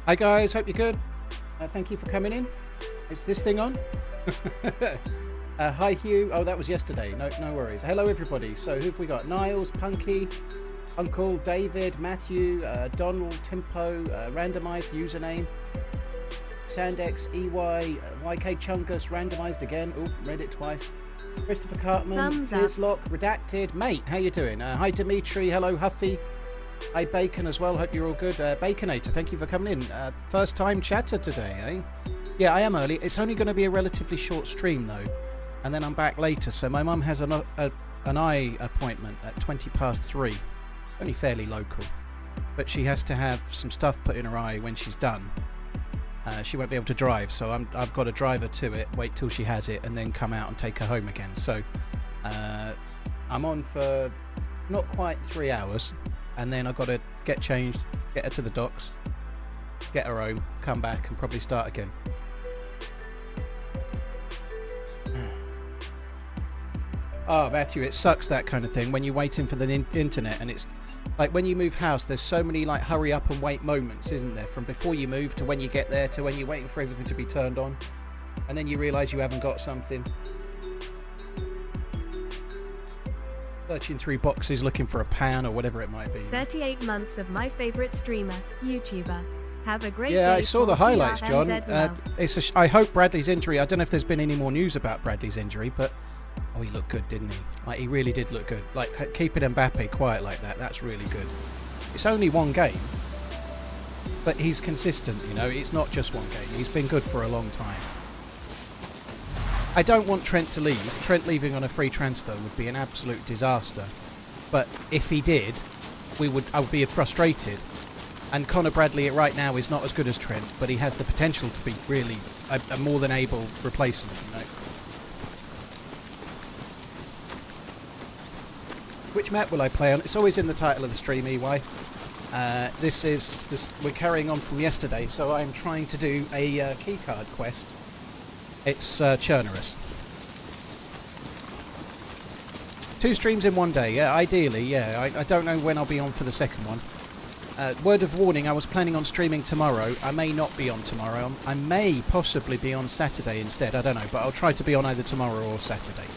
Hi guys, hope you're good. Thank you for coming in. Is this thing on? Hi Hugh. Oh, that was yesterday. No worries. Hello everybody. So who've we got? Niles, Punky, Uncle, David, Matthew, Donald, Tempo, randomized username, Sandex, EY, YK Chungus, randomized again. Oh, read it twice. Christopher Cartman, Fizlock, Redacted. Mate, how you doing? Hi Dimitri. Hello Huffy. Hi Bacon as well, hope you're all good. Baconator, thank you for coming in. First time chatter today, eh? Yeah, I am early. It's only going to be a relatively short stream though, and then I'm back later. So my mum has an eye appointment at 3:20, only fairly local, but she has to have some stuff put in her eye when she's done. She won't be able to drive, so I've got to drive her to it, wait till she has it, and then come out and take her home again. So I'm on for not quite 3 hours. And then I've got to get changed, get her to the docks, get her home, come back and probably start again. Oh, Matthew, it sucks that kind of thing when you're waiting for the internet, and it's like when you move house, there's so many like hurry up and wait moments, isn't there? From before you move to when you get there to when you're waiting for everything to be turned on. And then you realise you haven't got something. Searching through boxes looking for a pan or whatever it might be. 38 months of my favorite streamer, YouTuber. Have a great day. Yeah, I saw the highlights, John. I hope Bradley's injury. I don't know if there's been any more news about Bradley's injury, but oh, he looked good, didn't he? Like he really did look good. Like keeping Mbappe quiet like that, that's really good. It's only one game, but he's consistent. You know, it's not just one game. He's been good for a long time. I don't want Trent to leave. Trent leaving on a free transfer would be an absolute disaster. But if he did, I would be frustrated. And Connor Bradley right now is not as good as Trent, but he has the potential to be really a more than able replacement, you know. Which map will I play on? It's always in the title of the stream, EY. We're carrying on from yesterday, so I'm trying to do a keycard quest. It's Chernarus. 2 streams in one day, yeah, ideally, yeah. I don't know when I'll be on for the second one. Word of warning, I was planning on streaming tomorrow. I may not be on tomorrow. I may possibly be on Saturday instead, I don't know, but I'll try to be on either tomorrow or Saturday.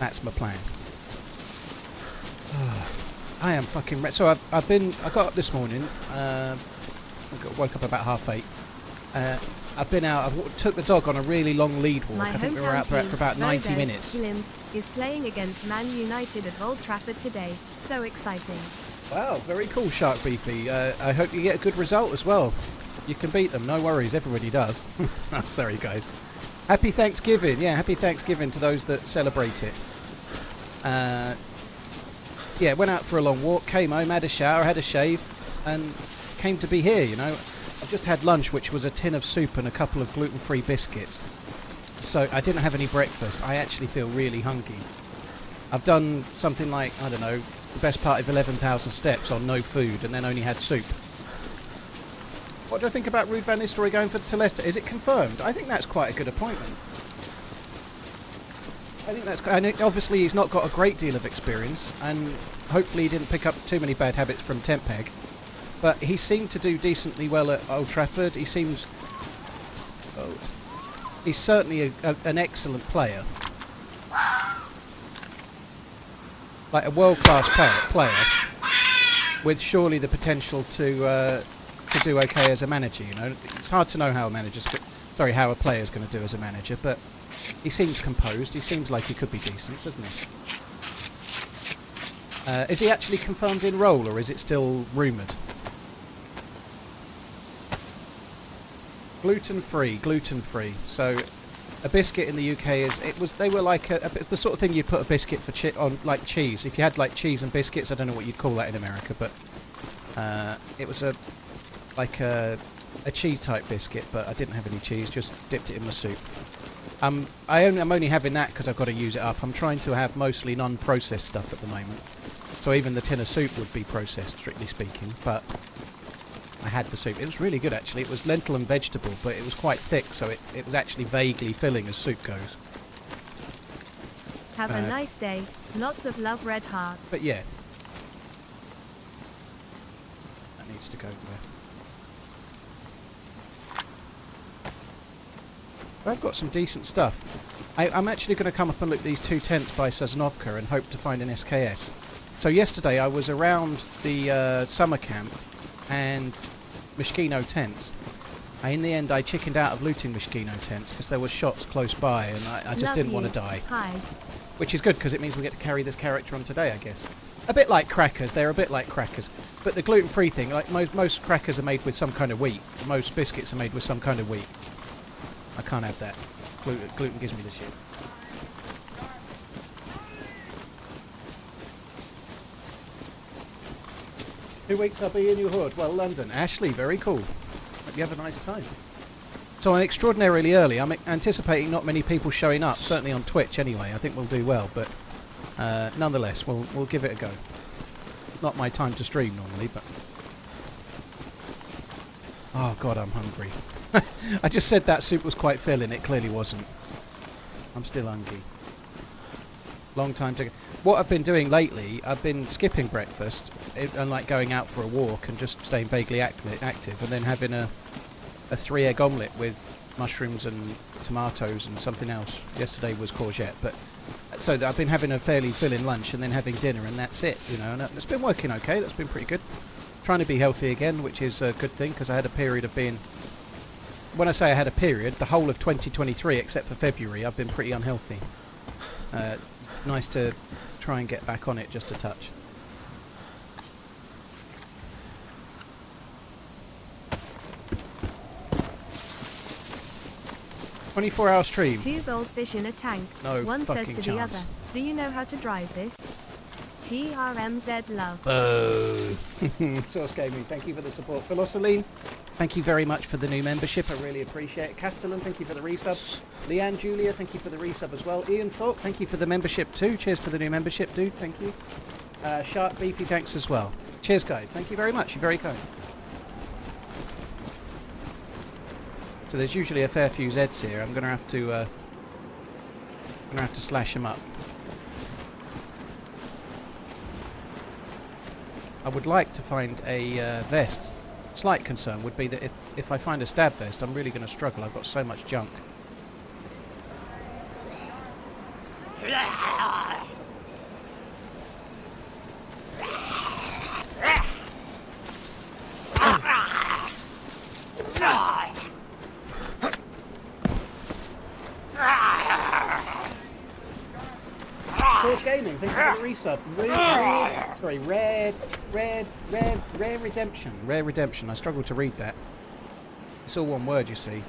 That's my plan. I am fucking ready. So I got up this morning, woke up about 8:30. I've been out, I took the dog on a really long lead walk. I think we were out there for about 90 minutes. Slim is playing against Man United at Old Trafford today. So exciting. Wow, very cool, Shark Beefy. I hope you get a good result as well. You can beat them, no worries, everybody does. Sorry, guys. Happy Thanksgiving. Yeah, happy Thanksgiving to those that celebrate it. Yeah, went out for a long walk, came home, had a shower, had a shave, and came to be here, you know. I've just had lunch, which was a tin of soup and a couple of gluten-free biscuits. So I didn't have any breakfast. I actually feel really hungry. I've done something like, I don't know, the best part of 11,000 steps on no food and then only had soup. What do I think about Ruud van Nistelrooy going to Leicester? Is it confirmed? I think that's quite a good appointment. I think that's... And obviously he's not got a great deal of experience, and hopefully he didn't pick up too many bad habits from Tempeg. But he seemed to do decently well at Old Trafford. He seems... Oh, he's certainly an excellent player. Like a world-class player with surely the potential to do okay as a manager, you know. It's hard to know how how a player's going to do as a manager, but he seems composed. He seems like he could be decent, doesn't he? Is he actually confirmed in role, or is it still rumoured? Gluten-free. So a biscuit in the UK they were like the sort of thing you'd put a biscuit on, like cheese. If you had like cheese and biscuits, I don't know what you'd call that in America, but it was like a cheese type biscuit, but I didn't have any cheese, just dipped it in my soup. I'm only having that because I've got to use it up. I'm trying to have mostly non-processed stuff at the moment. So even the tin of soup would be processed, strictly speaking, but I had the soup. It was really good, actually. It was lentil and vegetable, but it was quite thick, so it was actually vaguely filling as soup goes. Have a nice day. Lots of love, Red Heart. But yeah. That needs to go there. I've got some decent stuff. I'm actually going to come up and look at these 2 tents by Sosnovka and hope to find an SKS. So yesterday I was around the summer camp and Mishkino tents. In the end I chickened out of looting Mishkino tents because there were shots close by and I just didn't want to die. Hi. Which is good because it means we get to carry this character on today, I guess. A bit like crackers, they're a bit like crackers. But the gluten-free thing, like most crackers are made with some kind of wheat. Most biscuits are made with some kind of wheat. I can't have that. Gluten gives me the shit. Two weeks I'll be in your hood. Well, London. Ashley, very cool. Hope you have a nice time. So I'm extraordinarily early. I'm anticipating not many people showing up, certainly on Twitch anyway. I think we'll do well, but nonetheless, we'll give it a go. Not my time to stream normally, but... Oh god, I'm hungry. I just said that soup was quite filling. It clearly wasn't. I'm still hungry. Long time to... What I've been doing lately, I've been skipping breakfast and like going out for a walk and just staying vaguely active and then having a 3-egg omelette with mushrooms and tomatoes and something else. Yesterday was courgette, but so I've been having a fairly filling lunch and then having dinner and that's it, you know, and it's been working okay. That's been pretty good. Trying to be healthy again, which is a good thing because I had a period of being... When I say I had a period, the whole of 2023 except for February, I've been pretty unhealthy. Nice to try and get back on it just a touch. "24-hour stream." 2 goldfish in a tank. No One says fucking to chance. the other, "Do you know how to drive this?" TRMZ love. Source Gaming, thank you for the support. Philosoline, thank you very much for the new membership. I really appreciate it. Castellan, thank you for the resub. Leanne Julia, thank you for the resub as well. Ian Thorpe, thank you for the membership too. Cheers for the new membership, dude. Thank you. Sharp Beefy, thanks as well. Cheers, guys. Thank you very much. You're very kind. So there's usually a fair few Zeds here. I'm gonna have to slash them up. I would like to find a vest. Slight concern would be that if I find a stab vest, I'm really going to struggle. I've got so much junk. Source Gaming, thank you for the resub. Rare Redemption. Rare Redemption. I struggle to read that. It's all one word, you see.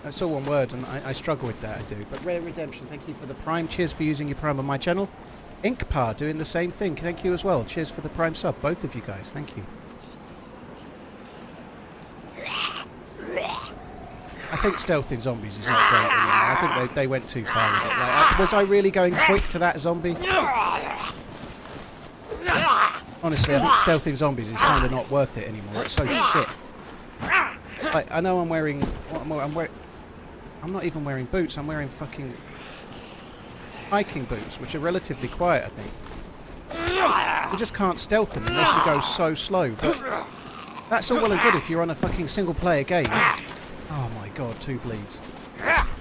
It's all one word, and I struggle with that, I do. But Rare Redemption, thank you for the Prime. Cheers for using your Prime on my channel. Inkpa doing the same thing. Thank you as well. Cheers for the Prime sub, both of you guys. Thank you. I think stealthing zombies is not great anymore. I think they went too far with it. Like, was I really going quick to that zombie? Honestly, I think stealthing zombies is kind of not worth it anymore. It's so shit. Like, I know I'm wearing... I'm not even wearing boots. I'm wearing fucking hiking boots, which are relatively quiet, I think. You just can't stealth them unless you go so slow. But that's all well and good if you're on a fucking single-player game. Oh my god, 2 bleeds.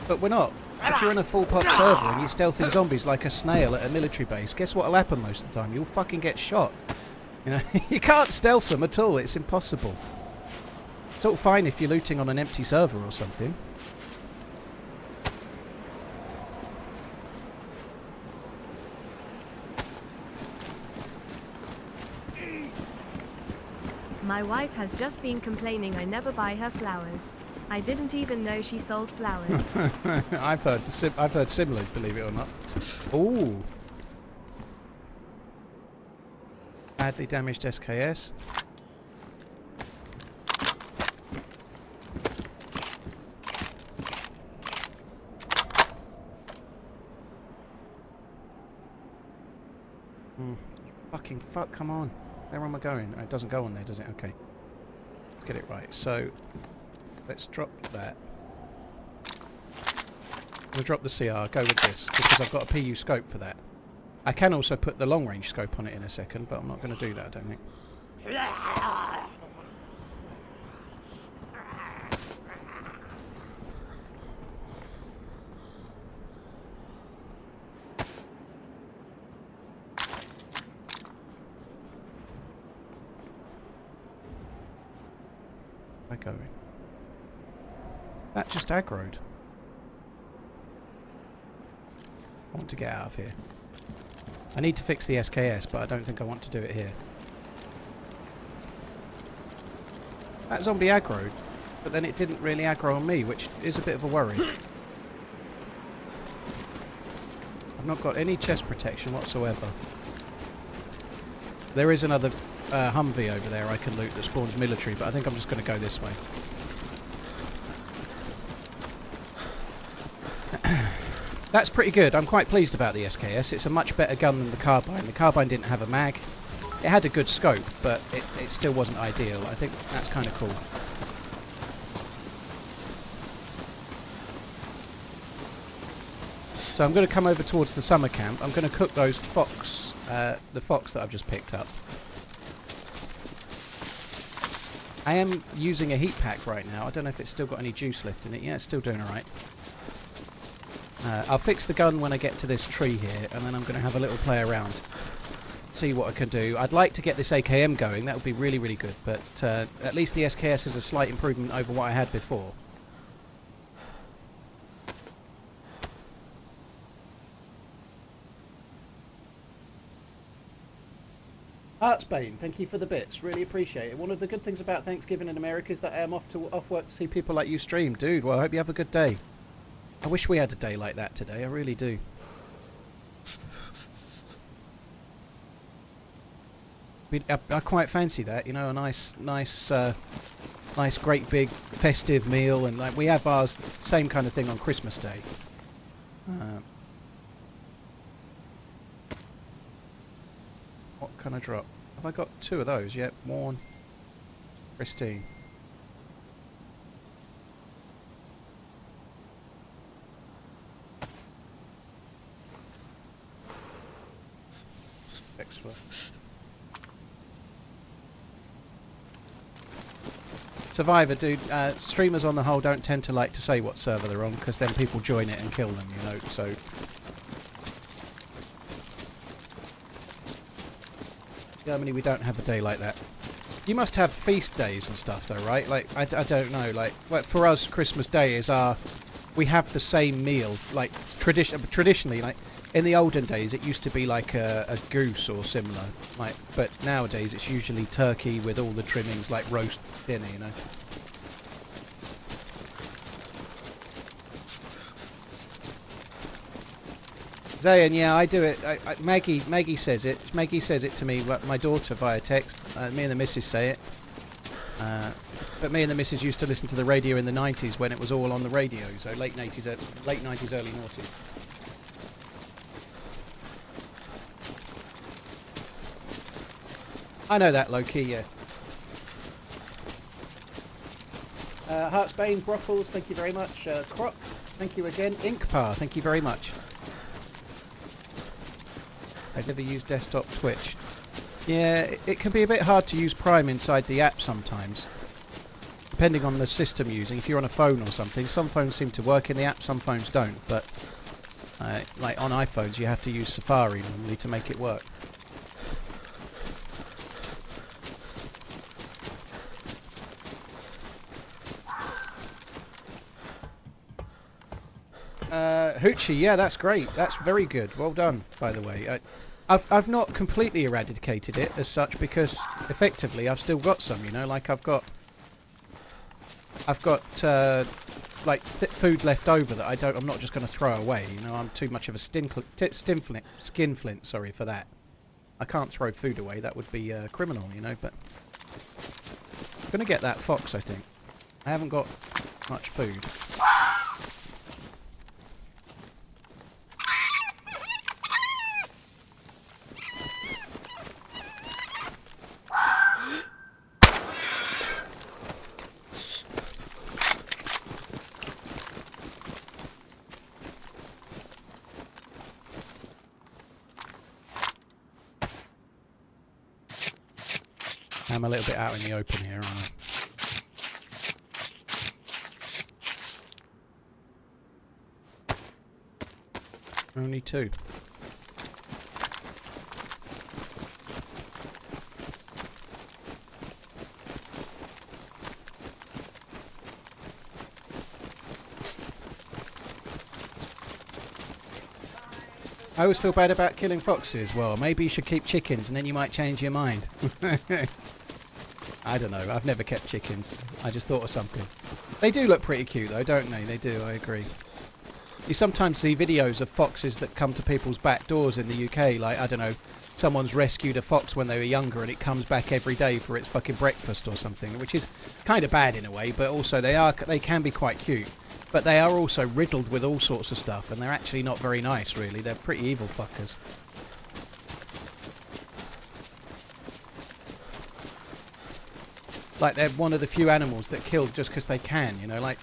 But we're not. If you're in a full pop server and you're stealthing zombies like a snail at a military base, guess what'll happen most of the time? You'll fucking get shot. You know, you can't stealth them at all. It's impossible. It's all fine if you're looting on an empty server or something. My wife has just been complaining I never buy her flowers. I didn't even know she sold flowers. I've heard similar, believe it or not. Ooh. Badly damaged SKS. Fucking fuck, come on. Where am I going? Oh, it doesn't go on there, does it? Okay. Get it right. So, let's drop that. I'm going to drop the CR, go with this, because I've got a PU scope for that. I can also put the long range scope on it in a second, but I'm not going to do that, I don't think. I going? That just aggroed. I want to get out of here. I need to fix the SKS, but I don't think I want to do it here. That zombie aggroed, but then it didn't really aggro on me, which is a bit of a worry. I've not got any chest protection whatsoever. There is another Humvee over there I can loot that spawns military, but I think I'm just going to go this way. That's pretty good. I'm quite pleased about the SKS. It's a much better gun than the carbine. The carbine didn't have a mag. It had a good scope, but it still wasn't ideal. I think that's kind of cool. So I'm going to come over towards the summer camp. I'm going to cook those fox, the fox that I've just picked up. I am using a heat pack right now. I don't know if it's still got any juice left in it. Yeah, it's still doing alright. I'll fix the gun when I get to this tree here, and then I'm going to have a little play around. See what I can do. I'd like to get this AKM going. That would be really, really good. But at least the SKS is a slight improvement over what I had before. Artsbane, thank you for the bits. Really appreciate it. One of the good things about Thanksgiving in America is that I am off work to see people like you stream. Dude, well, I hope you have a good day. I wish we had a day like that today. I really do. I quite fancy that, you know, a nice, great big festive meal, and like we have ours, same kind of thing on Christmas Day. What can I drop? Have I got 2 of those yet? Worn. Pristine. Excellent. Survivor, dude. Streamers on the whole don't tend to like to say what server they're on, because then people join it and kill them, you know, so... Germany, we don't have a day like that. You must have feast days and stuff, though, right? Like, I don't know, like for us, Christmas Day is our... We have the same meal, like, traditionally, like, in the olden days, it used to be like a goose or similar, like, but nowadays it's usually turkey with all the trimmings, like roast dinner, you know. Zayn, yeah, I do it. Maggie says it. Maggie says it to me, my daughter, via text. Me and the missus say it. But me and the missus used to listen to the radio in the 90s when it was all on the radio, so late 90s, early 90s. I know that, low-key, yeah. Heartsbane, Brockles, thank you very much. Croc, thank you again. Inkpar, thank you very much. I've never used desktop Twitch. Yeah, it can be a bit hard to use Prime inside the app sometimes. Depending on the system using. If you're on a phone or something, some phones seem to work in the app, some phones don't. But, like on iPhones, you have to use Safari normally to make it work. Hoochie, yeah, that's great. That's very good. Well done, by the way. I've not completely eradicated it as such because effectively I've still got some. You know, like I've got like food left over that I'm not just going to throw away. You know, I'm too much of a skinflint. Sorry for that. I can't throw food away. That would be criminal. You know, but I'm going to get that fox. I think I haven't got much food. I'm a little bit out in the open here, aren't I? Only 2. I always feel bad about killing foxes. Well, maybe you should keep chickens and then you might change your mind. I don't know. I've never kept chickens. I just thought of something. They do look pretty cute though, don't they? They do, I agree. You sometimes see videos of foxes that come to people's back doors in the UK. Like, I don't know, someone's rescued a fox when they were younger and it comes back every day for its fucking breakfast or something, which is kind of bad in a way, but also they can be quite cute. But they are also riddled with all sorts of stuff, and they're actually not very nice, really. They're pretty evil fuckers. Like, they're one of the few animals that kill just because they can, you know? Like,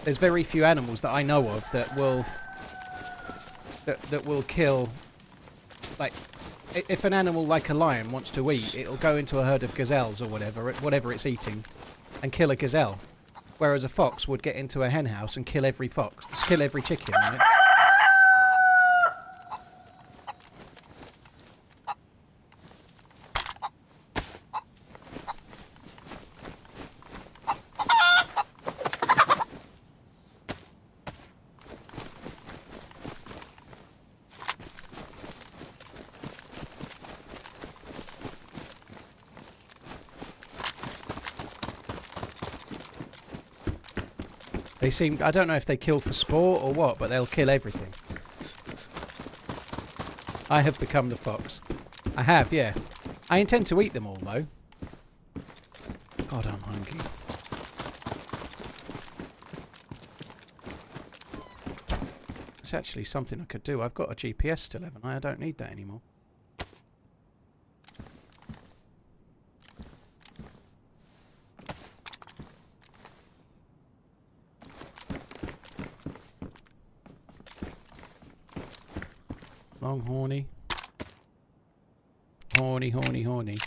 there's very few animals that I know of that will... that will kill... Like, if an animal like a lion wants to eat, it'll go into a herd of gazelles or whatever it's eating, and kill a gazelle. Whereas a fox would get into a hen house and kill every fox, just kill every chicken, right? They seem... I don't know if they kill for sport or what, but they'll kill everything. I have become the fox. I have, yeah. I intend to eat them all, though. God, I'm hungry. It's actually something I could do. I've got a GPS still, haven't I? I don't need that anymore. Long horny. Horny, horny, horny.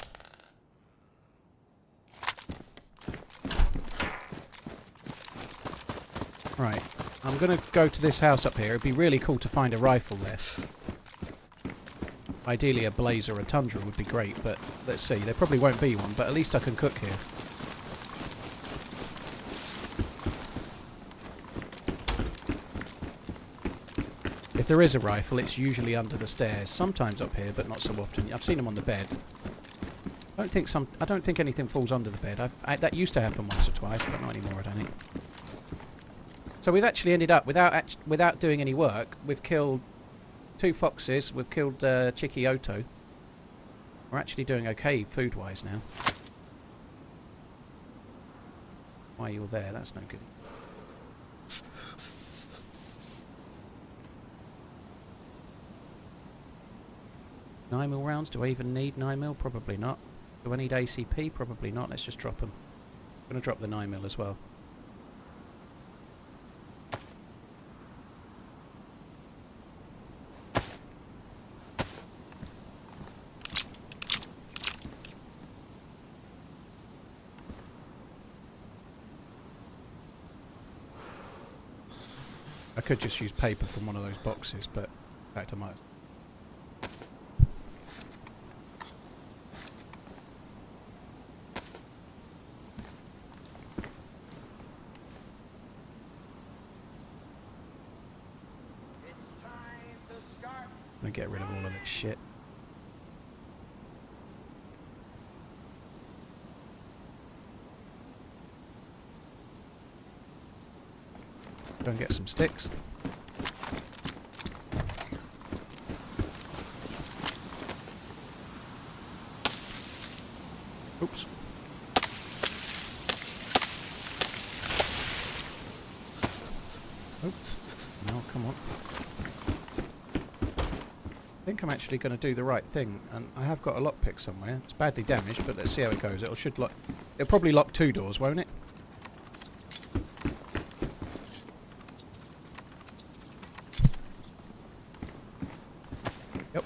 Right. I'm going to go to this house up here. It'd be really cool to find a rifle there. Ideally a Blaze or a Tundra would be great, but let's see. There probably won't be one, but at least I can cook here. If there is a rifle, it's usually under the stairs. Sometimes up here, but not so often. I've seen them on the bed. I don't think anything falls under the bed. That used to happen once or twice, but not anymore, I don't think. So we've actually ended up, without doing any work, we've killed 2 foxes. We've killed Chicky Otto. We're actually doing okay food-wise now. Why you're there? That's no good. Nine mil rounds? Do I even need 9mm? Probably not. Do I need ACP? Probably not. Let's just drop them. I'm going to drop the 9mm as well. I could just use paper from one of those boxes, but in fact I might. I'm gonna get rid of all of this shit. Go and get some sticks. Oops. Oops. No, come on. I think I'm actually going to do the right thing, and I have got a lockpick somewhere. It's badly damaged, but let's see how it goes. It'll probably lock 2 doors, won't it? Yep.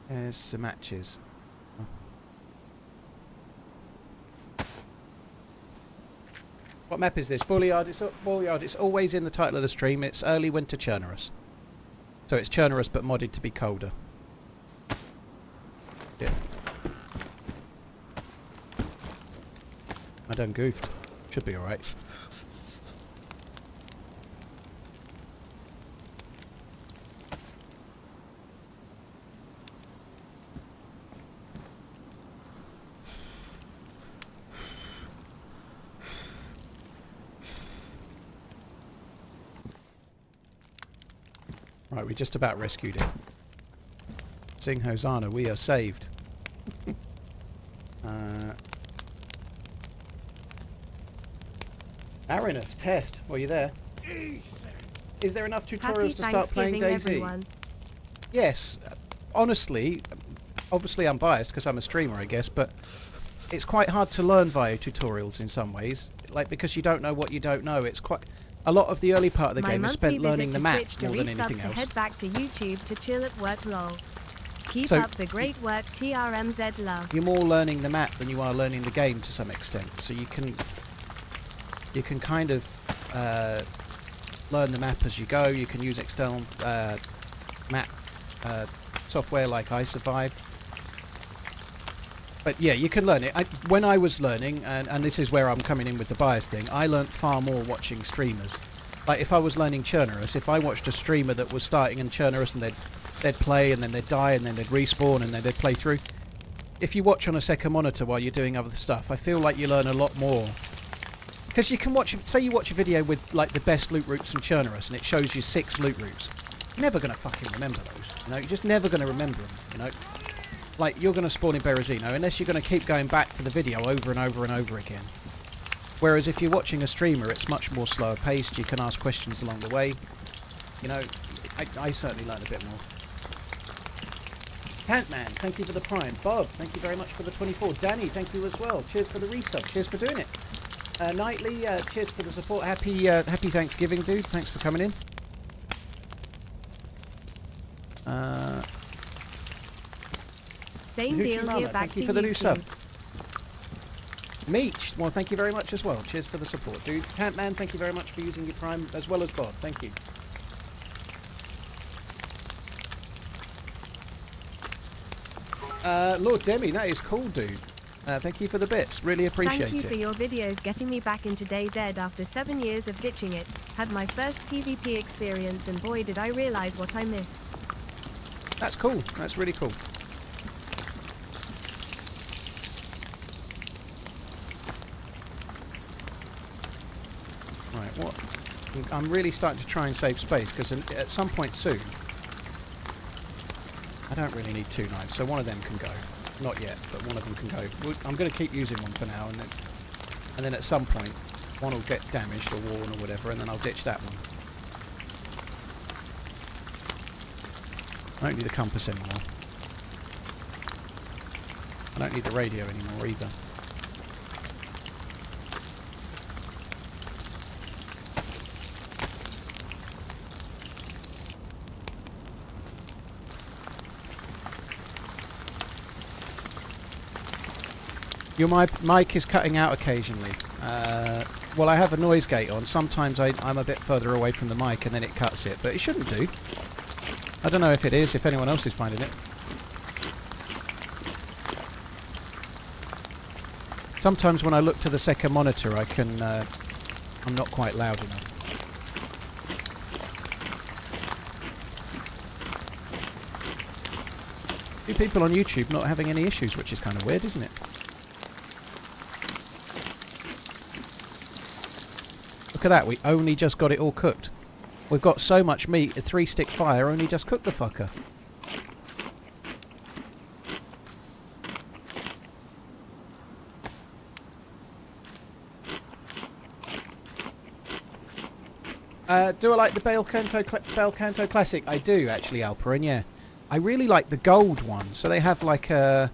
There's some matches. What map is this? Bullyard. It's always in the title of the stream. It's Early Winter Chernarus. So it's Chernarus but modded to be colder. Yeah. I done goofed. Should be alright. Right, we just about rescued it. Sing Hosanna, we are saved. Arinus, test. Well, you there? Is there enough tutorials to start playing DayZ? Yes. Honestly, obviously I'm biased because I'm a streamer, I guess, but it's quite hard to learn via tutorials in some ways. Like, because you don't know what you don't know. It's quite... A lot of the early part of the game is spent learning the map more than anything else. Head back to YouTube to chill at work, lol. Keep up the great work, TRMZ love. You're more learning the map than you are learning the game to some extent. So you can kind of learn the map as you go. You can use external map software like iSurvive. But yeah, you can learn it. When I was learning, and this is where I'm coming in with the bias thing, I learnt far more watching streamers. Like if I was learning Chernarus, if I watched a streamer that was starting in Chernarus and they'd play and then they'd die and then they'd respawn and then they'd play through. If you watch on a second monitor while you're doing other stuff, I feel like you learn a lot more. Because you can watch, say you watch a video with like the best loot routes from Chernarus and it shows you 6 loot routes. You're never going to fucking remember those. You know, you're just never going to remember them, you know. Like, you're going to spawn in Berezino unless you're going to keep going back to the video over and over and over again. Whereas if you're watching a streamer, it's much more slower paced. You can ask questions along the way. You know, I certainly learned a bit more. Catman, thank you for the prime. Bob, thank you very much for the 24. Danny, thank you as well. Cheers for the resub. Cheers for doing it. Nightly, cheers for the support. Happy Thanksgiving, dude. Thanks for coming in. Same deal here, back thank you for the new sub. Meech, well, thank you very much as well. Cheers for the support, dude. Catman, thank you very much for using your prime, as well as Bob. Thank you. Lord Demi, that is cool, dude. Thank you for the bits. Really appreciate it. Thank you for your videos getting me back into DayZ after 7 years of ditching it. Had my first PvP experience and boy did I realise what I missed. That's cool. That's really cool. Right, what? I'm really starting to try and save space because at some point soon I don't really need 2 knives, so one of them can go. Not yet, but one of them can go. I'm going to keep using one for now, and then at some point, one will get damaged or worn or whatever, and then I'll ditch that one. I don't need the compass anymore. I don't need the radio anymore either. Your mic is cutting out occasionally. Well, I have a noise gate on. Sometimes I'm a bit further away from the mic and then it cuts it, but it shouldn't do. I don't know if it is, if anyone else is finding it. Sometimes when I look to the second monitor, I can... I'm not quite loud enough. Few people on YouTube not having any issues, which is kind of weird, isn't it? Look at that, we only just got it all cooked. We've got so much meat, a 3-stick fire only just cooked the fucker. Do I like the Bel Canto Classic? I do, actually, Alperin, yeah. I really like the gold one. So they have like a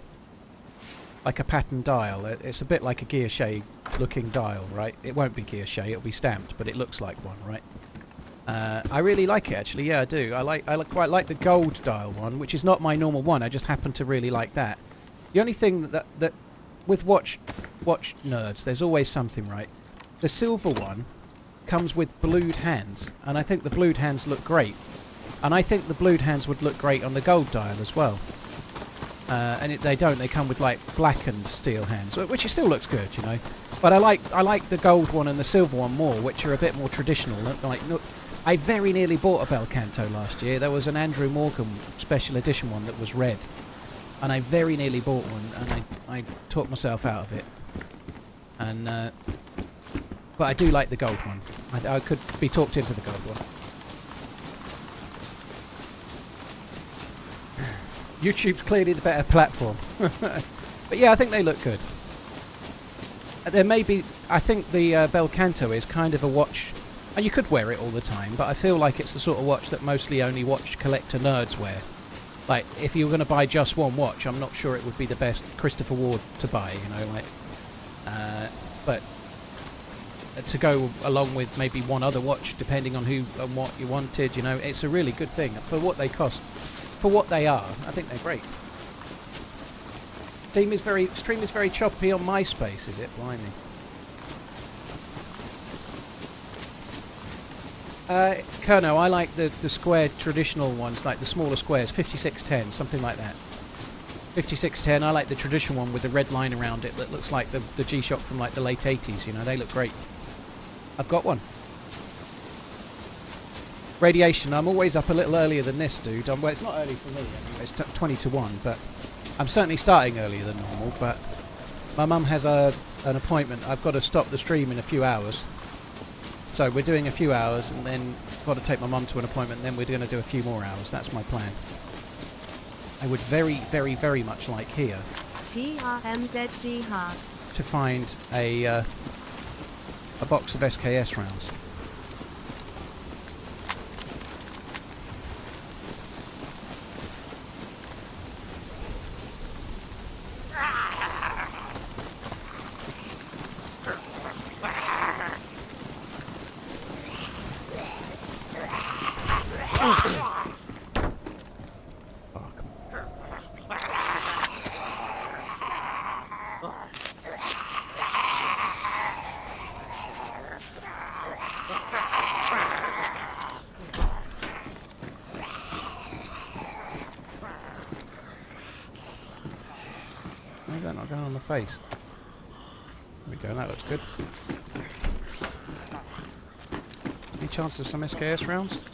pattern dial. It's a bit like a Guilloche looking dial, right? It won't be Guilloche, it'll be stamped, but it looks like one, right? I really like it, actually. Yeah, I do. I quite like the gold dial one, which is not my normal one. I just happen to really like that. The only thing that with watch nerds, there's always something, right? The silver one comes with blued hands, and I think the blued hands look great. And I think the blued hands would look great on the gold dial as well. And they don't. They come with like blackened steel hands, which it still looks good, you know. But I like the gold one and the silver one more, which are a bit more traditional. Like, I very nearly bought a Bel Canto last year. There was an Andrew Morgan special edition one that was red, and I very nearly bought one, and I talked myself out of it. And but I do like the gold one. I could be talked into the gold one. YouTube's clearly the better platform. But yeah, I think they look good. There may be... I think the Belcanto is kind of a watch... And you could wear it all the time, but I feel like it's the sort of watch that mostly only watch collector nerds wear. Like, if you were going to buy just one watch, I'm not sure it would be the best Christopher Ward to buy, you know, like... but to go along with maybe one other watch, depending on who and what you wanted, you know, it's a really good thing. For what they cost, for what they are, I think they're great. Stream is very choppy on MySpace, is it? Blimey. Kerno, I like the square traditional ones, like the smaller squares, 5610, something like that. 5610, I like the traditional one with the red line around it that looks like the G-Shock from like the late 80s, you know, they look great. I've got one. Radiation, I'm always up a little earlier than this, dude. Well, it's not early for me anyway, it's 20 to 1, but I'm certainly starting earlier than normal, but my mum has an appointment. I've got to stop the stream in a few hours. So we're doing a few hours and then got to take my mum to an appointment and then we're going to do a few more hours. That's my plan. I would very, very, very much like here TRMZ Heart to find a box of SKS rounds. Why is that not going on the face? There we go, that looks good. Any chance of some SKS rounds?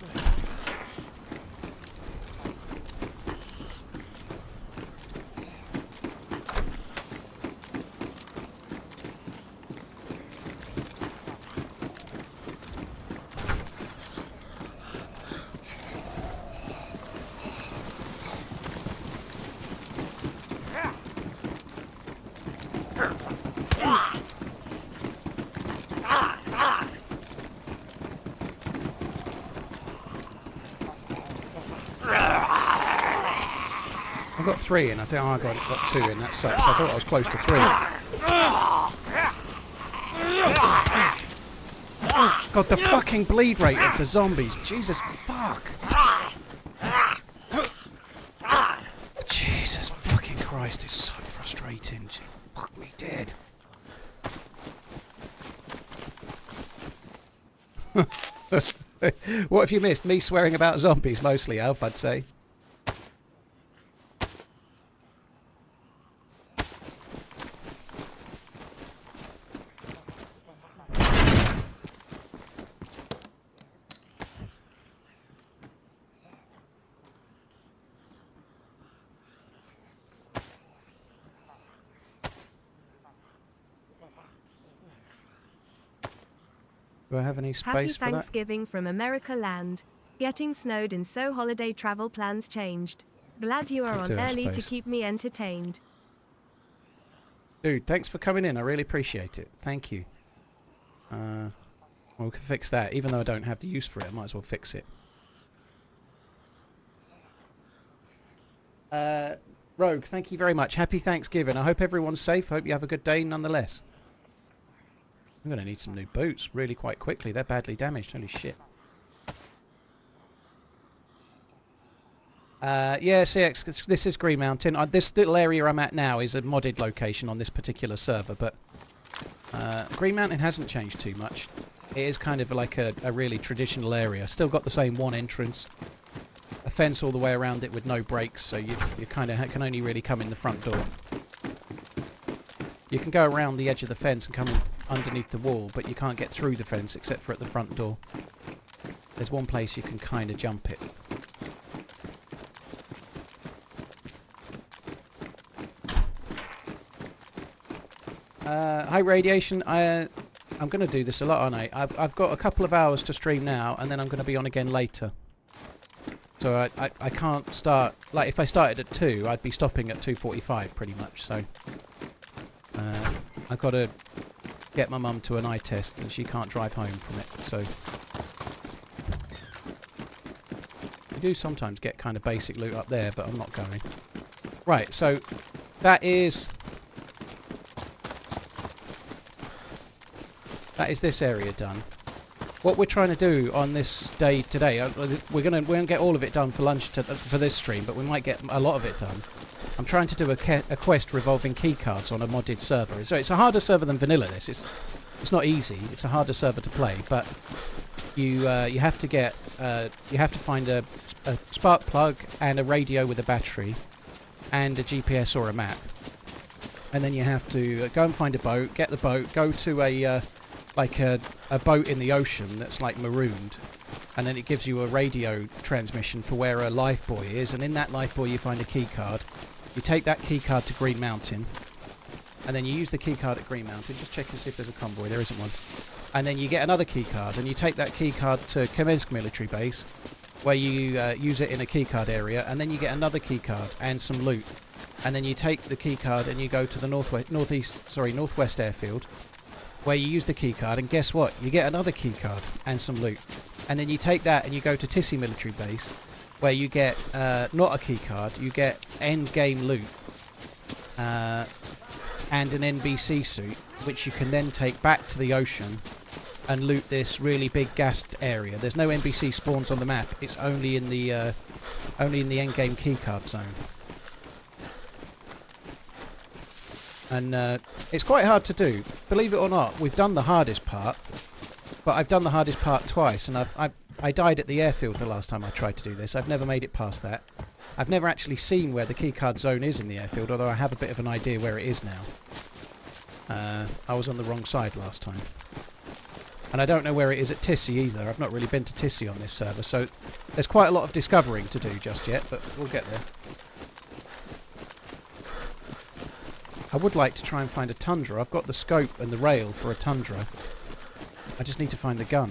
I got 3 in. I think I got 2 in. That sucks. I thought I was close to 3. God, the fucking bleed rate of the zombies. Jesus fuck. Jesus fucking Christ, it's so frustrating. Fuck me dead. What have you missed? Me swearing about zombies mostly, Alf, I'd say. Do I have any space Happy for that? Thanksgiving from America land. Getting snowed in, so holiday travel plans changed. Glad you are on early to keep me entertained. Dude, thanks for coming in. I really appreciate it. Thank you. Well, we can fix that. Even though I don't have the use for it, I might as well fix it. Rogue, thank you very much. Happy Thanksgiving. I hope everyone's safe. I hope you have a good day nonetheless. I'm going to need some new boots really quite quickly. They're badly damaged. Holy shit. Yeah, CX, this is Green Mountain. This little area I'm at now is a modded location on this particular server, but Green Mountain hasn't changed too much. It is kind of like a really traditional area. Still got the same one entrance. A fence all the way around it with no breaks, so you kind of can only really come in the front door. You can go around the edge of the fence and come in underneath the wall, but you can't get through the fence except for at the front door. There's one place you can kind of jump it. Hi Radiation, I'm going to do this a lot, aren't I? I've got a couple of hours to stream now, and then I'm going to be on again later. So I can't start... Like, if I started at 2, I'd be stopping at 2:45 pretty much, so... I've got to get my mum to an eye test, and she can't drive home from it, so... We do sometimes get kind of basic loot up there, but I'm not going. Right, so that is this area done. What we're trying to do on this day today, we won't get all of it done for lunch for this stream, but we might get a lot of it done. I'm trying to do a quest revolving keycards on a modded server. So it's a harder server than vanilla. It's not easy. It's a harder server to play, but you have to get you have to find a spark plug and a radio with a battery and a GPS or a map, and then you have to go and find a boat, get the boat, go to a boat in the ocean that's like marooned, and then it gives you a radio transmission for where a life buoy is, and in that life buoy you find a key card. You take that key card to Green Mountain, and then you use the key card at Green Mountain. Just check and see if there's a convoy. There isn't one. And then you get another key card, and you take that key card to Chernarus military base, where you use it in a key card area, and then you get another key card and some loot. And then you take the key card and you go to the northwest airfield, where you use the key card, and guess what? You get another key card and some loot. And then you take that and you go to Tissy military base, where you get not a key card, you get end game loot and an NBC suit, which you can then take back to the ocean and loot this really big gassed area. There's no NBC spawns on the map. It's only in the end game key card zone. And it's quite hard to do. Believe it or not, we've done the hardest part, but I've done the hardest part twice, and I died at the airfield the last time I tried to do this. I've never made it past that. I've never actually seen where the keycard zone is in the airfield, although I have a bit of an idea where it is now. I was on the wrong side last time. And I don't know where it is at Tissy either. I've not really been to Tissy on this server, so there's quite a lot of discovering to do just yet, but we'll get there. I would like to try and find a Tundra. I've got the scope and the rail for a Tundra. I just need to find the gun.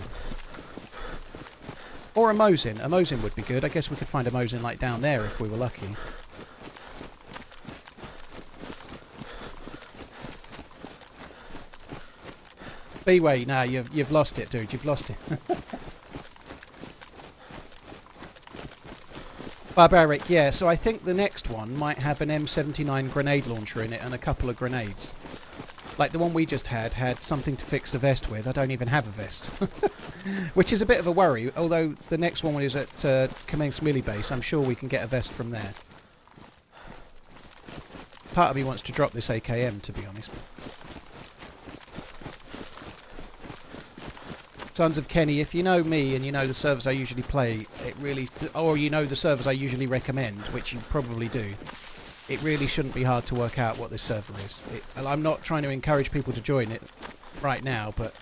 Or a Mosin. A Mosin would be good. I guess we could find a Mosin like down there if we were lucky. B-Way, nah, you've lost it, dude. You've lost it. Barbaric, yeah. So I think the next one might have an M79 grenade launcher in it and a couple of grenades. Like the one we just had something to fix the vest with. I don't even have a vest. Which is a bit of a worry, although the next one is at Chernarus Millie Base. I'm sure we can get a vest from there. Part of me wants to drop this AKM, to be honest. Sons of Kenny, if you know me and you know the servers I usually play, or you know the servers I usually recommend, which you probably do, it really shouldn't be hard to work out what this server is. I'm not trying to encourage people to join it right now, but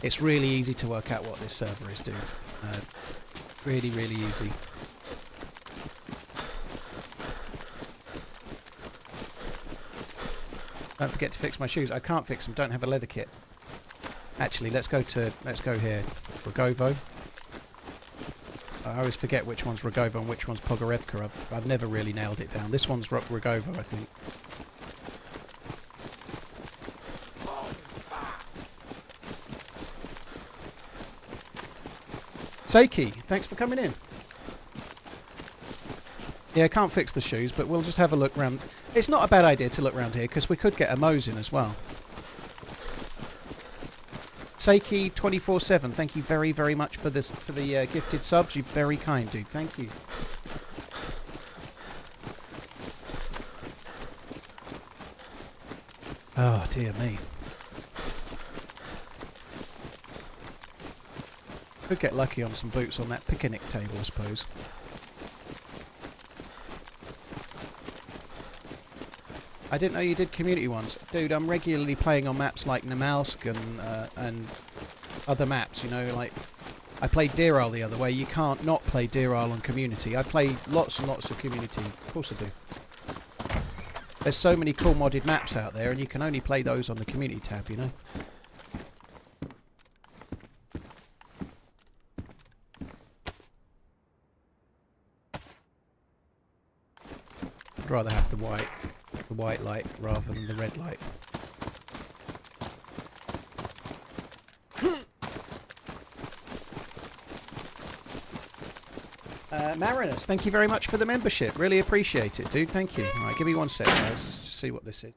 it's really easy to work out what this server is, dude. Really, really easy. Don't forget to fix my shoes. I can't fix them. Don't have a leather kit. Actually, let's go here. Rogovo. I always forget which one's Rogovo and which one's Pogorevka. I've never really nailed it down. This one's Rogovo, I think. Seiki, thanks for coming in. Yeah, I can't fix the shoes, but we'll just have a look round. It's not a bad idea to look round here, because we could get a Mosin as well. Seiki 24/7, thank you very, very much for this, for the gifted subs. You're very kind, dude. Thank you. Oh dear me. Could get lucky on some boots on that picnic table, I suppose. I didn't know you did community ones. Dude, I'm regularly playing on maps like Namalsk and other maps, you know, like I played Deer Isle the other way. You can't not play Deer Isle on community. I play lots and lots of community. Of course I do. There's so many cool modded maps out there, and you can only play those on the community tab, you know. I'd rather have the white light rather than the red light. Marinus, thank you very much for the membership. Really appreciate it, dude. Thank you. Alright, give me 1 sec, guys. Let's just see what this is.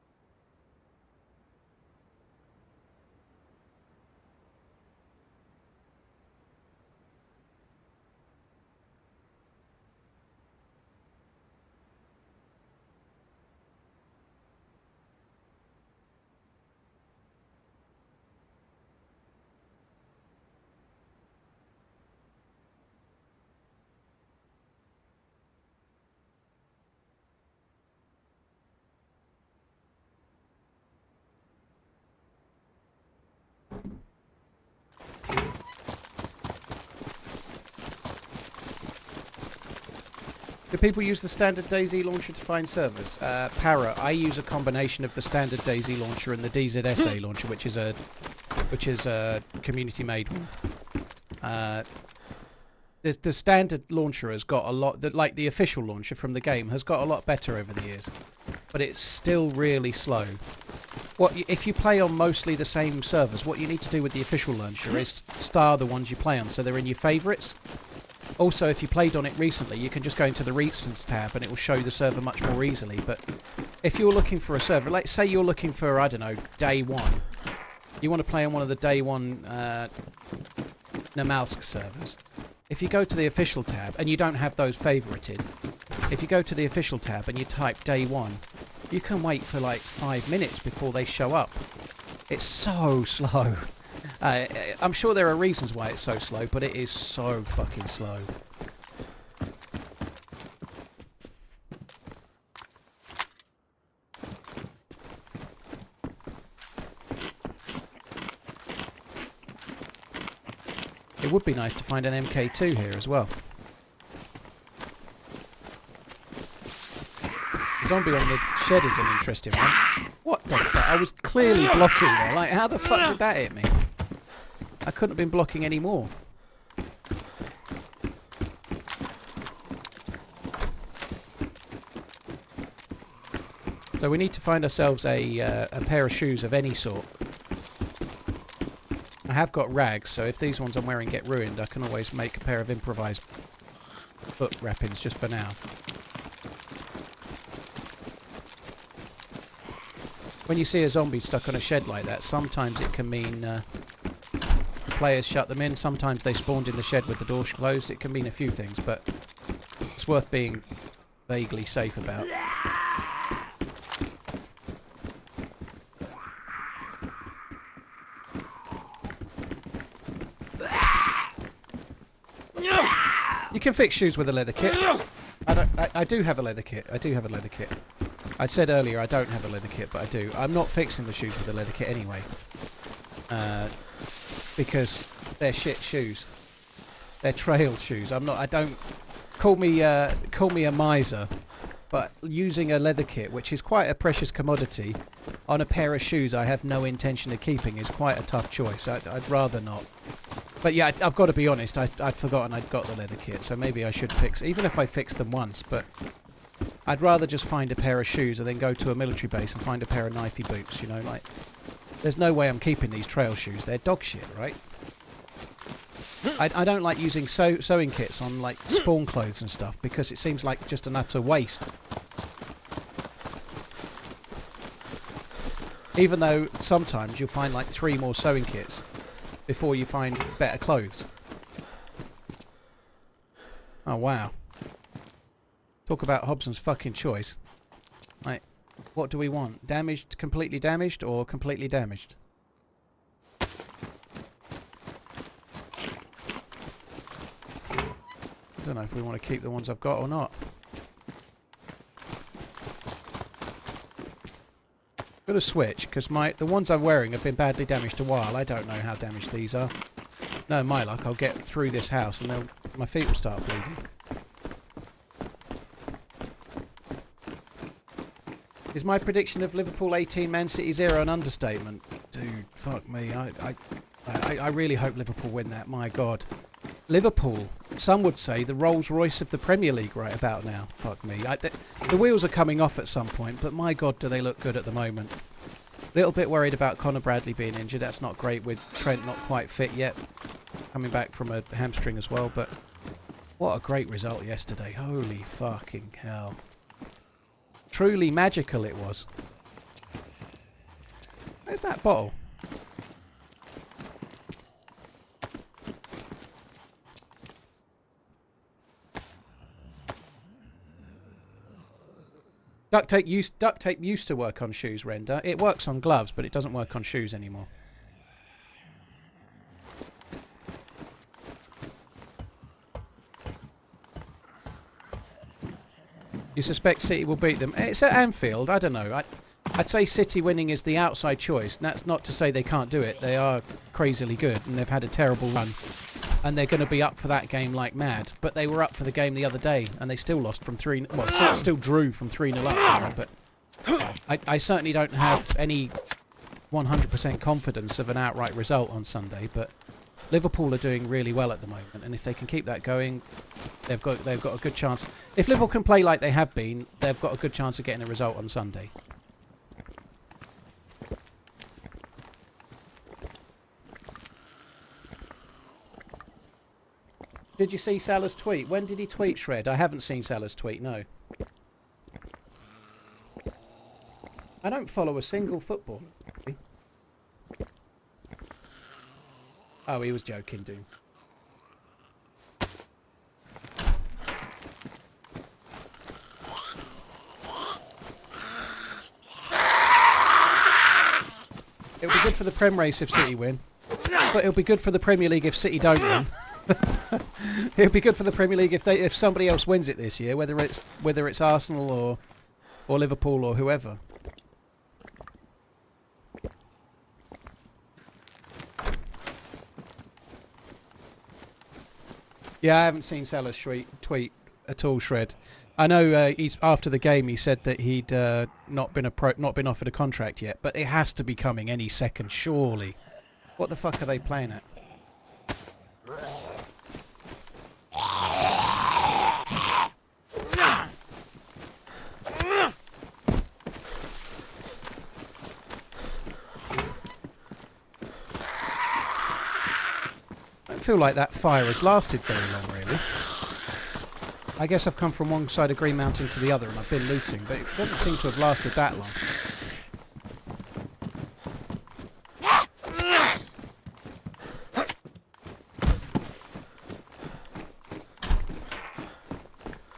Do people use the standard DayZ launcher to find servers? Para, I use a combination of the standard DayZ launcher and the DZSA launcher, which is a community-made one. The standard launcher has got a lot, like the official launcher from the game, has got a lot better over the years, but it's still really slow. If you play on mostly the same servers, what you need to do with the official launcher is star the ones you play on, so they're in your favourites. Also, if you played on it recently, you can just go into the Recents tab and it will show the server much more easily. But if you're looking for a server, let's say you're looking for, I don't know, Day 1. You want to play on one of the Day 1 Namalsk servers. If you go to the official tab, and you don't have those favorited, if you go to the official tab and you type Day 1, you can wait for like 5 minutes before they show up. It's so slow. I'm sure there are reasons why it's so slow, but it is so fucking slow. It would be nice to find an MK2 here as well. The zombie on the shed is an interesting one. What the fuck? I was clearly blocking there. Like, how the fuck did that hit me? I couldn't have been blocking any more. So we need to find ourselves a pair of shoes of any sort. I have got rags, so if these ones I'm wearing get ruined, I can always make a pair of improvised foot wrappings just for now. When you see a zombie stuck on a shed like that, sometimes it can mean players shut them in, sometimes they spawned in the shed with the door closed. It can mean a few things, but it's worth being vaguely safe about. You can fix shoes with a leather kit. I do have a leather kit. I do have a leather kit. I said earlier I don't have a leather kit, but I do. I'm not fixing the shoes with a leather kit anyway. Because they're shit shoes. They're trail shoes. I don't call me a miser, but using a leather kit, which is quite a precious commodity, on a pair of shoes I have no intention of keeping is quite a tough choice. I'd rather not. But yeah, I've got to be honest, I'd forgotten I'd got the leather kit, so maybe I should fix, even if I fix them once, but I'd rather just find a pair of shoes and then go to a military base and find a pair of knifey boots, you know, like, there's no way I'm keeping these trail shoes, they're dog shit, right? I don't like using sewing kits on, like, spawn clothes and stuff, because it seems like just an utter waste. Even though sometimes you'll find like 3 more sewing kits before you find better clothes. Oh wow. Talk about Hobson's fucking choice. Like, what do we want? Damaged, completely damaged, or completely damaged? I don't know if we want to keep the ones I've got or not. Got to switch, because the ones I'm wearing have been badly damaged a while. I don't know how damaged these are. No, my luck, I'll get through this house and my feet will start bleeding. Is my prediction of Liverpool 18, Man City 0 an understatement? Dude, fuck me. I really hope Liverpool win that. My God. Liverpool some would say the Rolls Royce of the Premier League right about now. Fuck me. The wheels are coming off at some point, but my God, do they look good at the moment. Little bit worried about Connor Bradley being injured. That's not great with Trent not quite fit yet. Coming back from a hamstring as well, but what a great result yesterday. Holy fucking hell. Truly magical it was. Where's that bottle? Duct tape used to work on shoes, Render. It works on gloves, but it doesn't work on shoes anymore. You suspect City will beat them? It's at Anfield. I don't know. I'd say City winning is the outside choice. That's not to say they can't do it. They are crazily good, and they've had a terrible run. And they're going to be up for that game like mad. But they were up for the game the other day, and they still lost from 3... Well, still drew from 3-0 up. But I certainly don't have any 100% confidence of an outright result on Sunday. But Liverpool are doing really well at the moment, and if they can keep that going, they've got a good chance. If Liverpool can play like they have been, they've got a good chance of getting a result on Sunday. Did you see Salah's tweet? When did he tweet, Shred? I haven't seen Salah's tweet, no. I don't follow a single football. Oh, he was joking, Doom. It'll be good for the Prem race if City win. But it'll be good for the Premier League if City don't win. It'll be good for the Premier League if somebody else wins it this year, whether it's Arsenal or Liverpool or whoever. Yeah, I haven't seen Salah's tweet at all, Shred. I know after the game he said that he'd not been offered a contract yet, but it has to be coming any second, surely. What the fuck are they playing at? I don't feel like that fire has lasted very long, really. I guess I've come from one side of Green Mountain to the other and I've been looting, but it doesn't seem to have lasted that long.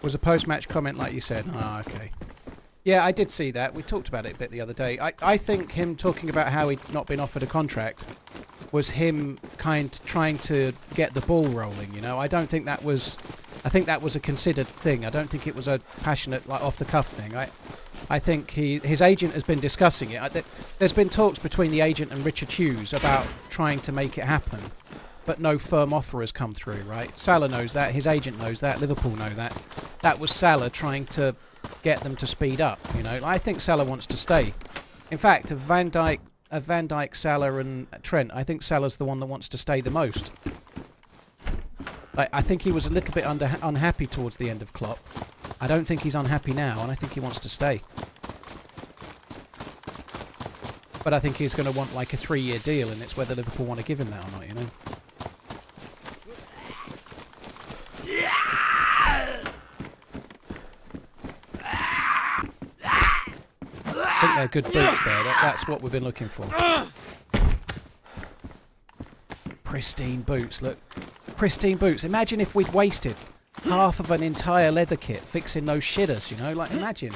Was a post-match comment like you said? Ah, okay. Yeah, I did see that. We talked about it a bit the other day. I think him talking about how he'd not been offered a contract was him trying to get the ball rolling, you know. I think that was a considered thing. I don't think it was a passionate, like, off-the-cuff thing. I think his agent has been discussing it. There's been talks between the agent and Richard Hughes about trying to make it happen, but no firm offer has come through, right? Salah knows that, his agent knows that, Liverpool know that. That was Salah trying to get them to speed up, you know. I think Salah wants to stay. In fact, of Van Dijk, Salah and Trent, I think Salah's the one that wants to stay the most. I think he was a little bit unhappy towards the end of Klopp. I don't think he's unhappy now, and I think he wants to stay. But I think he's going to want like a 3-year deal, and it's whether Liverpool want to give him that or not, you know. I think they're good boots there. That's what we've been looking for. Pristine boots, look. Pristine boots. Imagine if we'd wasted half of an entire leather kit fixing those shitters, you know? Like, imagine.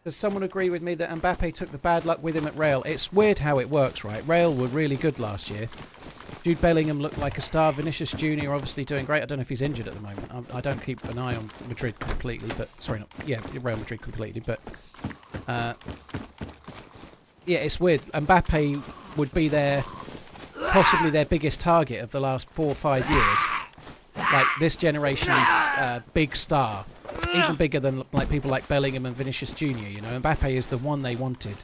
Does someone agree with me that Mbappe took the bad luck with him at Real? It's weird how it works, right? Real were really good last year. Jude Bellingham looked like a star. Vinicius Jr. obviously doing great. I don't know if he's injured at the moment. I don't keep an eye on Madrid completely, but... Sorry, not... Yeah, Real Madrid completely, but... yeah, it's weird. Mbappe would be possibly their biggest target of the last 4 or 5 years. Like, this generation's big star. Even bigger than like people like Bellingham and Vinicius Jr., you know. Mbappe is the one they wanted.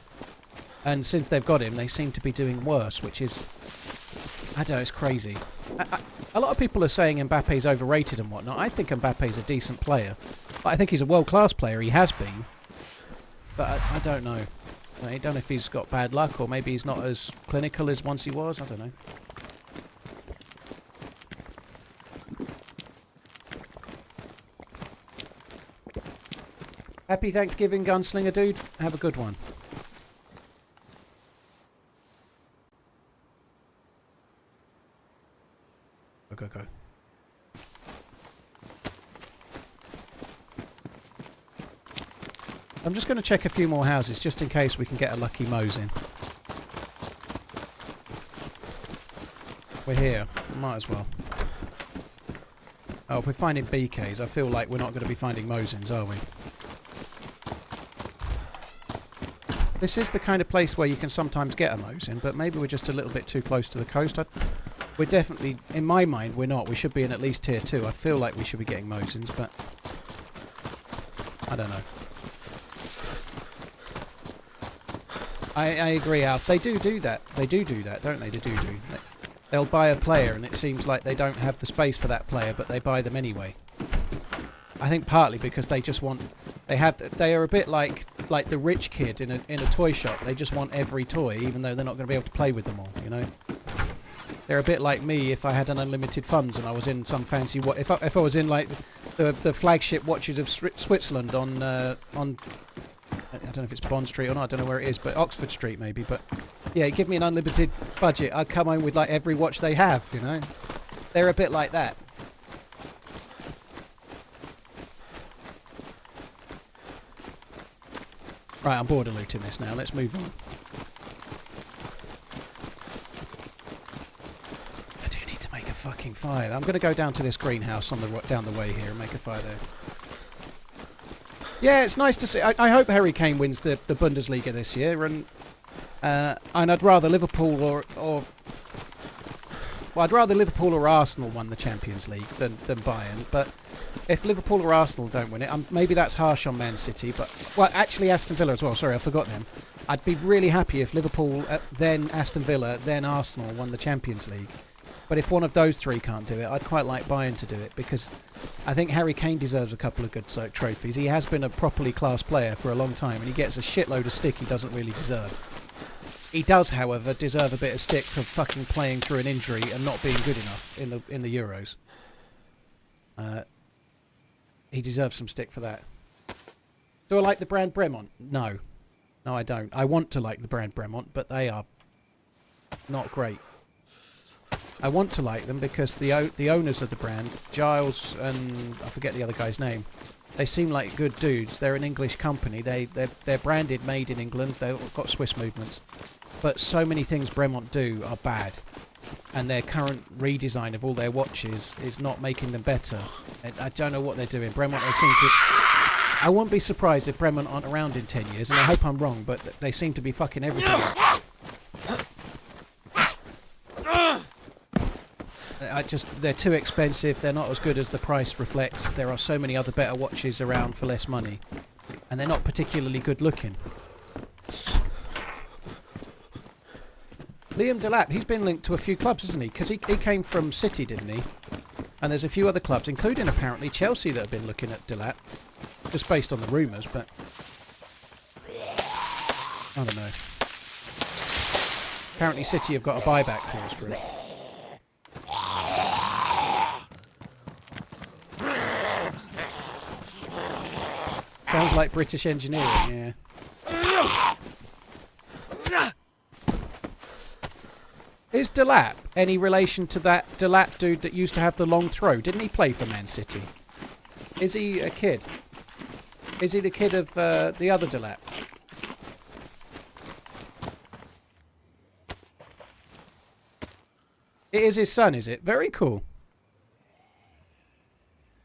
And since they've got him, they seem to be doing worse, which is... I don't know, it's crazy. A lot of people are saying Mbappe's overrated and whatnot. I think Mbappe's a decent player. I think he's a world-class player. He has been. But I don't know. I don't know if he's got bad luck or maybe he's not as clinical as once he was. I don't know. Happy Thanksgiving, Gunslinger dude. Have a good one. Go, go, go. I'm just going to check a few more houses just in case we can get a lucky Mose in. We're here. Might as well. Oh, we're finding BKs. I feel like we're not going to be finding Mosins, are we? This is the kind of place where you can sometimes get a Mosin, but maybe we're just a little bit too close to the coast. We're definitely, in my mind, we're not. We should be in at least tier 2. I feel like we should be getting Mosins, but I don't know. I agree, Alf. They do that. They do that, don't they? They do. They'll buy a player, and it seems like they don't have the space for that player, but they buy them anyway. I think partly because they just want... They are a bit like the rich kid in a toy shop. They just want every toy, even though they're not going to be able to play with them all, you know? They're a bit like me if I had unlimited funds and I was in some fancy... If I was in, like, the flagship watches of Switzerland on I don't know if it's Bond Street or not, I don't know where it is, but Oxford Street maybe, but yeah, give me an unlimited budget, I'd come home with like every watch they have, you know? They're a bit like that. Right, I'm bored of looting this now, let's move on. I do need to make a fucking fire. I'm going to go down to this greenhouse on down the way here and make a fire there. Yeah, it's nice to see. I hope Harry Kane wins the Bundesliga this year, and I'd rather Liverpool or well, I'd rather Liverpool or Arsenal won the Champions League than Bayern. But if Liverpool or Arsenal don't win it, maybe that's harsh on Man City. But well, actually Aston Villa as well. Sorry, I forgot them. I'd be really happy if Liverpool, then Aston Villa, then Arsenal won the Champions League. But if one of those three can't do it, I'd quite like Bayern to do it, because I think Harry Kane deserves a couple of good trophies. He has been a properly class player for a long time, and he gets a shitload of stick he doesn't really deserve. He does, however, deserve a bit of stick for fucking playing through an injury and not being good enough in the Euros. He deserves some stick for that. Do I like the brand Bremont? No. No, I don't. I want to like the brand Bremont, but they are not great. I want to like them because the owners of the brand, Giles and I forget the other guy's name, they seem like good dudes. They're an English company. They're branded made in England. They've got Swiss movements. But so many things Bremont do are bad. And their current redesign of all their watches is not making them better. I don't know what they're doing. Bremont, they seem to... I won't be surprised if Bremont aren't around in 10 years, and I hope I'm wrong, but they seem to be fucking everything. They're too expensive, they're not as good as the price reflects. There are so many other better watches around for less money. And they're not particularly good looking. Liam Delap, he's been linked to a few clubs, hasn't he? Because he came from City, didn't he? And there's a few other clubs, including apparently Chelsea, that have been looking at Delap. Just based on the rumours, but... I don't know. Apparently City have got a buyback clause for it. Sounds like British engineering, yeah. Is Delap any relation to that Delap dude that used to have the long throw? Didn't he play for Man City? Is he a kid? Is he the kid of the other Delap? It is his son, is it? Very cool.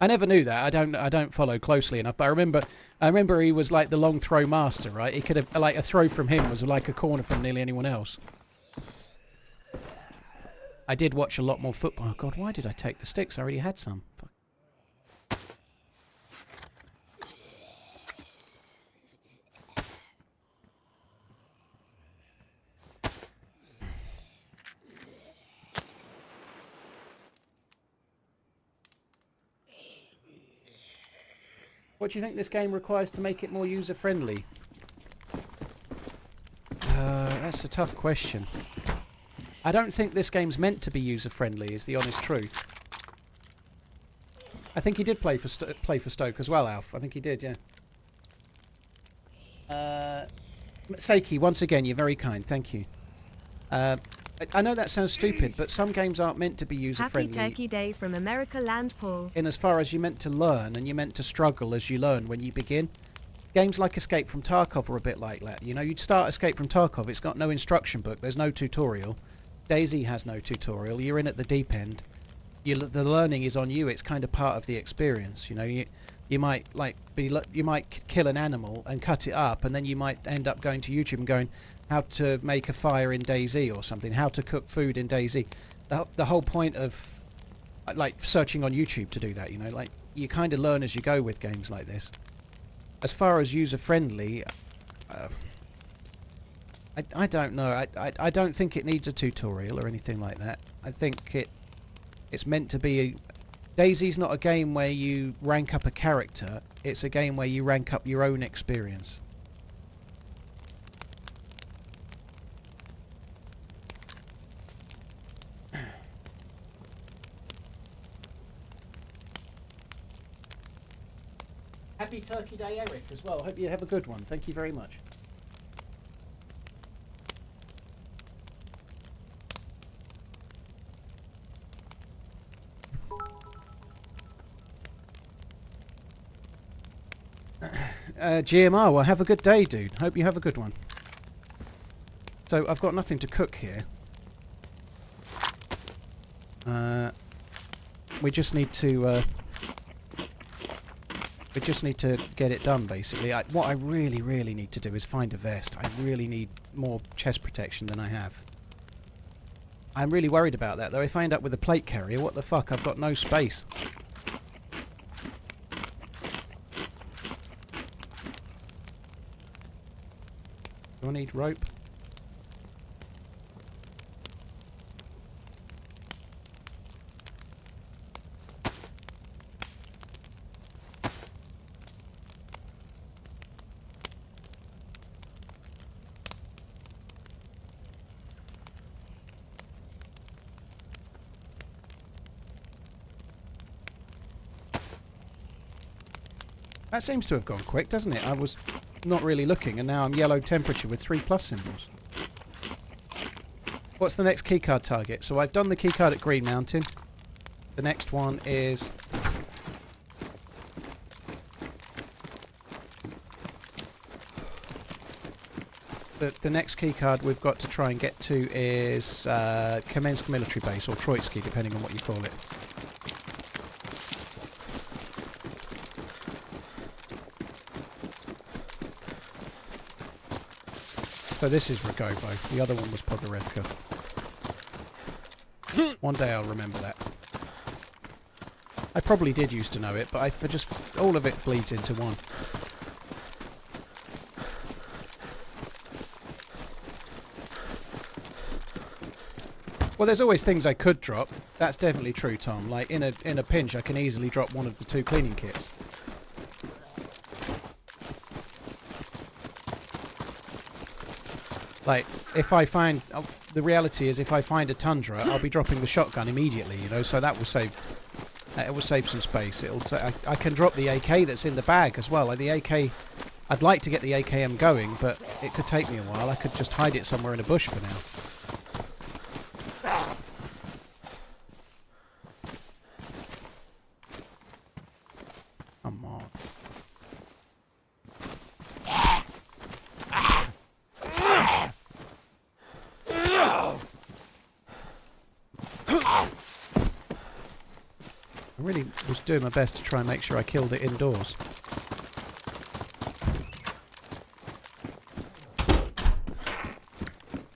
I never knew that. I don't follow closely enough, but I remember he was like the long throw master, right? He could have, like, a throw from him was like a corner from nearly anyone else. I did watch a lot more football. Oh god, why did I take the sticks? I already had some. Fuck. What do you think this game requires to make it more user-friendly? That's a tough question. I don't think this game's meant to be user-friendly, is the honest truth. I think he did play for Stoke as well, Alf. I think he did, yeah. Seiki, once again, you're very kind. Thank you. I know that sounds stupid, but some games aren't meant to be user-friendly. Happy Turkey Day from America Land, Paul. In as far as you're meant to learn, and you're meant to struggle as you learn when you begin. Games like Escape from Tarkov are a bit like that. You know, you'd start Escape from Tarkov, it's got no instruction book, there's no tutorial. DayZ has no tutorial, you're in at the deep end. The learning is on you, it's kind of part of the experience. You know, you might you might kill an animal and cut it up, and then you might end up going to YouTube and going, how to make a fire in DayZ or something, how to cook food in DayZ. The whole point of like searching on YouTube to do that, you know, like you kind of learn as you go with games like this. As far as user-friendly, I don't know. I don't think it needs a tutorial or anything like that. I think it's meant to be... DayZ's not a game where you rank up a character. It's a game where you rank up your own experience. Happy Turkey Day, Eric, as well. Hope you have a good one. Thank you very much. GMR, well, have a good day, dude. Hope you have a good one. So, I've got nothing to cook here. We just need to... We just need to get it done, basically. What I really, really need to do is find a vest. I really need more chest protection than I have. I'm really worried about that, though. If I end up with a plate carrier, what the fuck? I've got no space. Do I need rope? That seems to have gone quick, doesn't it? I was not really looking, and now I'm yellow temperature with 3+ symbols. What's the next keycard target? So I've done the keycard at Green Mountain. The next one is... The next keycard we've got to try and get to is Kamensk Military Base, or Troitsky, depending on what you call it. So this is Rogovo. The other one was Podgorevka. One day I'll remember that. I probably did used to know it, but all of it bleeds into one. Well, there's always things I could drop. That's definitely true, Tom. Like in a pinch, I can easily drop one of the 2 cleaning kits. Like, if I find... the reality is, if I find a Tundra, I'll be dropping the shotgun immediately, you know, so that will save... it will save some space. I can drop the AK that's in the bag as well. Like the AK... I'd like to get the AKM going, but it could take me a while. I could just hide it somewhere in a bush for now. Come on. I really was doing my best to try and make sure I killed it indoors.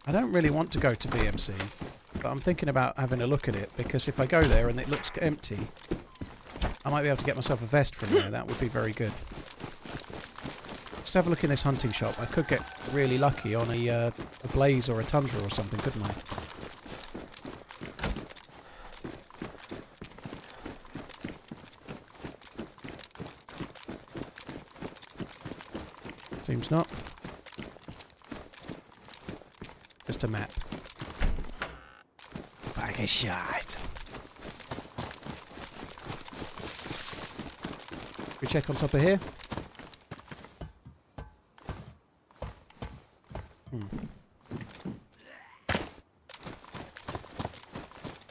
I don't really want to go to BMC, but I'm thinking about having a look at it, because if I go there and it looks empty, I might be able to get myself a vest from there. That would be very good. Just have a look in this hunting shop. I could get really lucky on a Blaze or a Tundra or something, couldn't I? Seems not. Just a map. Bag of shite. We check on top of here.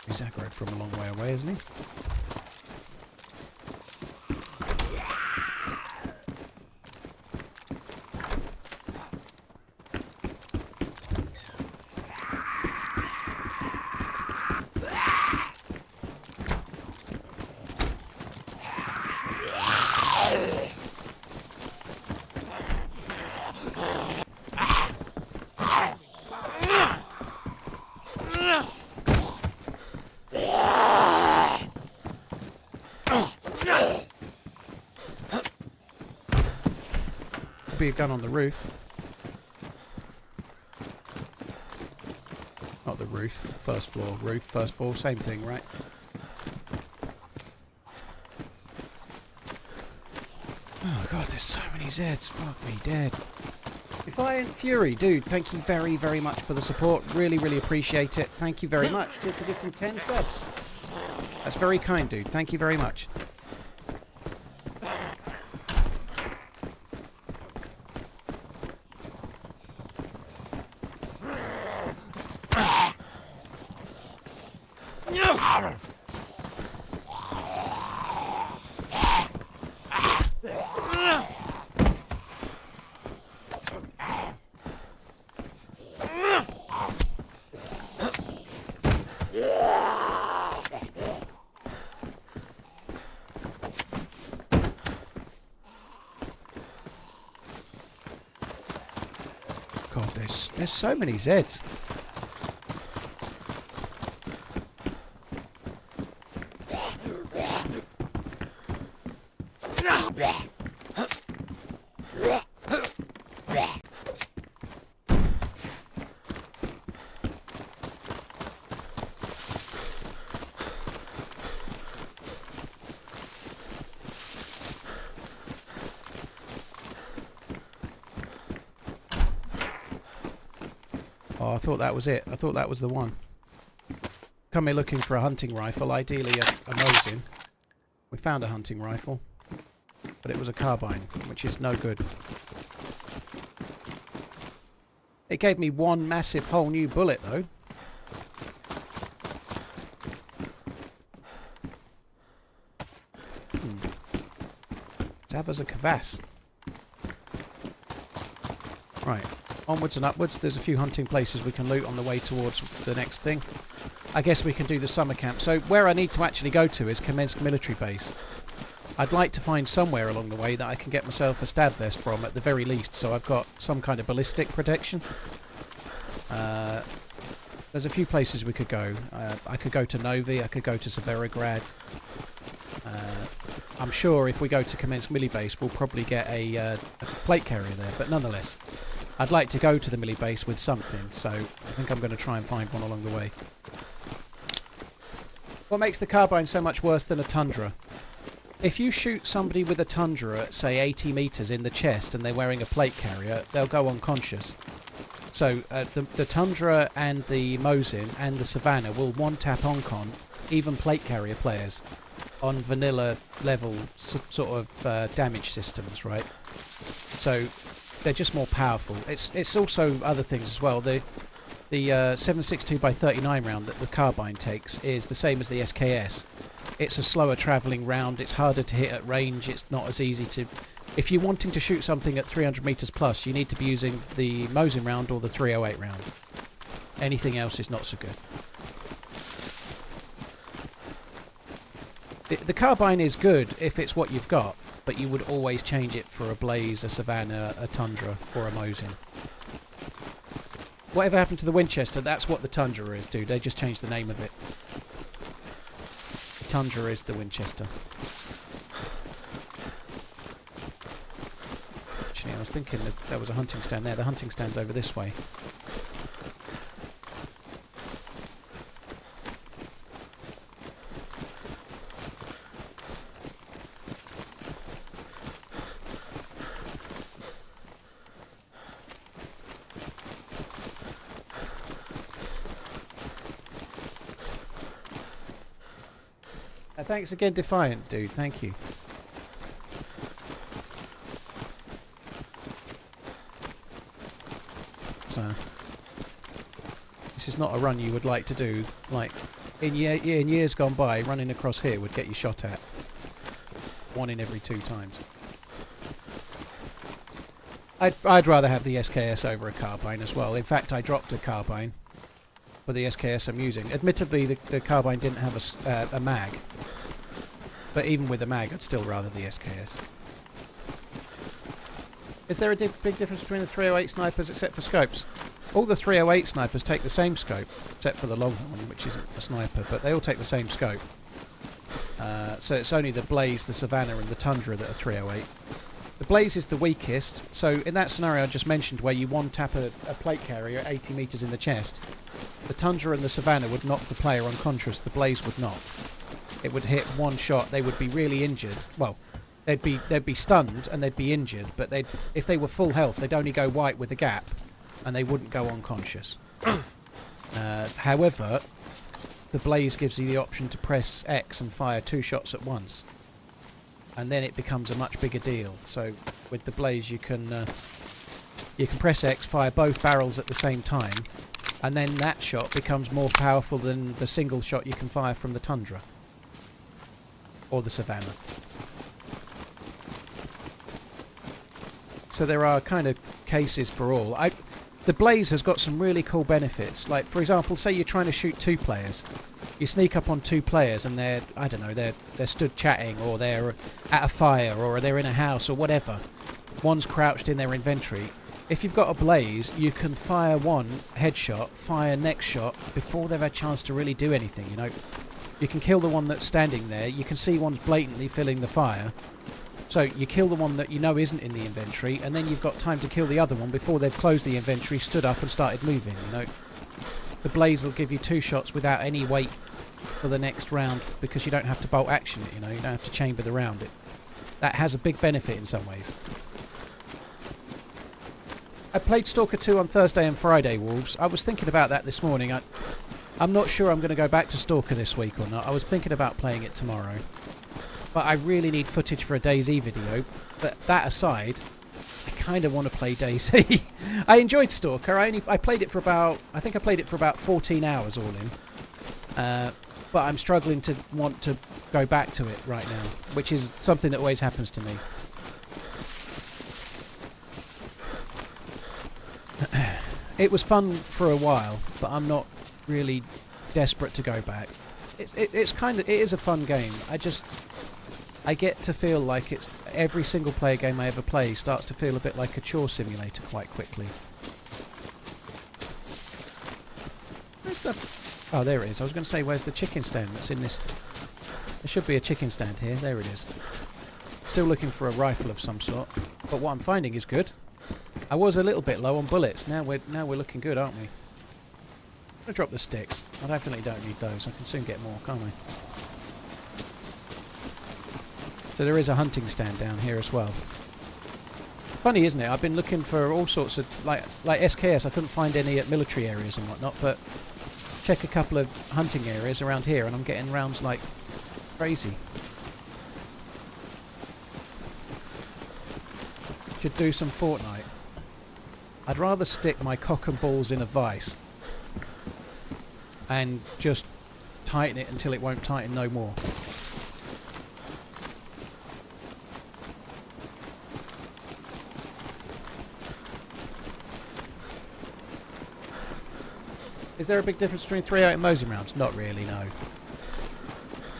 He's aggroed from a long way away, isn't he? Be a gun on the roof. Not the roof. First floor. Roof, first floor. Same thing, right? Oh god, there's so many Zeds. Fuck me dead. Defiant Fury, dude, thank you very, very much for the support. Really, really appreciate it. Thank you very much. Cheers for gifting 10 subs. That's very kind, dude. Thank you very much. God, there's so many Zeds. Oh, I thought that was it. I thought that was the one. Come here looking for a hunting rifle, ideally a Mosin. We found a hunting rifle, but it was a carbine, which is no good. It gave me one massive whole new bullet, though. Let's have as a crevasse. Right. Onwards and upwards. There's a few hunting places we can loot on the way towards the next thing. I guess we can do the summer camp. So where I need to actually go to is Chernarus military base. I'd like to find somewhere along the way that I can get myself a stab vest from at the very least, so I've got some kind of ballistic protection. There's a few places we could go. I could go to Novi, I could go to Severograd. I'm sure if we go to Chernarus military base we'll probably get a plate carrier there, but nonetheless. I'd like to go to the military base with something, so I think I'm going to try and find one along the way. What makes the carbine so much worse than a Tundra? If you shoot somebody with a Tundra at, say, 80 metres in the chest and they're wearing a plate carrier, they'll go unconscious. So the Tundra and the Mosin and the Savannah will one-tap on-con, even plate carrier players, on vanilla level sort of damage systems, right? So they're just more powerful. It's also other things as well. The 7.62x39 round that the carbine takes is the same as the SKS. It's a slower travelling round. It's harder to hit at range. It's not as easy to... If you're wanting to shoot something at 300 metres plus, you need to be using the Mosin round or the 308 round. Anything else is not so good. The carbine is good if it's what you've got, but you would always change it for a Blaze, a Savannah, a Tundra, or a Mosin. Whatever happened to the Winchester, that's what the Tundra is, dude. They just changed the name of it. The Tundra is the Winchester. Actually, I was thinking that there was a hunting stand there. The hunting stand's over this way. Thanks again, Defiant, dude. Thank you. So, this is not a run you would like to do. Like, in years gone by, running across here would get you shot at. 1 in every 2 times. I'd rather have the SKS over a carbine as well. In fact, I dropped a carbine for the SKS I'm using. Admittedly, the carbine didn't have a mag. But even with a mag, I'd still rather the SKS. Is there a big difference between the 308 snipers except for scopes? All the 308 snipers take the same scope, except for the Longhorn, which isn't a sniper, but they all take the same scope. So it's only the Blaze, the Savannah and the Tundra that are 308. The Blaze is the weakest, so in that scenario I just mentioned where you one-tap a plate carrier at 80 metres in the chest, the Tundra and the Savannah would knock the player unconscious, the Blaze would not. It would hit one shot, they would be really injured. Well, they'd be stunned and they'd be injured, but if they were full health, they'd only go white with a gap, and they wouldn't go unconscious. However, the Blaze gives you the option to press X and fire 2 shots at once, and then it becomes a much bigger deal. So with the Blaze, you can press X, fire both barrels at the same time, and then that shot becomes more powerful than the single shot you can fire from the Tundra or the Savannah. So there are kind of cases for all. The Blaze has got some really cool benefits. Like, for example, say you're trying to shoot 2 players. You sneak up on 2 players and they're, I don't know, they're stood chatting, or they're at a fire, or they're in a house, or whatever. One's crouched in their inventory. If you've got a Blaze, you can fire one headshot, fire next shot, before they've had a chance to really do anything, you know. You can kill the one that's standing there. You can see one's blatantly filling the fire. So you kill the one that you know isn't in the inventory, and then you've got time to kill the other one before they've closed the inventory, stood up and started moving, you know. The Blaze will give you 2 shots without any wait for the next round, because you don't have to bolt action it, you know. You don't have to chamber the round. That has a big benefit in some ways. I played Stalker 2 on Thursday and Friday, Wolves. I was thinking about that this morning. I'm not sure I'm going to go back to Stalker this week or not. I was thinking about playing it tomorrow. But I really need footage for a DayZ video. But that aside, I kind of want to play DayZ. I enjoyed Stalker. I played it for about... I think I played it for about 14 hours all in. But I'm struggling to want to go back to it right now, which is something that always happens to me. It was fun for a while, but I'm not really desperate to go back. It is a fun game. I get to feel like it's every single player game I ever play starts to feel a bit like a chore simulator quite quickly. Where's the... Oh, there it is. I was going to say, where's the chicken stand that's in this... There should be a chicken stand here. There it is. Still looking for a rifle of some sort, but what I'm finding is good. I was a little bit low on bullets. Now we're looking good, aren't we? I'm going to drop the sticks. I definitely don't need those. I can soon get more, can't I? So there is a hunting stand down here as well. Funny, isn't it? I've been looking for all sorts of... Like SKS, I couldn't find any at military areas and whatnot, but check a couple of hunting areas around here and I'm getting rounds like crazy. Should do some Fortnite. I'd rather stick my cock and balls in a vice and just tighten it until it won't tighten no more. Is there a big difference between 308 and Mosin rounds? Not really, no.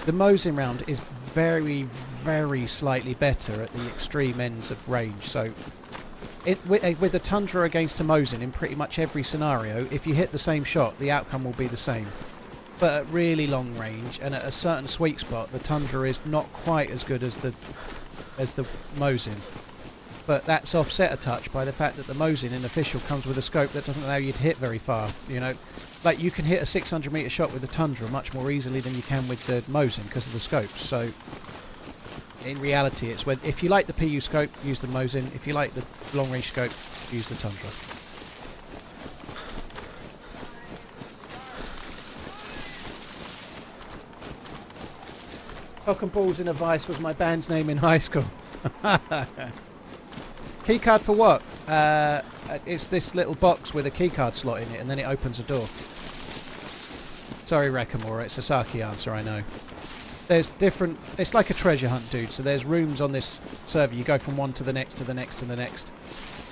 The Mosin round is very, very slightly better at the extreme ends of range. So, with a Tundra against a Mosin in pretty much every scenario, if you hit the same shot, the outcome will be the same. But at really long range and at a certain sweet spot, the Tundra is not quite as good as the Mosin. But that's offset a touch by the fact that the Mosin in official comes with a scope that doesn't allow you to hit very far. You know, like you can hit a 600 metre shot with the Tundra much more easily than you can with the Mosin because of the scopes. So in reality, it's when if you like the PU scope, use the Mosin. If you like the long range scope, use the Tundra. Cock and Balls in a Vice was my band's name in high school. Keycard for what? It's this little box with a keycard slot in it, and then it opens a door. Sorry, Rekamora, it's a Saki answer, I know. There's different... It's like a treasure hunt, dude. So there's rooms on this server. You go from one to the next, to the next, to the next.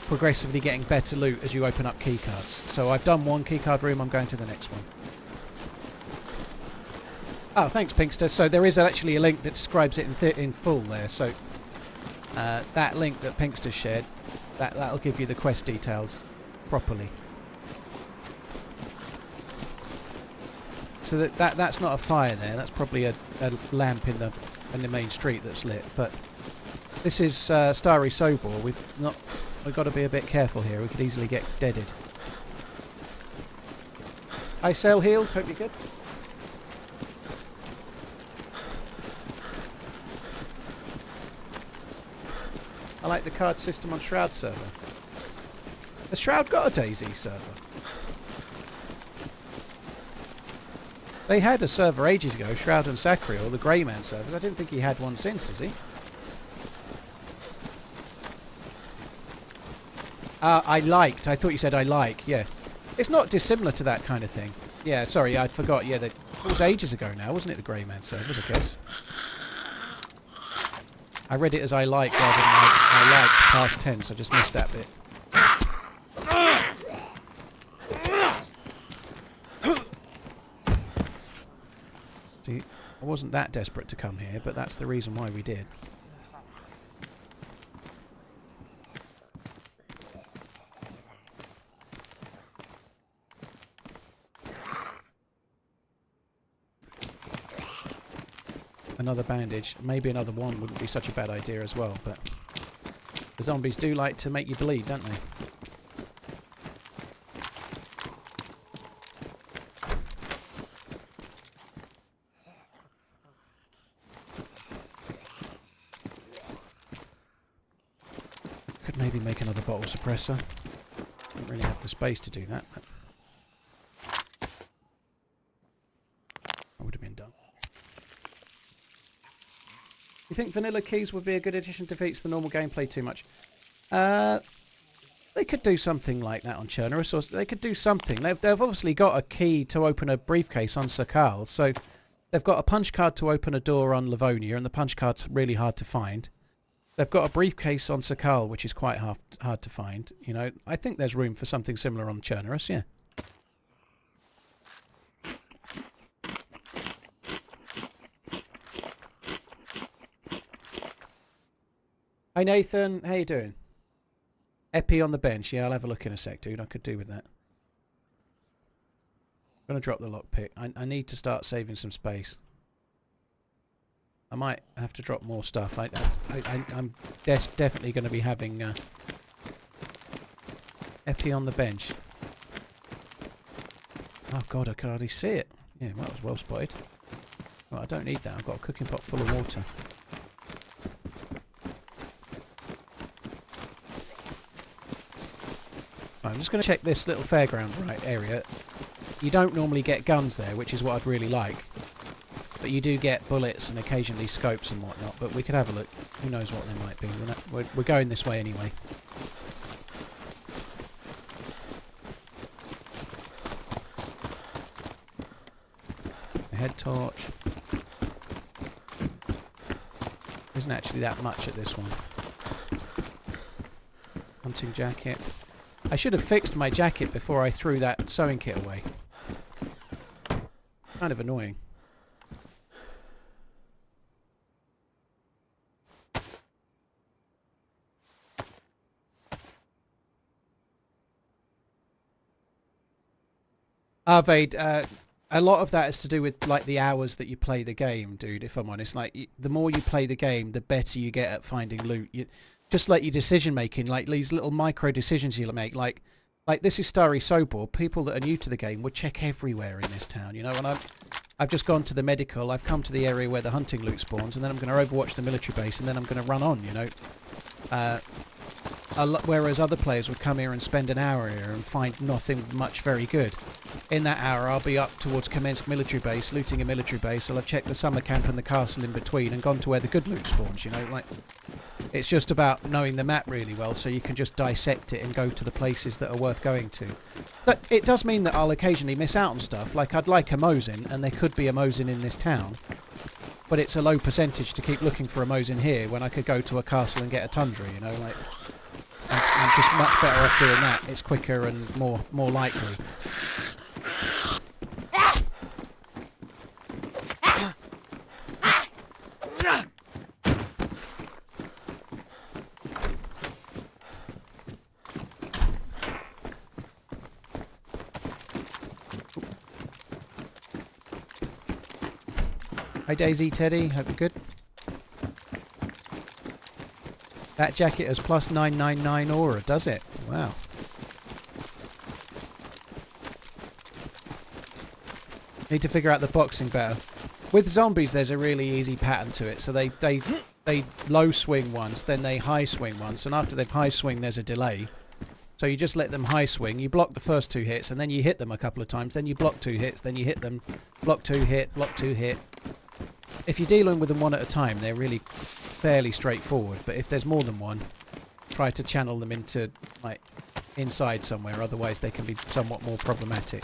Progressively getting better loot as you open up keycards. So I've done one keycard room, I'm going to the next one. Oh, thanks, Pinkster. So there is actually a link that describes it in full there. So that link that Pinkster shared, that'll give you the quest details properly. So that's not a fire there. That's probably a lamp in the main street that's lit. But this is Starry Sobor. We've got to be a bit careful here. We could easily get deaded. Hi, Sail Healed. Hope you're good. I like the card system on Shroud server. Has Shroud got a DayZ server? They had a server ages ago, Shroud and Sacriel, the Grey Man servers. I didn't think he had one since, has he? I thought you said I like, yeah. It's not dissimilar to that kind of thing. Yeah, sorry, I forgot. Yeah, it was ages ago now, wasn't it, the Grey Man servers, I guess? I read it as I like rather than I like past tense. I just missed that bit. See, I wasn't that desperate to come here, but that's the reason why we did. Another bandage. Maybe another one wouldn't be such a bad idea as well, but the zombies do like to make you bleed, don't they? Could maybe make another bottle suppressor. Don't really have the space to do that, but that would have been done. You think vanilla keys would be a good addition? Defeats the normal gameplay too much. They could do something like that on Chernarus, or they could do something. They've obviously got a key to open a briefcase on Sakal, so they've got a punch card to open a door on Livonia, and the punch card's really hard to find. They've got a briefcase on Sakal, which is quite hard to find. You know, I think there's room for something similar on Chernarus, yeah. Hi Nathan, how you doing? Epi on the bench. Yeah, I'll have a look in a sec, dude. I could do with that. I'm going to drop the lockpick. I need to start saving some space. I might have to drop more stuff. I'm definitely going to be having Epi on the bench. Oh god, I can hardly see it. Yeah, well, that was well spotted. Well, I don't need that. I've got a cooking pot full of water. I'm just going to check this little fairground area. You don't normally get guns there, which is what I'd really like. But you do get bullets and occasionally scopes and whatnot. But we could have a look. Who knows what they might be. We're going this way anyway. A head torch. Isn't actually that much at this one. Hunting jacket. I should have fixed my jacket before I threw that sewing kit away. Kind of annoying. Arvade, a lot of that is to do with like the hours that you play the game, dude, if I'm honest. Like, the more you play the game, the better you get at finding loot. Just like your decision making, like these little micro decisions you make, like this is Starry Sobor. People that are new to the game would check everywhere in this town, you know. And I've just gone to the medical. I've come to the area where the hunting loot spawns, and then I'm going to overwatch the military base, and then I'm going to run on, you know. whereas other players would come here and spend an hour here and find nothing much very good. In that hour, I'll be up towards Kamensk military base, looting a military base. I'll have checked the summer camp and the castle in between and gone to where the good loot spawns, you know, like... It's just about knowing the map really well, so you can just dissect it and go to the places that are worth going to. But it does mean that I'll occasionally miss out on stuff. Like, I'd like a Mosin, and there could be a Mosin in this town. But it's a low percentage to keep looking for a Mosin here when I could go to a castle and get a Tundra, you know, like... I'm just much better off doing that. It's quicker and more likely. Hi DayZ, Teddy, hope you're good. That jacket has plus 999 aura, does it? Wow. Need to figure out the boxing better. With zombies there's a really easy pattern to it. So they low swing once, then they high swing once, and after they've high swing there's a delay. So you just let them high swing, you block the first 2 hits, and then you hit them a couple of times, then you block 2 hits, then you hit them, block 2 hit, block 2 hit. If you're dealing with them one at a time, they're really fairly straightforward, but if there's more than one, try to channel them into, like, inside somewhere, otherwise they can be somewhat more problematic.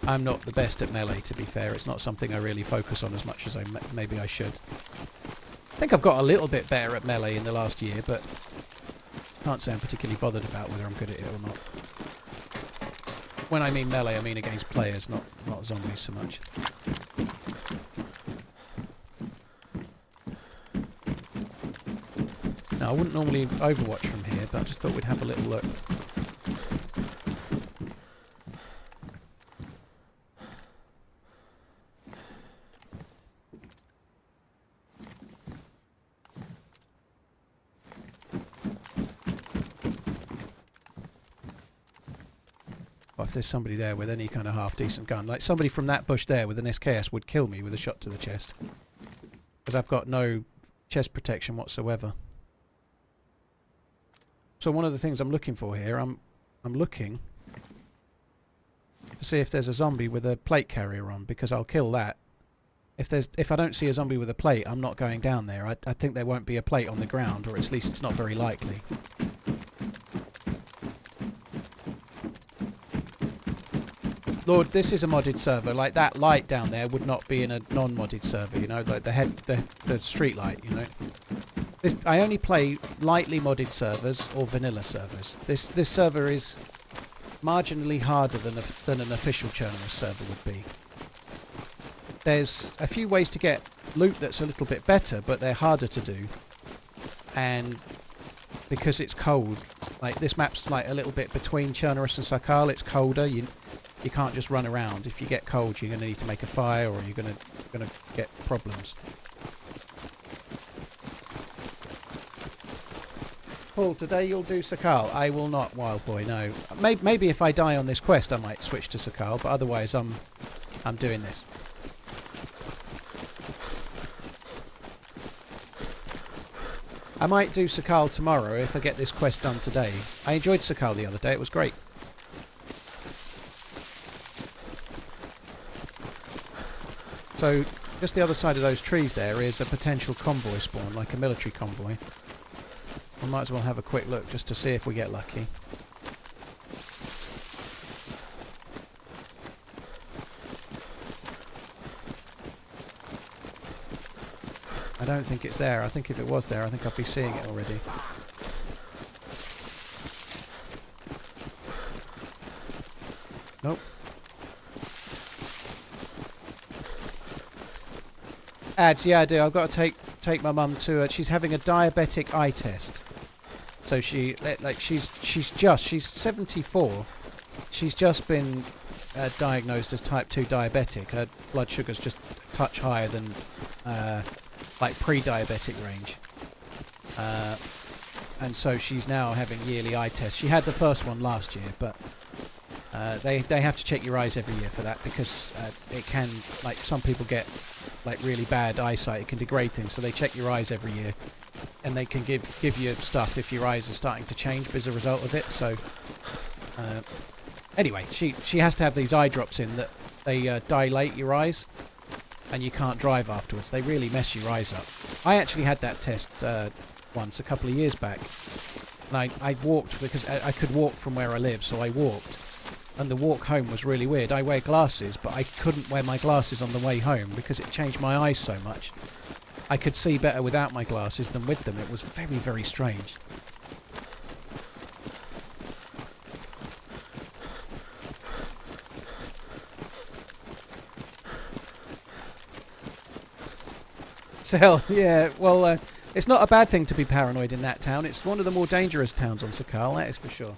I'm not the best at melee, to be fair. It's not something I really focus on as much as maybe I should. I think I've got a little bit better at melee in the last year, but can't say I'm particularly bothered about whether I'm good at it or not. When I mean melee, I mean against players, not zombies so much. Now, I wouldn't normally overwatch from here, but I just thought we'd have a little look. If there's somebody there with any kind of half-decent gun. Like somebody from that bush there with an SKS would kill me with a shot to the chest. Because I've got no chest protection whatsoever. So one of the things I'm looking for here, I'm looking to see if there's a zombie with a plate carrier on, because I'll kill that. If I don't see a zombie with a plate, I'm not going down there. I think there won't be a plate on the ground, or at least it's not very likely. Lord, this is a modded server. Like, that light down there would not be in a non-modded server, you know, like the street light, you know. I only play lightly modded servers or vanilla servers. This server is marginally harder than an official Chernarus server would be. There's a few ways to get loot that's a little bit better, but they're harder to do. And because it's cold, like this map's like a little bit between Chernarus and Sakal, it's colder. You can't just run around. If you get cold, you're going to need to make a fire, or you're going to get problems. Paul, today you'll do Sakal. I will not, Wild Boy. No. Maybe if I die on this quest, I might switch to Sakal, but otherwise, I'm doing this. I might do Sakal tomorrow if I get this quest done today. I enjoyed Sakal the other day. It was great. So, just the other side of those trees there is a potential convoy spawn, like a military convoy. I might as well have a quick look just to see if we get lucky. I don't think it's there. I think if it was there, I think I'd be seeing it already. Nope. Ads, yeah, I do. I've got to take my mum to. She's having a diabetic eye test. So she's 74. She's just been diagnosed as type 2 diabetic. Her blood sugar's just a touch higher than like pre-diabetic range. And so she's now having yearly eye tests. She had the first one last year, but They have to check your eyes every year for that, because it can, like, some people get like really bad eyesight. It can degrade things, so they check your eyes every year, and they can give you stuff if your eyes are starting to change as a result of it. So anyway, she has to have these eye drops in that they dilate your eyes, and you can't drive afterwards. They really mess your eyes up. I actually had that test once a couple of years back, and I walked, because I could walk from where I live, so I walked. And the walk home was really weird. I wear glasses, but I couldn't wear my glasses on the way home because it changed my eyes so much. I could see better without my glasses than with them. It was very, very strange. So, yeah, well, it's not a bad thing to be paranoid in that town. It's one of the more dangerous towns on Sakal, that is for sure.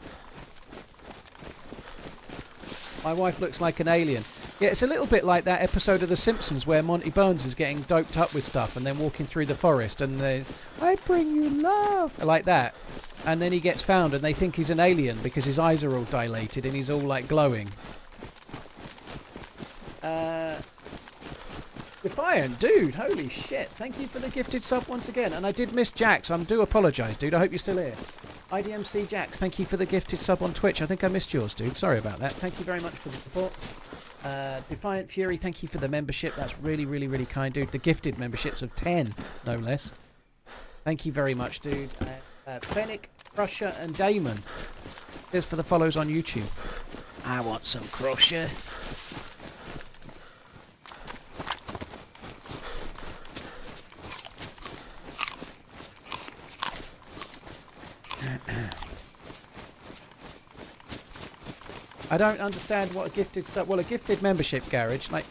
My wife looks like an alien. Yeah, it's a little bit like that episode of The Simpsons where Monty Burns is getting doped up with stuff and then walking through the forest and I bring you love, like that. And then he gets found and they think he's an alien because his eyes are all dilated and he's all like glowing. Defiant, dude, holy shit. Thank you for the gifted sub once again. And I did miss Jax. I do apologise, dude. I hope you're still here. IDMC Jax, thank you for the gifted sub on Twitch. I think I missed yours, dude. Sorry about that. Thank you very much for the support. Defiant Fury, thank you for the membership. That's really, really, really kind, dude. The gifted memberships of 10, no less. Thank you very much, dude. Fennec, Crusher, and Damon. Here's for the follows on YouTube. I want some Crusher. I don't understand what a gifted sub... Well, a gifted membership, Garage. Like,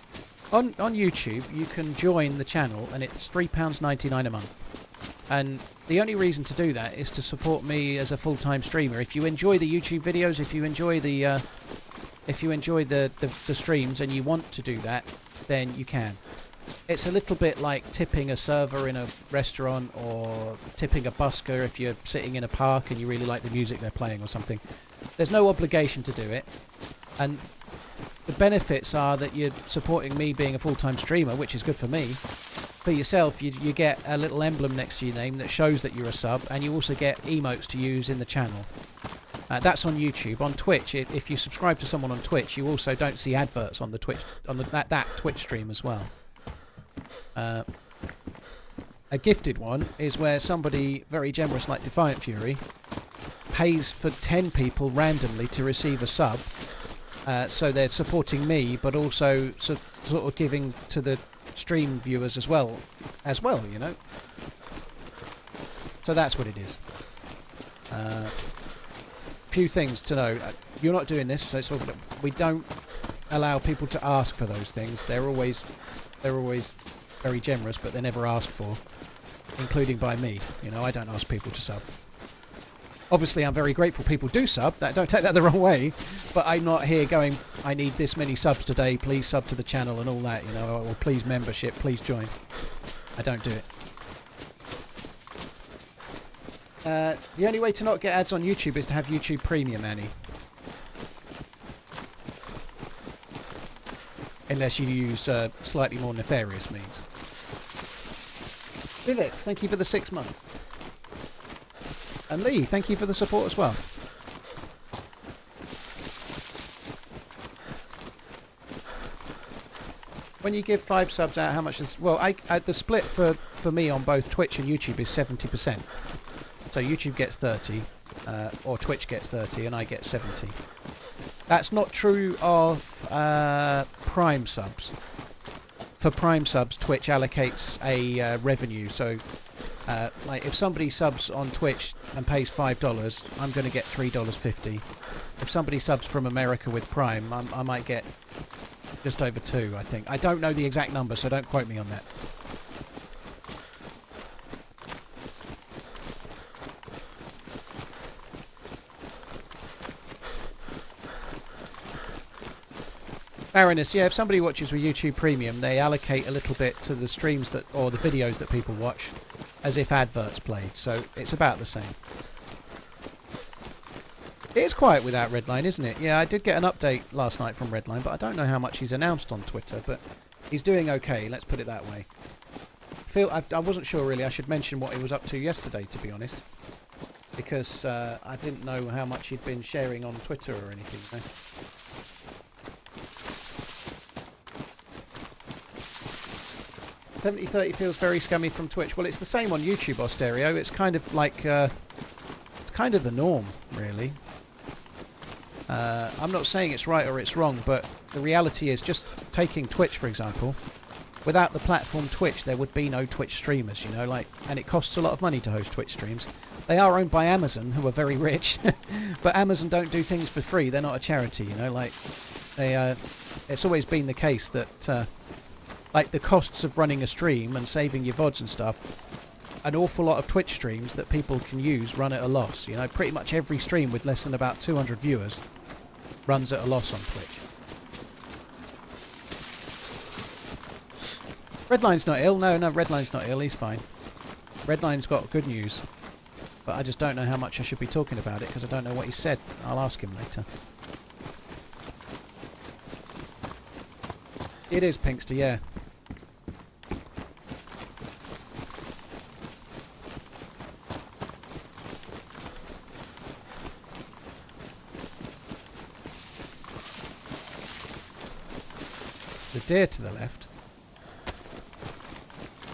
on YouTube, you can join the channel, and it's £3.99 a month. And the only reason to do that is to support me as a full-time streamer. If you enjoy the YouTube videos, if you enjoy the streams, and you want to do that, then you can. It's a little bit like tipping a server in a restaurant, or tipping a busker if you're sitting in a park and you really like the music they're playing or something. There's no obligation to do it, and the benefits are that you're supporting me being a full-time streamer, which is good for me. For yourself, you get a little emblem next to your name that shows that you're a sub, and you also get emotes to use in the channel. That's on YouTube. On Twitch, if you subscribe to someone on Twitch, you also don't see adverts on the Twitch that Twitch stream as well. A gifted one is where somebody very generous like Defiant Fury pays for 10 people randomly to receive a sub, so they're supporting me but also sort of giving to the stream viewers as well, you know. So that's what it is. Few things to know. You're not doing this, so we don't allow people to ask for those things. They're always very generous, but they're never asked for, including by me. You know, I don't ask people to sub. Obviously, I'm very grateful people do sub. Don't take that the wrong way. But I'm not here going, I need this many subs today. Please sub to the channel and all that, you know, or please membership, please join. I don't do it. The only way to not get ads on YouTube is to have YouTube Premium, Annie. Unless you use slightly more nefarious means. Vivix, thank you for the 6 months. And Lee, thank you for the support as well. When you give 5 subs out, how much is... Well, the split for me on both Twitch and YouTube is 70%. So YouTube gets 30, or Twitch gets 30, and I get 70. That's not true of Prime subs. For Prime subs, Twitch allocates a revenue. So, like if somebody subs on Twitch and pays $5, I'm going to get $3.50. If somebody subs from America with Prime, I might get just over 2, I think. I don't know the exact number, so don't quote me on that. Baroness, yeah, if somebody watches with YouTube Premium, they allocate a little bit to the streams that, or the videos that people watch, as if adverts played, so it's about the same. It is quiet without Redline, isn't it? Yeah, I did get an update last night from Redline, but I don't know how much he's announced on Twitter, but he's doing okay, let's put it that way. I wasn't sure really I should mention what he was up to yesterday, to be honest, because I didn't know how much he'd been sharing on Twitter or anything. You know? 70-30 feels very scummy from Twitch. Well, it's the same on YouTube, Austereo. It's kind of like it's kind of the norm, really. I'm not saying it's right or it's wrong, but the reality is, just taking Twitch for example, without the platform Twitch there would be no Twitch streamers, you know, like, and it costs a lot of money to host Twitch streams. They are owned by Amazon, who are very rich, but Amazon don't do things for free. They're not a charity, you know, like, they it's always been the case that like the costs of running a stream and saving your VODs and stuff, an awful lot of Twitch streams that people can use run at a loss. You know, pretty much every stream with less than about 200 viewers runs at a loss on Twitch. Redline's not ill. No, Redline's not ill. He's fine. Redline's got good news. But I just don't know how much I should be talking about it because I don't know what he said. I'll ask him later. It is Pinkster, yeah. The deer to the left.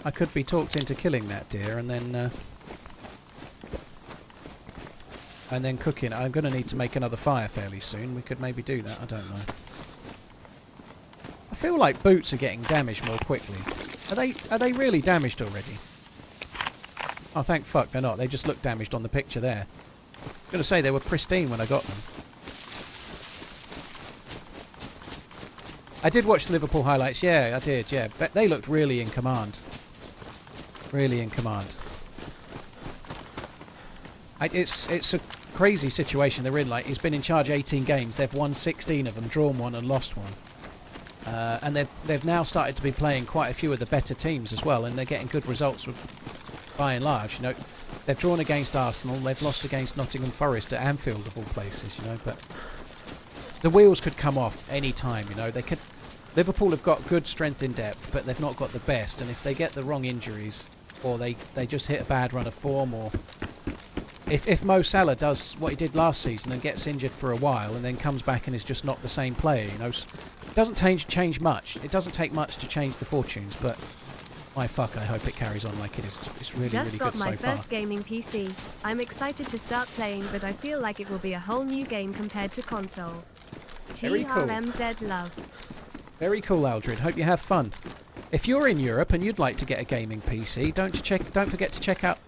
I could be talked into killing that deer and then cooking it. I'm going to need to make another fire fairly soon. We could maybe do that. I don't know. I feel like boots are getting damaged more quickly. Are they really damaged already? Oh, thank fuck they're not. They just look damaged on the picture there. I was going to say they were pristine when I got them. I did watch the Liverpool highlights. Yeah, I did. Yeah, but they looked really in command. Really in command. It's a crazy situation they're in. Like, he's been in charge 18 games. They've won 16 of them, drawn one and lost one. And they've now started to be playing quite a few of the better teams as well, and they're getting good results by and large. You know, they've drawn against Arsenal, they've lost against Nottingham Forest at Anfield of all places. You know, but the wheels could come off any time. You know, they could. Liverpool have got good strength in depth, but they've not got the best. And if they get the wrong injuries, or they just hit a bad run of form, or if Mo Salah does what he did last season and gets injured for a while and then comes back and is just not the same player, you know, it doesn't change much. It doesn't take much to change the fortunes, but my fuck, I hope it carries on like it is. It's really, really good so far. Just got my first gaming PC. I'm excited to start playing, but I feel like it will be a whole new game compared to console. Very cool. TRMZ love. Very cool, Aldred. Hope you have fun. If you're in Europe and you'd like to get a gaming PC, don't forget to check out.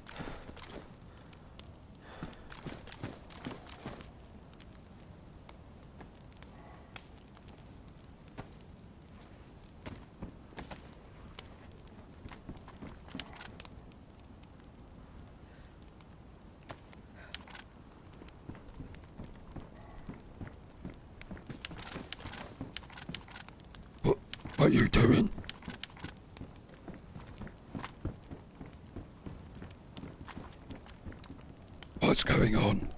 What are you doing? What's going on?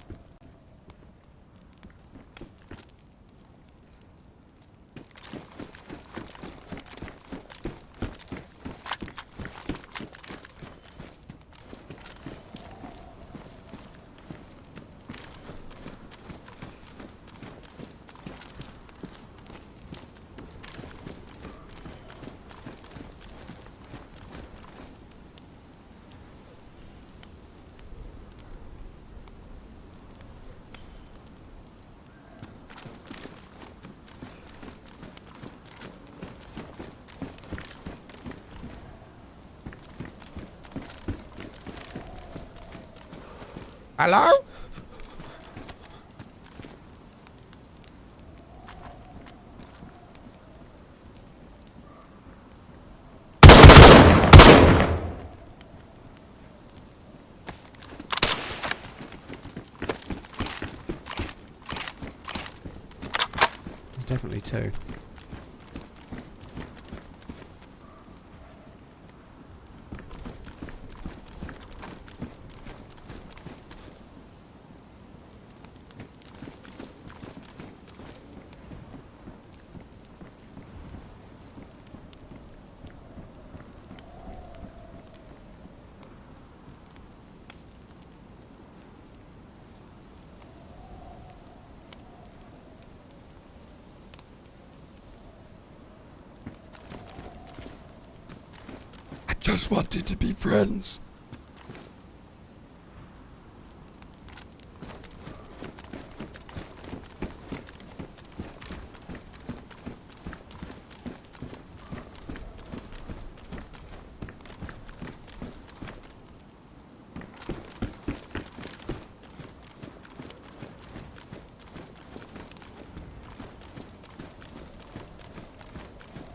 Hello? There's definitely two. Just wanted to be friends.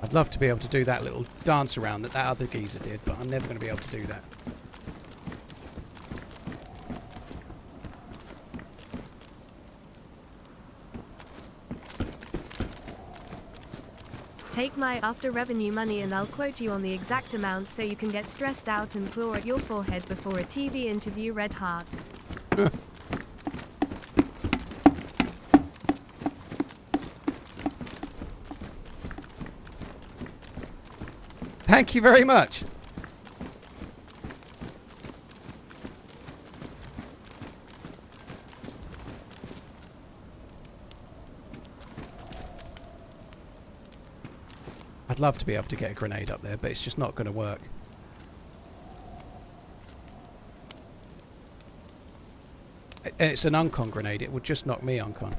I'd love to be able to do that little dance around that other geezer did, but I'm never going to be able to do that. Take my after revenue money and I'll quote you on the exact amount so you can get stressed out and claw at your forehead before a TV interview. Red heart. Thank you very much. I'd love to be able to get a grenade up there, but it's just not going to work. And it's an uncon grenade. It would just knock me uncon.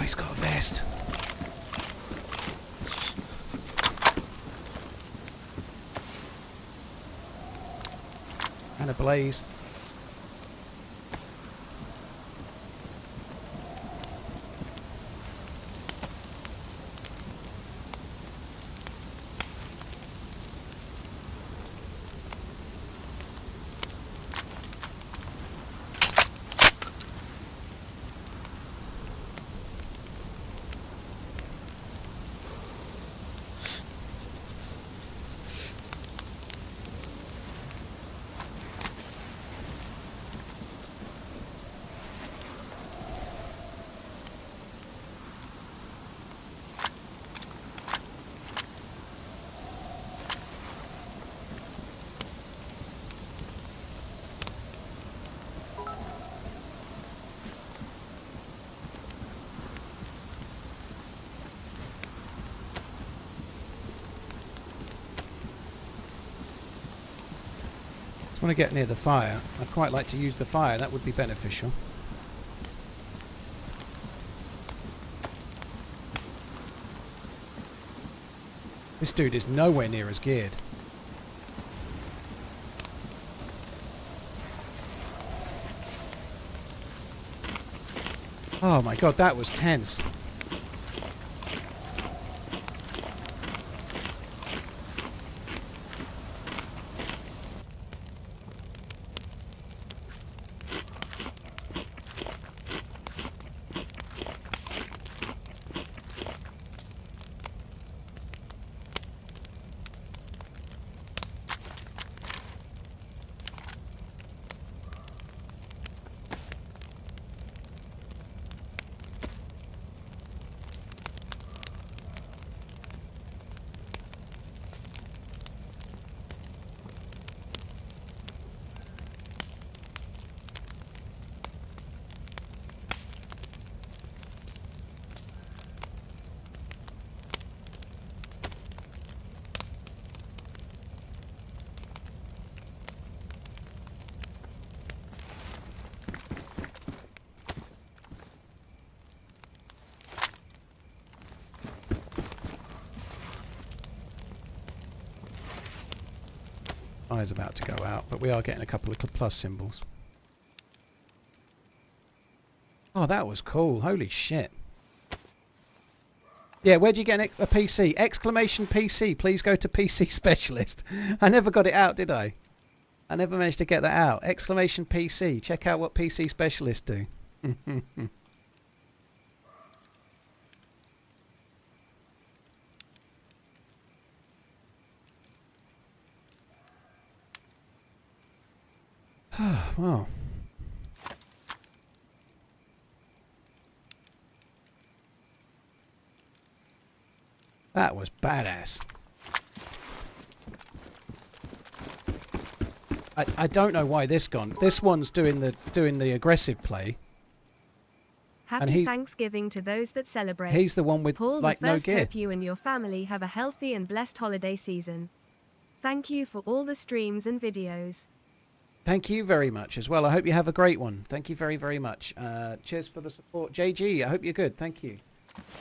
He's got a vest. And a blaze. Just want to get near the fire. I'd quite like to use the fire. That would be beneficial. This dude is nowhere near as geared. Oh my god, that was tense. Fire's about to go out, but we are getting a couple of plus symbols. Oh, that was cool. Holy shit. Yeah, where'd you get a PC? Exclamation PC. Please go to PC Specialist. I never got it out, did I? I never managed to get that out. Exclamation PC. Check out what PC Specialists do. Wow. That was badass. I don't know why this one's doing the aggressive play. Happy Thanksgiving to those that celebrate. He's the one with Paul, like no gear. Hope you and your family have a healthy and blessed holiday season. Thank you for all the streams and videos. Thank you very much as well. I hope you have a great one. Thank you very, very much. Cheers for the support. JG, I hope you're good. Thank you.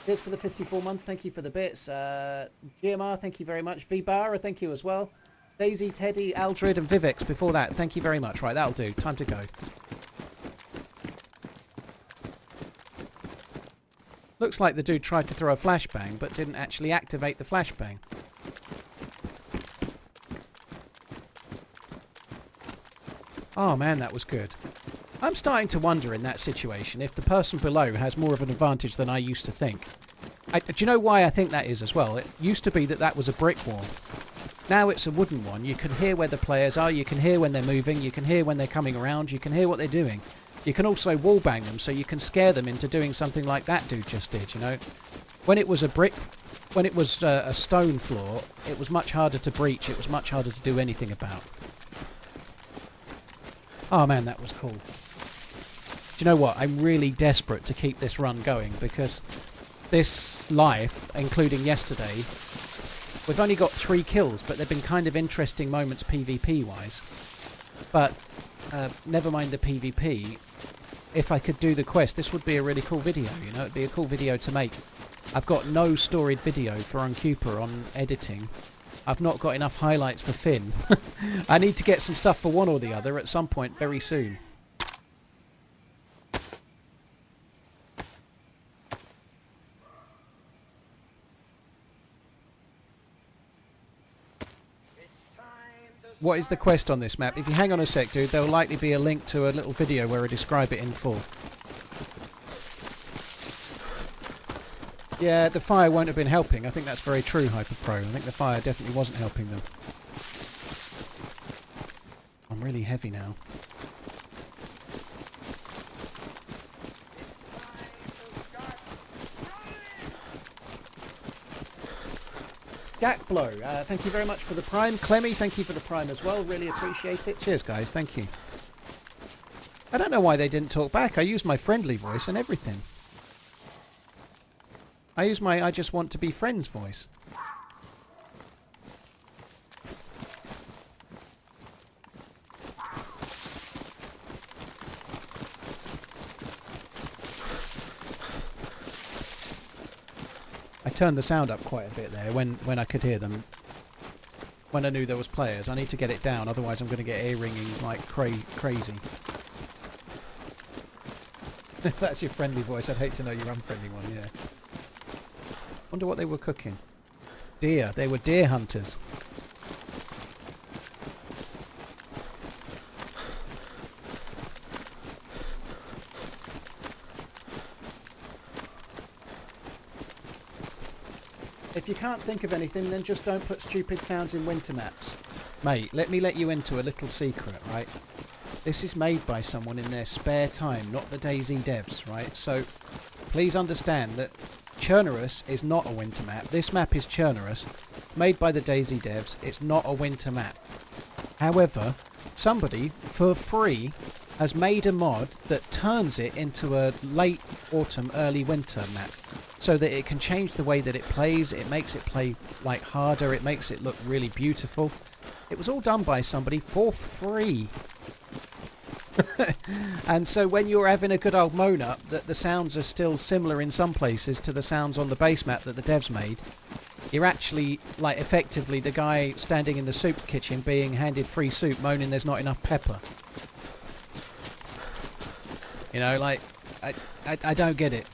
Cheers for the 54 months. Thank you for the bits. GMR, thank you very much. V-Bar, thank you as well. DayZ, Teddy, Aldred, and Vivix before that. Thank you very much. Right, that'll do. Time to go. Looks like the dude tried to throw a flashbang, but didn't actually activate the flashbang. Oh man, that was good. I'm starting to wonder in that situation if the person below has more of an advantage than I used to think. Do you know why I think that is as well? It used to be that was a brick wall. Now it's a wooden one. You can hear where the players are, you can hear when they're moving, you can hear when they're coming around, you can hear what they're doing. You can also wallbang them so you can scare them into doing something like that dude just did, you know. When it was a stone floor, it was much harder to breach, it was much harder to do anything about. Oh man, that was cool. Do you know what? I'm really desperate to keep this run going because this life, including yesterday, we've only got 3 kills, but they've been kind of interesting moments PvP-wise. But never mind the PvP. If I could do the quest, this would be a really cool video, you know? It'd be a cool video to make. I've got no storied video for Uncuper on editing. I've not got enough highlights for Finn. I need to get some stuff for one or the other at some point very soon. What is the quest on this map? If you hang on a sec, dude, there'll likely be a link to a little video where I describe it in full. Yeah, the fire won't have been helping. I think that's very true, HyperPro. I think the fire definitely wasn't helping them. I'm really heavy now. Jack Blow, thank you very much for the Prime. Clemmy, thank you for the Prime as well. Really appreciate it. Cheers, guys. Thank you. I don't know why they didn't talk back. I used my friendly voice and everything. I use my I just want to be friends voice. I turned the sound up quite a bit there when I could hear them. When I knew there was players. I need to get it down, otherwise I'm going to get ear ringing like crazy. If that's your friendly voice, I'd hate to know your unfriendly one, yeah. Wonder what they were cooking. Deer. They were deer hunters. If you can't think of anything, then just don't put stupid sounds in winter maps. Mate, let me let you into a little secret, right? This is made by someone in their spare time, not the DayZ devs, right? So, please understand that Chernarus is not a winter map. This map is Chernarus, made by the DayZ devs. It's not a winter map. However, somebody, for free, has made a mod that turns it into a late autumn, early winter map. So that it can change the way that it plays. It makes it play like harder. It makes it look really beautiful. It was all done by somebody for free. And so when you're having a good old moan up that the sounds are still similar in some places to the sounds on the base map that the devs made, you're actually like effectively the guy standing in the soup kitchen being handed free soup moaning there's not enough pepper. You know, like I don't get it.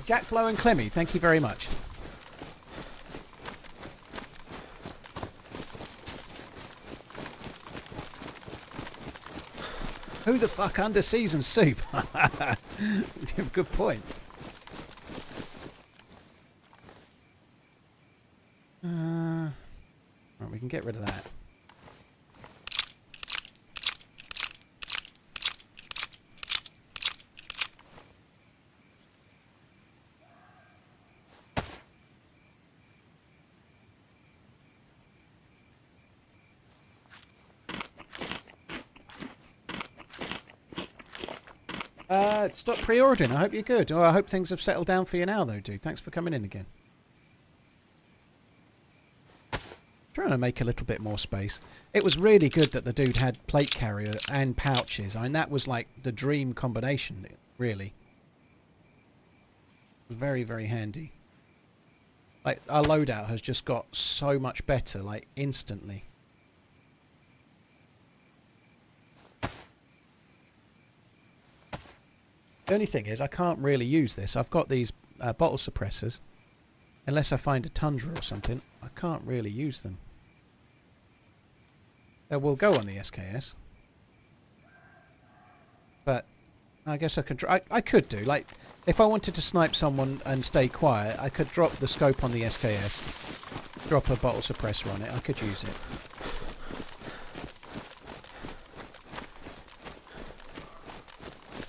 Jack Blow and Clemmy, thank you very much. Who the fuck under season soup? You have a good point. Right, we can get rid of that. Stop pre-ordering. I hope you're good. Oh, I hope things have settled down for you now, though, dude. Thanks for coming in again. Trying to make a little bit more space. It was really good that the dude had plate carrier and pouches. I mean, that was like the dream combination, really. It was very, very handy. Like, our loadout has just got so much better, like, instantly. The only thing is, I can't really use this. I've got these bottle suppressors. Unless I find a Tundra or something, I can't really use them. They will go on the SKS. But I guess I could... I could do. Like, if I wanted to snipe someone and stay quiet, I could drop the scope on the SKS. Drop a bottle suppressor on it. I could use it.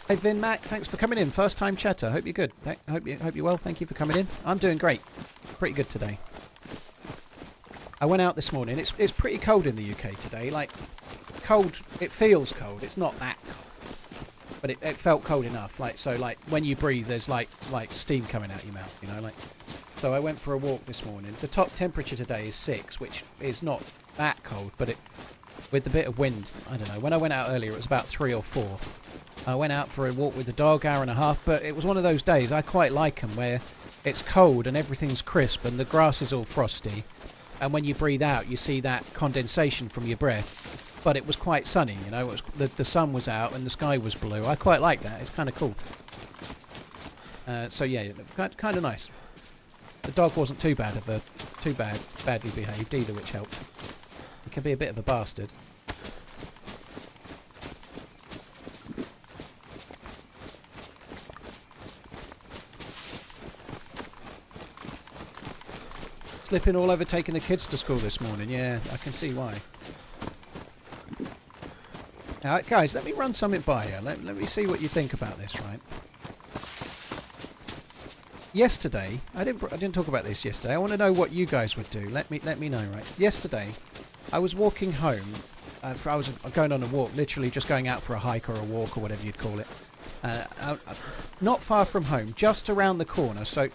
Hey Vin Mac, thanks for coming in. First time chatter. Hope you're good. Hope you're well. Thank you for coming in. I'm doing great. Pretty good today. I went out this morning. It's pretty cold in the UK today. Like, cold. It feels cold. It's not that cold, but it felt cold enough. Like, so, like, when you breathe, there's like steam coming out your mouth. You know, like. So I went for a walk this morning. The top temperature today is 6, which is not that cold, but it, with the bit of wind, I don't know. When I went out earlier, it was about 3 or 4. I went out for a walk with the dog, hour and a half, but it was one of those days, I quite like them, where it's cold and everything's crisp and the grass is all frosty, and when you breathe out you see that condensation from your breath, but it was quite sunny, you know, it was, the sun was out and the sky was blue. I quite like that, it's kind of cool. So yeah, kind of nice. The dog wasn't too badly behaved either, which helped. He can be a bit of a bastard. Slipping all over taking the kids to school this morning. Yeah, I can see why. Now, guys, let me run something by you. Let me see what you think about this, right? Yesterday, I didn't talk about this yesterday. I want to know what you guys would do. Let me know, right? Yesterday, I was walking home. I was going on a walk, literally just going out for a hike or a walk or whatever you'd call it. Not far from home, just around the corner. So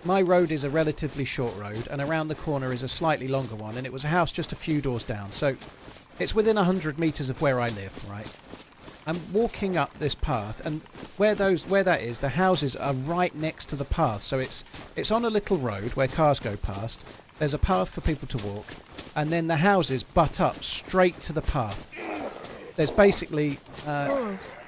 my road is a relatively short road, and around the corner is a slightly longer one, and it was a house just a few doors down. So it's within 100 metres of where I live, right? I'm walking up this path, and where that is, the houses are right next to the path. So it's on a little road where cars go past. There's a path for people to walk, and then the houses butt up straight to the path. There's basically...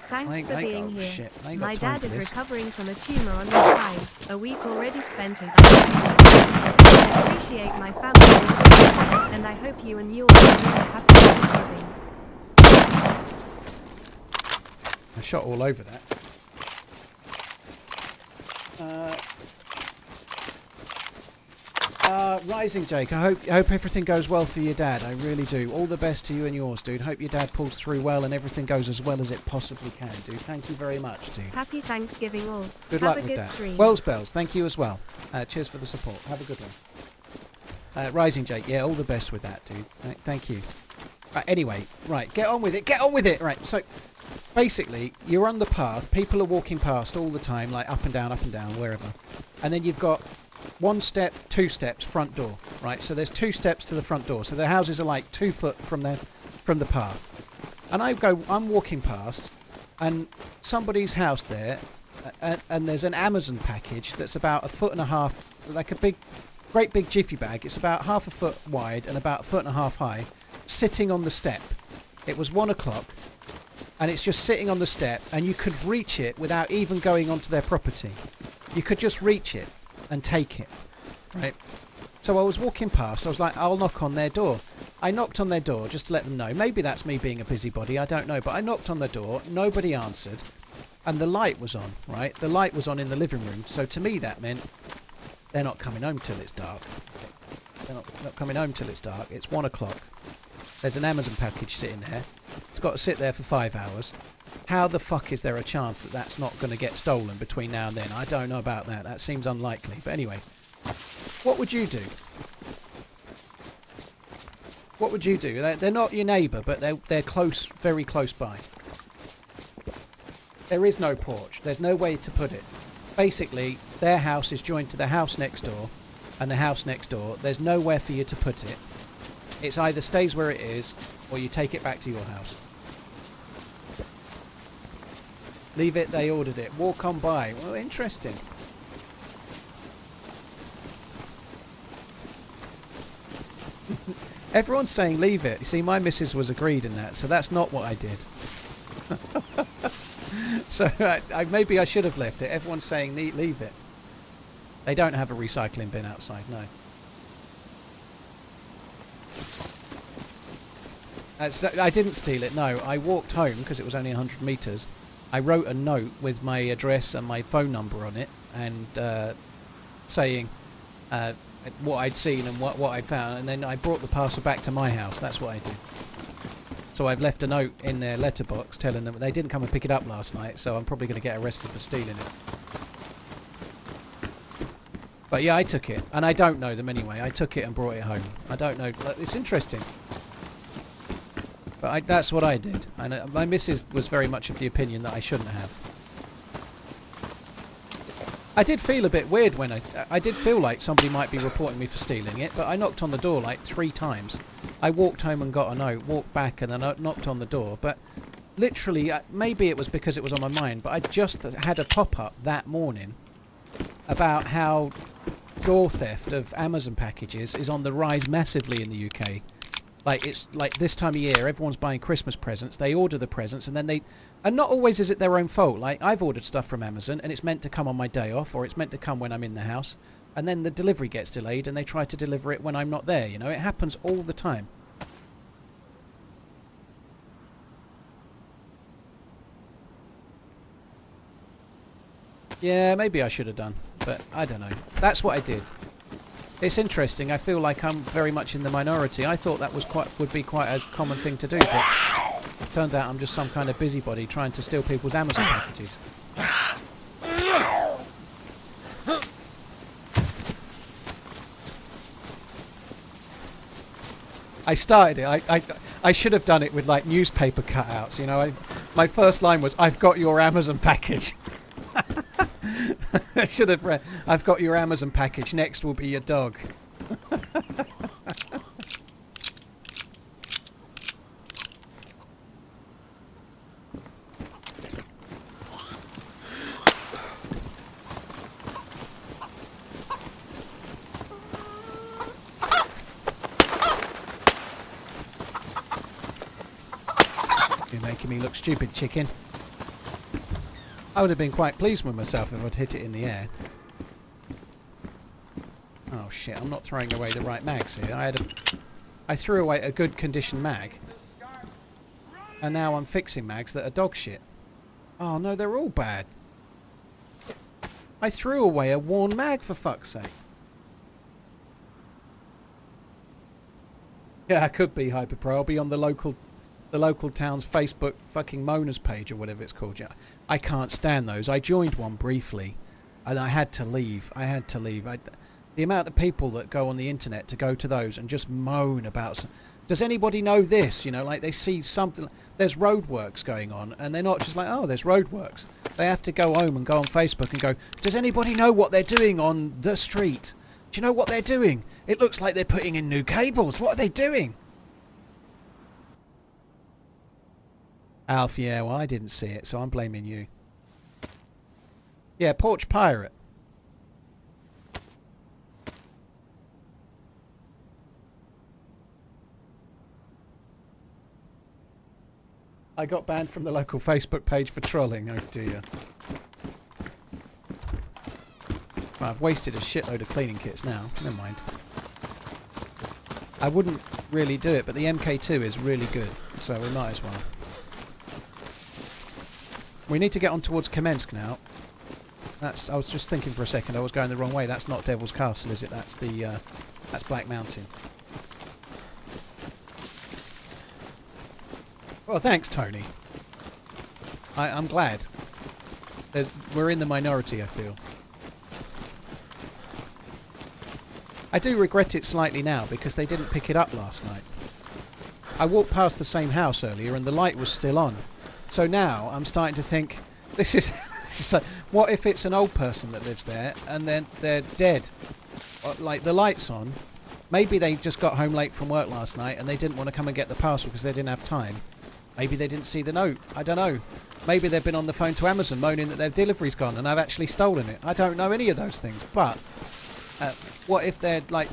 Thanks for being here. Shit, My dad is recovering from a tumour on his thigh. A week already spent in I appreciate my family, and I hope you and yours are happy Thanksgiving. I shot all over that. Rising Jake, I hope everything goes well for your dad. I really do. All the best to you and yours, dude. Hope your dad pulls through well and everything goes as well as it possibly can, dude. Thank you very much, dude. Happy Thanksgiving all. Good luck with that. Stream. Wells Bells, thank you as well. Cheers for the support. Have a good one. Rising Jake, yeah, all the best with that, dude. Thank you. Anyway, right, get on with it. Get on with it. Right, so basically, you're on the path. People are walking past all the time, like up and down, wherever. And then you've got 1 step, 2 steps, front door, right? So there's 2 steps to the front door. So the houses are like 2 foot from the path. And I'm walking past, and somebody's house there, and there's an Amazon package that's about 1.5 foot, like a great big jiffy bag. It's about 1/2 foot wide and about 1.5 foot high, sitting on the step. It was 1 o'clock, and it's just sitting on the step, and you could reach it without even going onto their property. You could just reach it and take it, right? So I was walking past, I was like, I'll knock on their door. I knocked on their door just to let them know. Maybe that's me being a busybody, I don't know. But I knocked on the door, nobody answered, and the light was on, right? The light was on in the living room. So to me that meant they're not coming home till it's dark. They're not coming home till it's dark. It's 1 o'clock. There's an Amazon package sitting there. It's got to sit there for 5 hours. How the fuck is there a chance that that's not going to get stolen between now and then? I don't know about that. That seems unlikely. But anyway, what would you do? What would you do? They're not your neighbour, but they're close, very close by. There is no porch. There's no way to put it. Basically, their house is joined to the house next door, and the house next door. There's nowhere for you to put it. It's either stays where it is, or you take it back to your house. Leave it, they ordered it. Walk on by. Well, interesting. Everyone's saying leave it. You see, my missus was agreed in that, so that's not what I did. So maybe I should have left it. Everyone's saying leave it. They don't have a recycling bin outside, no. I didn't steal it, no. I walked home because it was only 100 metres. I wrote a note with my address and my phone number on it, and saying what I'd seen and what I'd found, and then I brought the parcel back to my house. That's what I did. So I've left a note in their letterbox telling them they didn't come and pick it up last night, so I'm probably going to get arrested for stealing it. But yeah, I took it, and I don't know them anyway. I took it and brought it home. I don't know. It's interesting. But that's what I did. And my missus was very much of the opinion that I shouldn't have. I did feel a bit weird when I did feel like somebody might be reporting me for stealing it, but I knocked on the door like 3 times. I walked home and got a note, walked back, and then I knocked on the door. But literally, maybe it was because it was on my mind, but I just had a pop-up that morning about how door theft of Amazon packages is on the rise massively in the UK. Like, it's like this time of year, everyone's buying Christmas presents. They order the presents, and then and not always is it their own fault. Like, I've ordered stuff from Amazon, and it's meant to come on my day off, or it's meant to come when I'm in the house, and then the delivery gets delayed, and they try to deliver it when I'm not there, you know? It happens all the time. Yeah, maybe I should have done, but I don't know. That's what I did. It's interesting. I feel like I'm very much in the minority. I thought that would be quite a common thing to do, but turns out I'm just some kind of busybody trying to steal people's Amazon packages. I started it. I should have done it with like newspaper cutouts. You know, my first line was, "I've got your Amazon package." I should have read, "I've got your Amazon package. Next will be your dog." You're making me look stupid, chicken. I would have been quite pleased with myself if I'd hit it in the air. Oh shit, I'm not throwing away the right mags here. I threw away a good condition mag. And now I'm fixing mags that are dog shit. Oh no, they're all bad. I threw away a worn mag, for fuck's sake. Yeah, I could be Hyperpro. I'll be on the local town's Facebook fucking moaners page or whatever it's called. Yeah, I can't stand those. I joined one briefly and I had to leave. The amount of people that go on the internet to go to those and just moan about, does anybody know this? You know, like they see something, there's roadworks going on, and they're not just like, oh, there's roadworks. They have to go home and go on Facebook and go, does anybody know what they're doing on the street? Do you know what they're doing? It looks like they're putting in new cables. What are they doing? Alf, yeah, well, I didn't see it, so I'm blaming you. Yeah, Porch Pirate. I got banned from the local Facebook page for trolling. Oh dear. Well, I've wasted a shitload of cleaning kits now. Never mind. I wouldn't really do it, but the MK2 is really good, so we might as well. We need to get on towards Kamensk now. I was just thinking for a second, I was going the wrong way. That's not Devil's Castle, is it? That's that's Black Mountain. Well, thanks, Tony. I'm glad. We're in the minority, I feel. I do regret it slightly now because they didn't pick it up last night. I walked past the same house earlier and the light was still on. So now I'm starting to think, this is... what if it's an old person that lives there and then they're dead? Like, the light's on. Maybe they just got home late from work last night and they didn't want to come and get the parcel because they didn't have time. Maybe they didn't see the note. I don't know. Maybe they've been on the phone to Amazon moaning that their delivery's gone and I've actually stolen it. I don't know any of those things. But what if they're like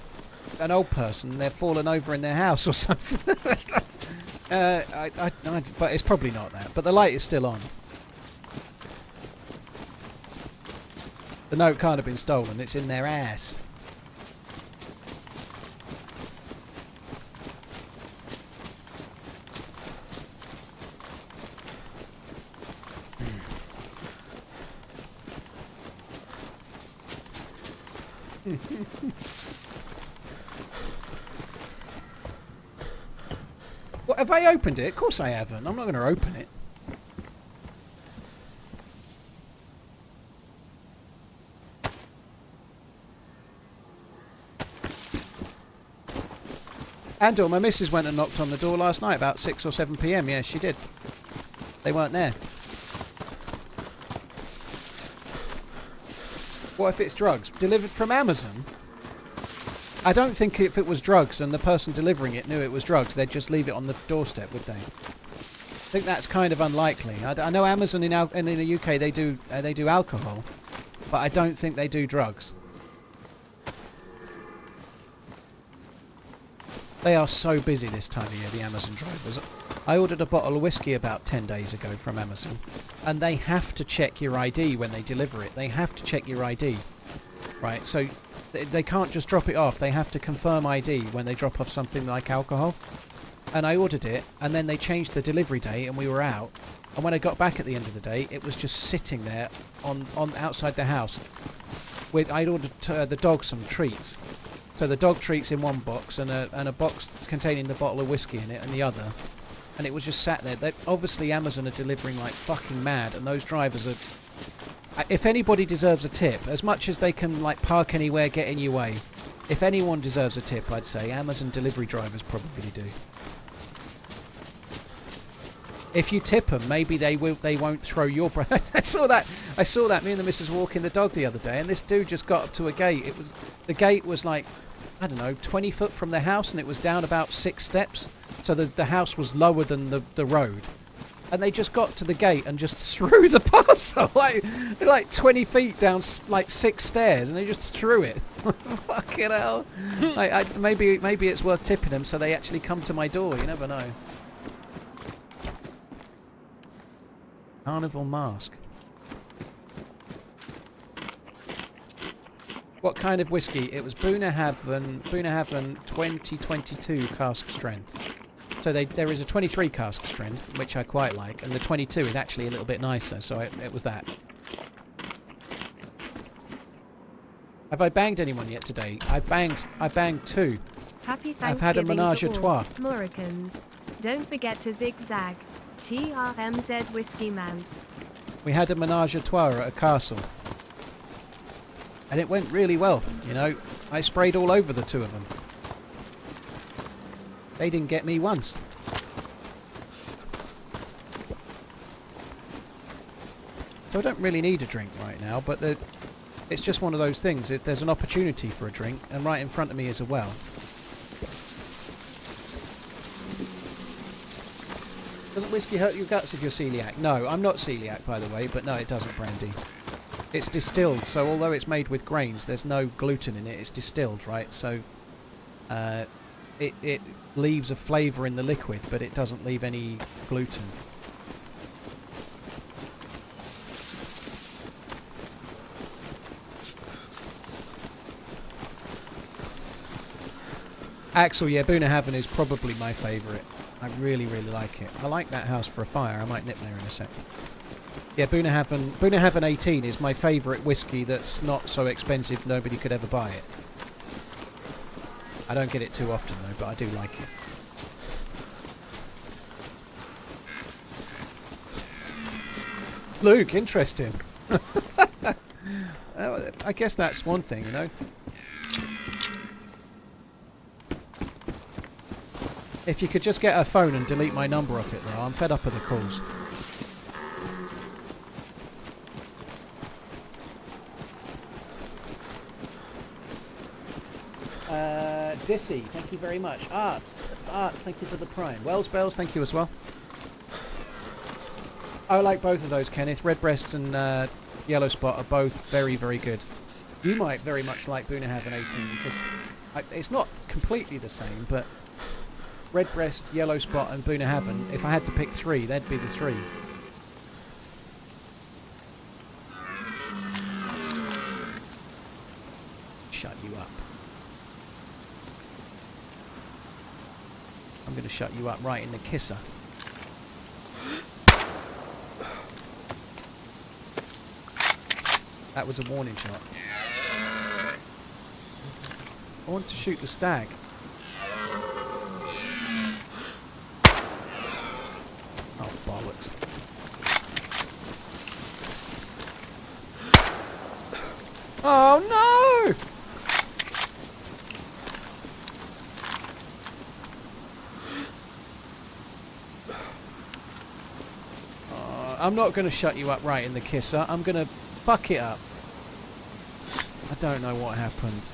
an old person, they're fallen over in their house or something? But it's probably not that. But the light is still on. The note can't have been stolen. It's in their ass. What, have I opened it? Of course I haven't. I'm not going to open it. Andor, my missus went and knocked on the door last night about 6 or 7 p.m. Yeah, she did. They weren't there. What if it's drugs? Delivered from Amazon? I don't think if it was drugs and the person delivering it knew it was drugs, they'd just leave it on the doorstep, would they? I think that's kind of unlikely. I know Amazon in the UK they do alcohol, but I don't think they do drugs. They are so busy this time of year, the Amazon drivers. I ordered a bottle of whiskey about 10 days ago from Amazon, and they have to check your ID when they deliver it. They have to check your ID, right? So they can't just drop it off. They have to confirm ID when they drop off something like alcohol. And I ordered it, and then they changed the delivery date, and we were out. And when I got back at the end of the day, it was just sitting there on outside the house. I'd ordered the dog some treats. So the dog treats in one box and a box containing the bottle of whiskey in it in the other. And it was just sat there. Obviously Amazon are delivering like fucking mad, and those drivers are... If anybody deserves a tip, as much as they can like park anywhere, get in your way, if anyone deserves a tip, I'd say Amazon delivery drivers probably do. If you tip them, maybe they won't throw your... I saw that. Me and the missus walking the dog the other day, and this dude just got up to a gate. The gate was like, I don't know, 20 foot from the house, and it was down about 6 steps. So the house was lower than the road. And they just got to the gate and just threw the parcel like 20 feet down like 6 stairs, and they just threw it. Fucking hell. Maybe it's worth tipping them so they actually come to my door. You never know. Carnival mask. What kind of whiskey? It was Bunnahabhain 2022 cask strength. So there is a 23 cask strength, which I quite like, and the 22 is actually a little bit nicer, so it was that. Have I banged anyone yet today? I banged 2. Happy Thanksgiving. I've had a menage a trois. Morricans. Don't forget to zigzag. TRMZ Whiskey Man. We had a menage a trois at a castle. And it went really well, you know. I sprayed all over the 2 of them. They didn't get me once. So I don't really need a drink right now, but it's just one of those things. There's an opportunity for a drink, and right in front of me is a well. Doesn't whiskey hurt your guts if you're celiac? No, I'm not celiac, by the way, but no, it doesn't, Brandy. It's distilled, so although it's made with grains, there's no gluten in it. It's distilled, right? So it leaves a flavour in the liquid, but it doesn't leave any gluten. Axel, yeah, Boonahaven is probably my favourite. I really, really like it. I like that house for a fire. I might nip there in a sec. Yeah, Boonahaven 18 is my favourite whiskey that's not so expensive nobody could ever buy it. I don't get it too often though, but I do like it. Luke, interesting. I guess that's one thing, you know. If you could just get a phone and delete my number off it though, I'm fed up of the calls. Dissy, thank you very much. Arts, thank you for the prime. Wells Bells, thank you as well. I like both of those, Kenneth. Redbreast and Yellow Spot are both very, very good. You might very much like Boonahaven 18 because it's not completely the same, but Redbreast, Yellow Spot and Boonahaven, if I had to pick three, they'd be the three. Shut you up. I'm going to shut you up right in the kisser. That was a warning shot. I want to shoot the stag. Oh, bollocks. Oh, no! I'm not going to shut you up right in the kisser. I'm going to fuck it up. I don't know what happened.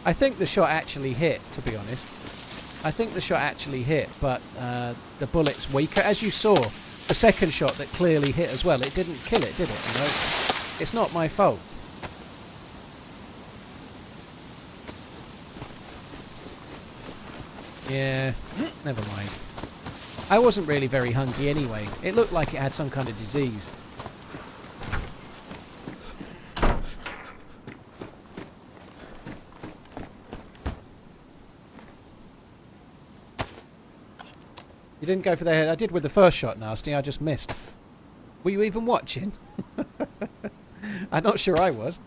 I think the shot actually hit, to be honest. I think the shot actually hit, but the bullet's weaker. As you saw, the second shot that clearly hit as well, it didn't kill it, did it? You know? It's not my fault. Yeah, never mind. I wasn't really very hungry anyway. It looked like it had some kind of disease. You didn't go for the head. I did with the first shot, Nasty. I just missed. Were you even watching? I'm not sure I was.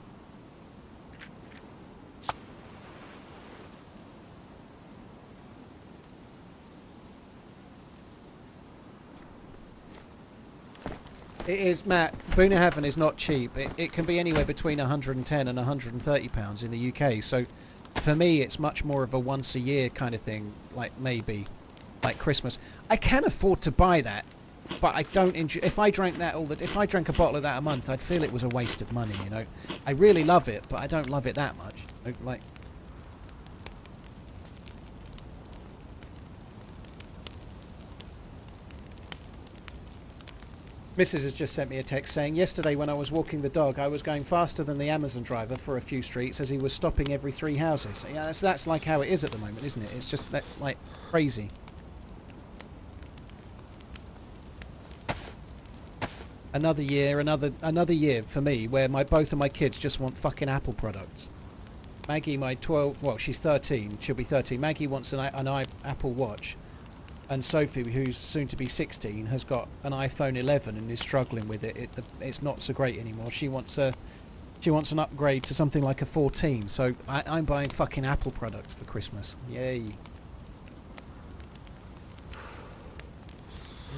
It is, Matt. Boonahaven is not cheap. It can be anywhere between 110 and 130 pounds in the UK. So, for me, it's much more of a once a year kind of thing. Like maybe, like Christmas. I can afford to buy that, but I don't enjoy. If I drank that if I drank a bottle of that a month, I'd feel it was a waste of money. You know, I really love it, but I don't love it that much. Like. Mrs. has just sent me a text saying, yesterday when I was walking the dog, I was going faster than the Amazon driver for a few streets as he was stopping every 3 houses. Yeah, that's like how it is at the moment, isn't it? It's just like crazy. Another year for me where both of my kids just want fucking Apple products. Maggie, my 12, well, she's 13, she'll be 13. Maggie wants an Apple Watch. And Sophie, who's soon to be 16, has got an iPhone 11 and is struggling with it. It's not so great anymore. She wants an upgrade to something like a 14. So I'm buying fucking Apple products for Christmas. Yay!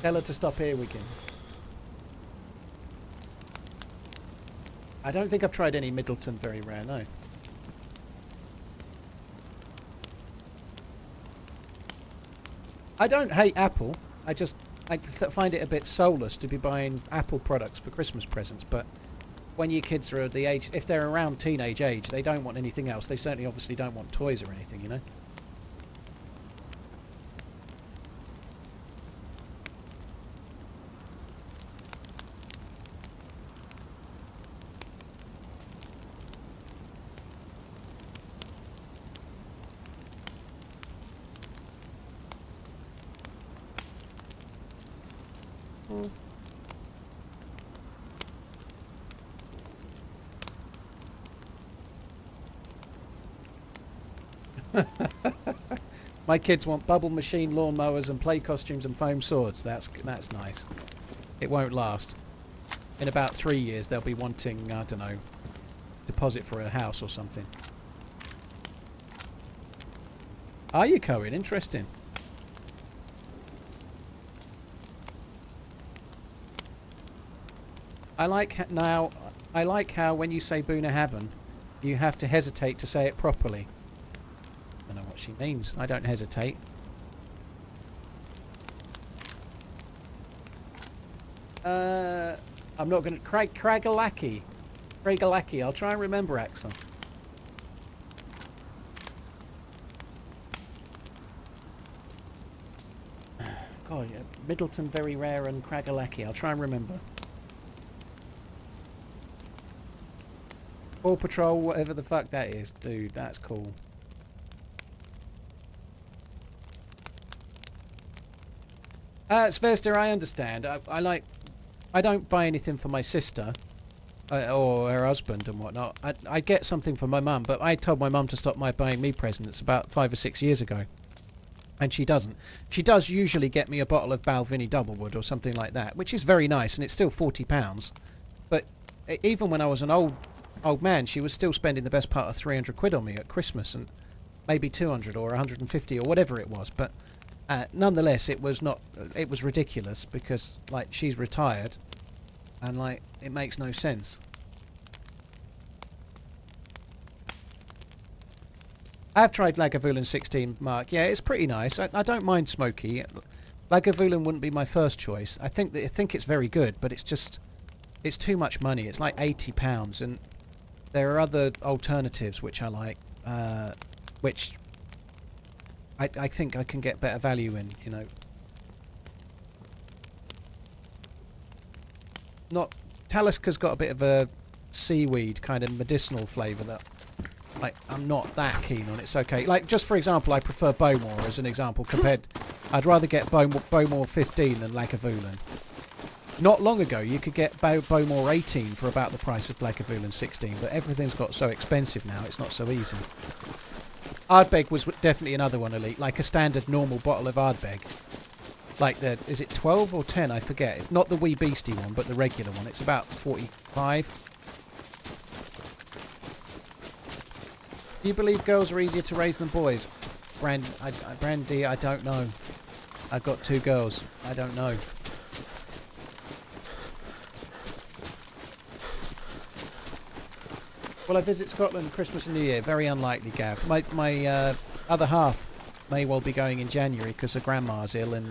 Tell her to stop earwigging. I don't think I've tried any Middleton very rare. No. I don't hate Apple. I find it a bit soulless to be buying Apple products for Christmas presents. But when your kids are the age, if they're around teenage age, they don't want anything else. They certainly obviously don't want toys or anything, you know. My kids want bubble machine lawnmowers and play costumes and foam swords. That's nice. It won't last. In about 3 years, they'll be wanting, I don't know, deposit for a house or something. Are you, Cohen? Interesting. I like how when you say Boona Haben, you have to hesitate to say it properly. I don't know what she means. I don't hesitate. I'm not going to... Cragalaki. I'll try and remember accent. God, yeah, Middleton very rare and Cragalaki. I'll try and remember. Paw Patrol, whatever the fuck that is. Dude, that's cool. Svester, I understand. I don't buy anything for my sister or her husband and whatnot. I get something for my mum, but I told my mum to stop buying me presents about 5 or 6 years ago. And she doesn't. She does usually get me a bottle of Balvenie Doublewood or something like that, which is very nice, and it's still £40. But even when I was an old man, she was still spending the best part of 300 quid on me at Christmas, and maybe 200 or 150 or whatever it was. But nonetheless, it was ridiculous because, like, she's retired and, like, it makes no sense. I've tried Lagavulin 16, Mark. Yeah, it's pretty nice. I don't mind smoky. Lagavulin wouldn't be my first choice. I think it's very good, but it's too much money. It's like £80, and there are other alternatives which I like, which I think I can get better value in, you know. Taliska's got a bit of a seaweed kind of medicinal flavour that, like, I'm not that keen on. It's okay. Like, just for example, I prefer Bowmore as an example I'd rather get Bowmore 15 than Lagavulin. Not long ago, you could get Bowmore 18 for about the price of Lagavulin 16, but everything's got so expensive now, it's not so easy. Ardbeg was definitely another one, Elite, like a standard normal bottle of Ardbeg. Like is it 12 or 10? I forget. It's not the wee beastie one, but the regular one. It's about 45. Do you believe girls are easier to raise than boys? Brandy, I don't know. I've got 2 girls. I don't know. Will I visit Scotland Christmas and New Year? Very unlikely, Gav. My other half may well be going in January because her grandma's ill in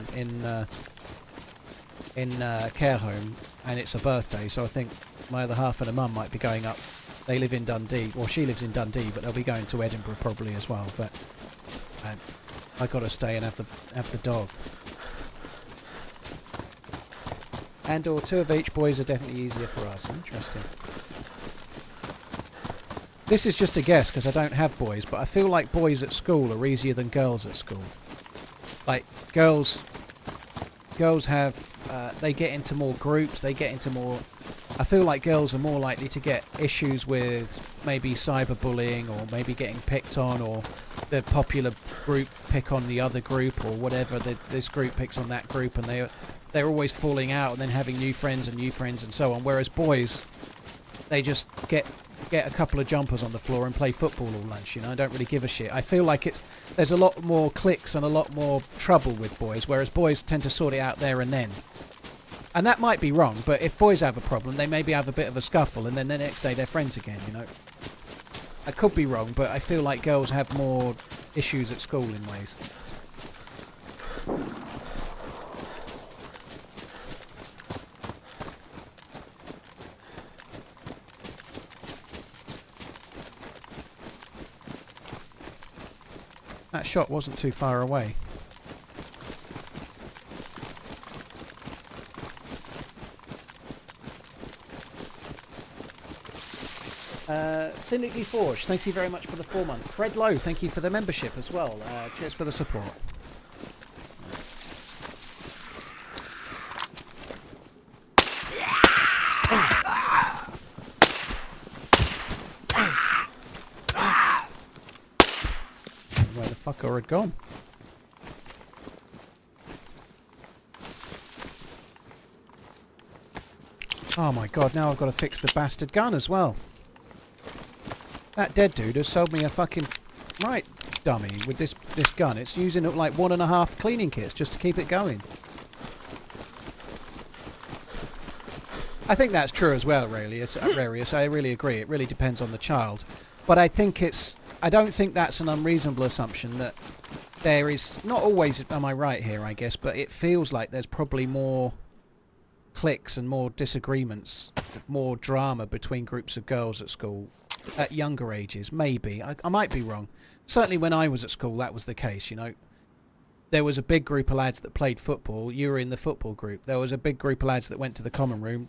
care home, and it's a birthday. So I think my other half and her mum might be going up. They live in Dundee, or she lives in Dundee, but they'll be going to Edinburgh probably as well. But I got to stay and have the dog. And/or 2 of each. Boys are definitely easier for us. Interesting. This is just a guess because I don't have boys, but I feel like boys at school are easier than girls at school. Like, girls have, they get into more groups, they get into more... I feel like girls are more likely to get issues with maybe cyberbullying or maybe getting picked on, or the popular group pick on the other group or whatever, this group picks on that group, and they're always falling out and then having new friends and so on, whereas boys, they just get a couple of jumpers on the floor and play football all lunch, you know. I don't really give a shit. I feel like there's a lot more cliques and a lot more trouble with boys, whereas boys tend to sort it out there and then. And that might be wrong, but if boys have a problem, they maybe have a bit of a scuffle and then the next day they're friends again, you know. I could be wrong, but I feel like girls have more issues at school in ways. That shot wasn't too far away. Cynically Forged, thank you very much for the 4 months. Fred Lowe, thank you for the membership as well. Cheers for the support. Where the fucker had gone? Oh my god, now I've got to fix the bastard gun as well. That dead dude has sold me a fucking right dummy with this gun. It's using like 1.5 cleaning kits just to keep it going. I think that's true as well, really. Rarius. I really agree. It really depends on the child. But I think I don't think that's an unreasonable assumption that there is, not always, am I right here, I guess, but it feels like there's probably more cliques and more disagreements, more drama between groups of girls at school at younger ages. Maybe. I might be wrong. Certainly when I was at school, that was the case, you know. There was a big group of lads that played football. You were in the football group. There was a big group of lads that went to the common room.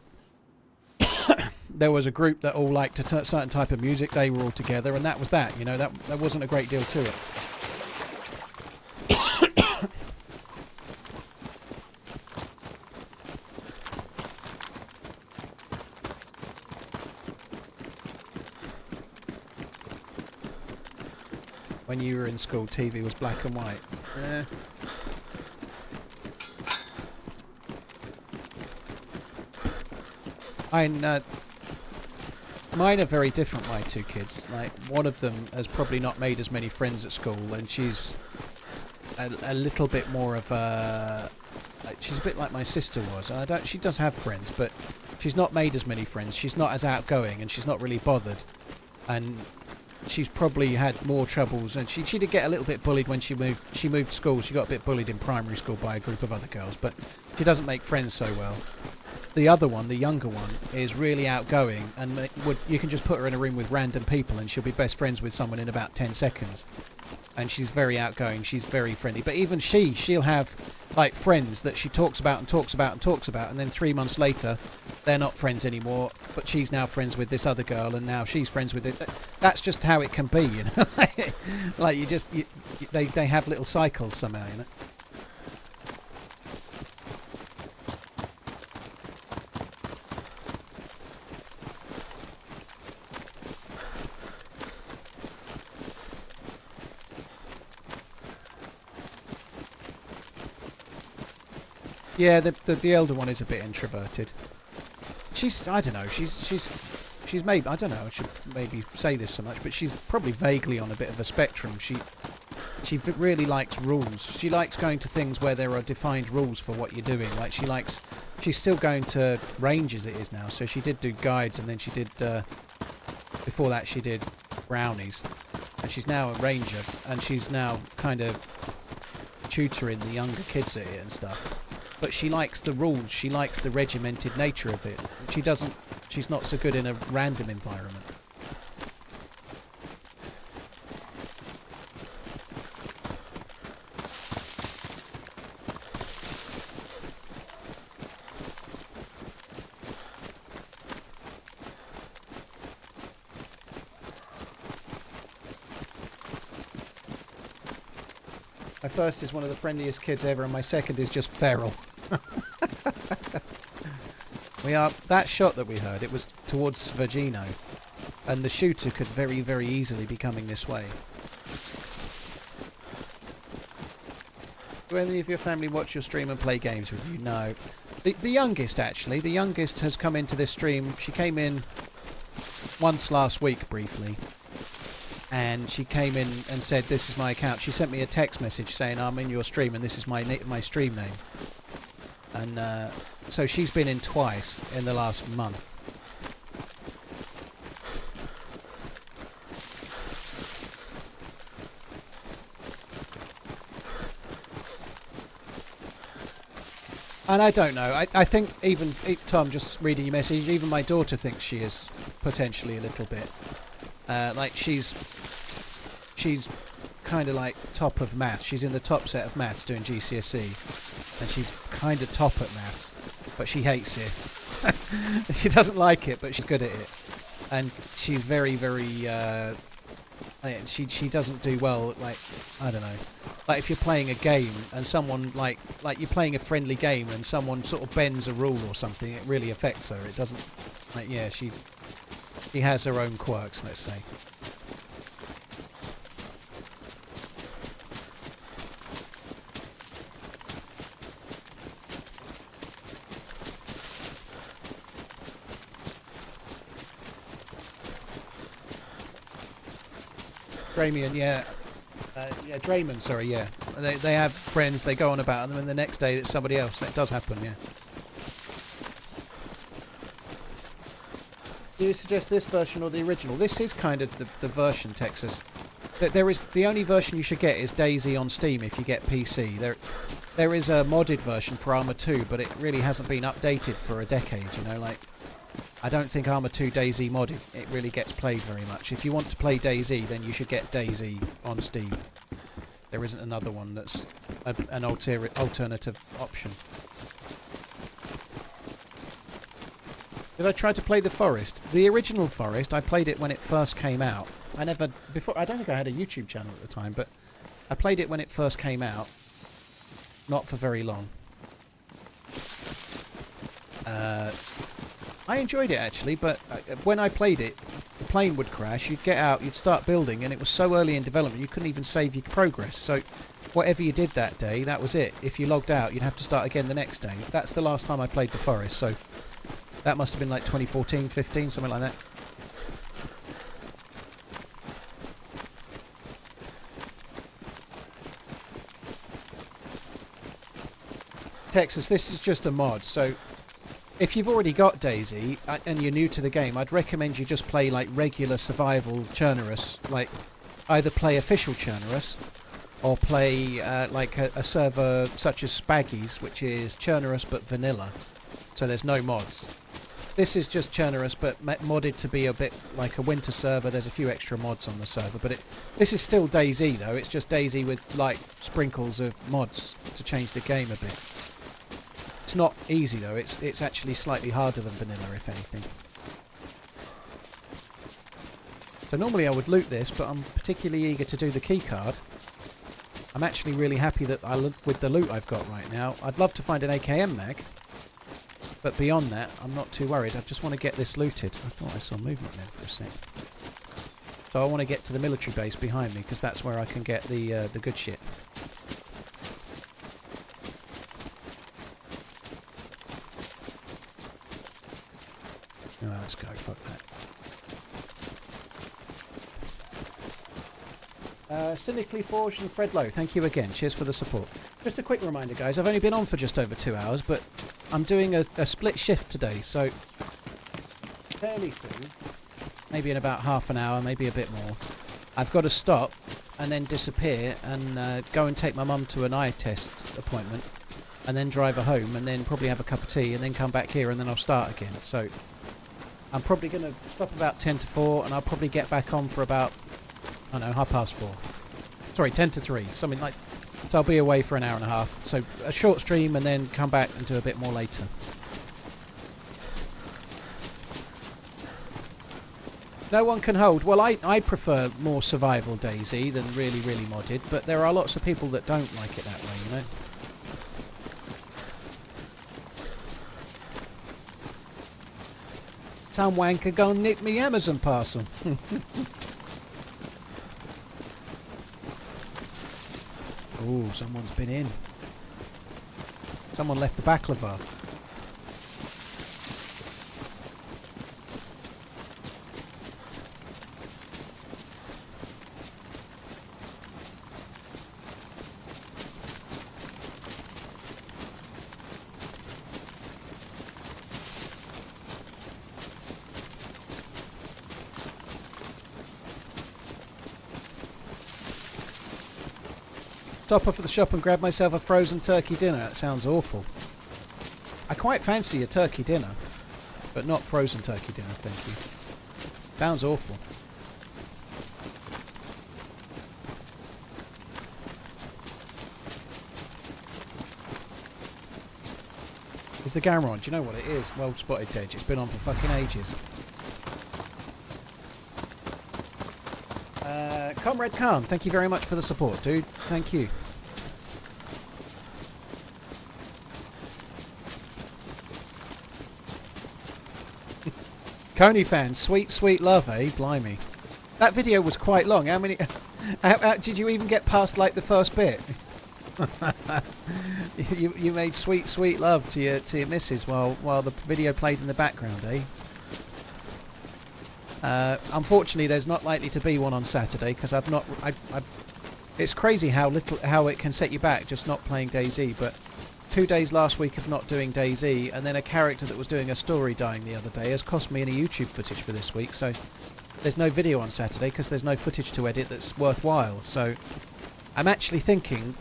There was a group that all liked a certain type of music. They were all together, and that was that. You know, there wasn't a great deal to it. When you were in school, TV was black and white. Mine are very different, my two kids. Like, one of them has probably not made as many friends at school, and she's a little bit more of a... she's a bit like my sister was. She does have friends, but she's not made as many friends. She's not as outgoing, and she's not really bothered. And she's probably had more troubles, and she did get a little bit bullied when she moved school. She got a bit bullied in primary school by a group of other girls, but she doesn't make friends so well. The other one, the younger one, is really outgoing, and you can just put her in a room with random people and she'll be best friends with someone in about 10 seconds. And she's very outgoing, she's very friendly. But even she'll have like friends that she talks about and talks about and talks about, and then 3 months later they're not friends anymore, but she's now friends with this other girl, and now she's friends with it. That's just how it can be, you know. Like they have little cycles somehow, you know. Yeah, the elder one is a bit introverted. I don't know, she's maybe, I don't know, I should maybe say this so much, but she's probably vaguely on a bit of a spectrum. She really likes rules. She likes going to things where there are defined rules for what you're doing. Like she's still going to range as it is now, so she did do guides, and then she did, before that she did brownies. And she's now a ranger, and she's now kind of tutoring the younger kids at it and stuff. But she likes the rules, she likes the regimented nature of it. She's not so good in a random environment. My first is one of the friendliest kids ever, and my second is just feral. That shot that we heard, it was towards Virgino, and the shooter could very, very easily be coming this way. Do any of your family watch your stream and play games with you? No. The youngest, actually, the youngest has come into this stream. She came in once last week, briefly. And she came in and said, "This is my account." She sent me a text message saying, "I'm in your stream and this is my stream name." And so she's been in twice in the last month. And I don't know. I think even Tom, just reading your message, even my daughter thinks she is potentially a little bit like she's kind of like top of maths. She's in the top set of maths doing GCSE, and she's kind of top at maths, but she hates it. She doesn't like it, but she's good at it, and she's very, very. She doesn't do well. Like, I don't know. Like if you're playing a game and someone like you're playing a friendly game and someone sort of bends a rule or something, it really affects her. It doesn't. Like, yeah, she has her own quirks, let's say. Dramian, yeah. Yeah, Drayman, sorry, yeah. They have friends, they go on about them, and the next day it's somebody else. That does happen, yeah. Do you suggest this version or the original? This is kind of the version, Texas. There is the only version you should get is DayZ on Steam if you get PC. There is a modded version for Arma 2, but it really hasn't been updated for a decade, you know, like I don't think Arma 2 DayZ modded it really gets played very much. If you want to play DayZ, then you should get DayZ on Steam. There isn't another one that's an alternative option. Did I try to play the Forest? The original Forest, I played it when it first came out. I don't think I had a YouTube channel at the time, but I played it when it first came out. Not for very long. I enjoyed it actually, but when I played it, the plane would crash, you'd get out, you'd start building, and it was so early in development you couldn't even save your progress. So whatever you did that day, that was it. If you logged out, you'd have to start again the next day. That's the last time I played the Forest, so that must have been like 2014, 15, something like that. Texas, this is just a mod, so if you've already got DayZ and you're new to the game, I'd recommend you just play like regular survival Chernarus, like either play official Chernarus or play like a server such as Spaggy's, which is Chernarus but vanilla, so there's no mods. This is just Chernarus but modded to be a bit like a winter server. There's a few extra mods on the server, but this is still DayZ though. It's just DayZ with like sprinkles of mods to change the game a bit. It's not easy though, it's actually slightly harder than vanilla if anything. So normally I would loot this, but I'm particularly eager to do the keycard. I'm actually really happy that with the loot I've got right now. I'd love to find an AKM mag, but beyond that I'm not too worried. I just want to get this looted. I thought I saw movement there for a sec. So I want to get to the military base behind me because that's where I can get the good shit. Oh, let's go, fuck that. Cynically Forged and Fred Lowe, thank you again. Cheers for the support. Just a quick reminder, guys, I've only been on for just over 2 hours, but I'm doing a split shift today, so fairly soon, maybe in about half an hour, maybe a bit more, I've got to stop and then disappear and go and take my mum to an eye test appointment and then drive her home and then probably have a cup of tea and then come back here and then I'll start again. So I'm probably going to stop about 10 to 4 and I'll probably get back on for about, I don't know, 4:30. Sorry, 10 to 3, something like. So I'll be away for an hour and a half. So a short stream and then come back and do a bit more later. No one can hold. Well, I prefer more survival DayZ than really, really modded, but there are lots of people that don't like it that way, you know. Some wanker go and nick me Amazon parcel. Oh, someone's been in. Someone left the baklava. Stop off at the shop and grab myself a frozen turkey dinner. That sounds awful. I quite fancy a turkey dinner, but not frozen turkey dinner, thank you. Sounds awful. Is the camera on? Do you know what it is? Well spotted, Dej. It's been on for fucking ages. Comrade Khan, thank you very much for the support, dude. Thank you. Coney fans, sweet, sweet love, eh? Blimey. That video was quite long. How many... did you even get past, like, the first bit? you made sweet, sweet love to your missus while the video played in the background, eh? Unfortunately, there's not likely to be one on Saturday because I've not. It's crazy how it can set you back just not playing DayZ. But 2 days last week of not doing DayZ, and then a character that was doing a story dying the other day has cost me any YouTube footage for this week. So there's no video on Saturday because there's no footage to edit that's worthwhile. So I'm actually thinking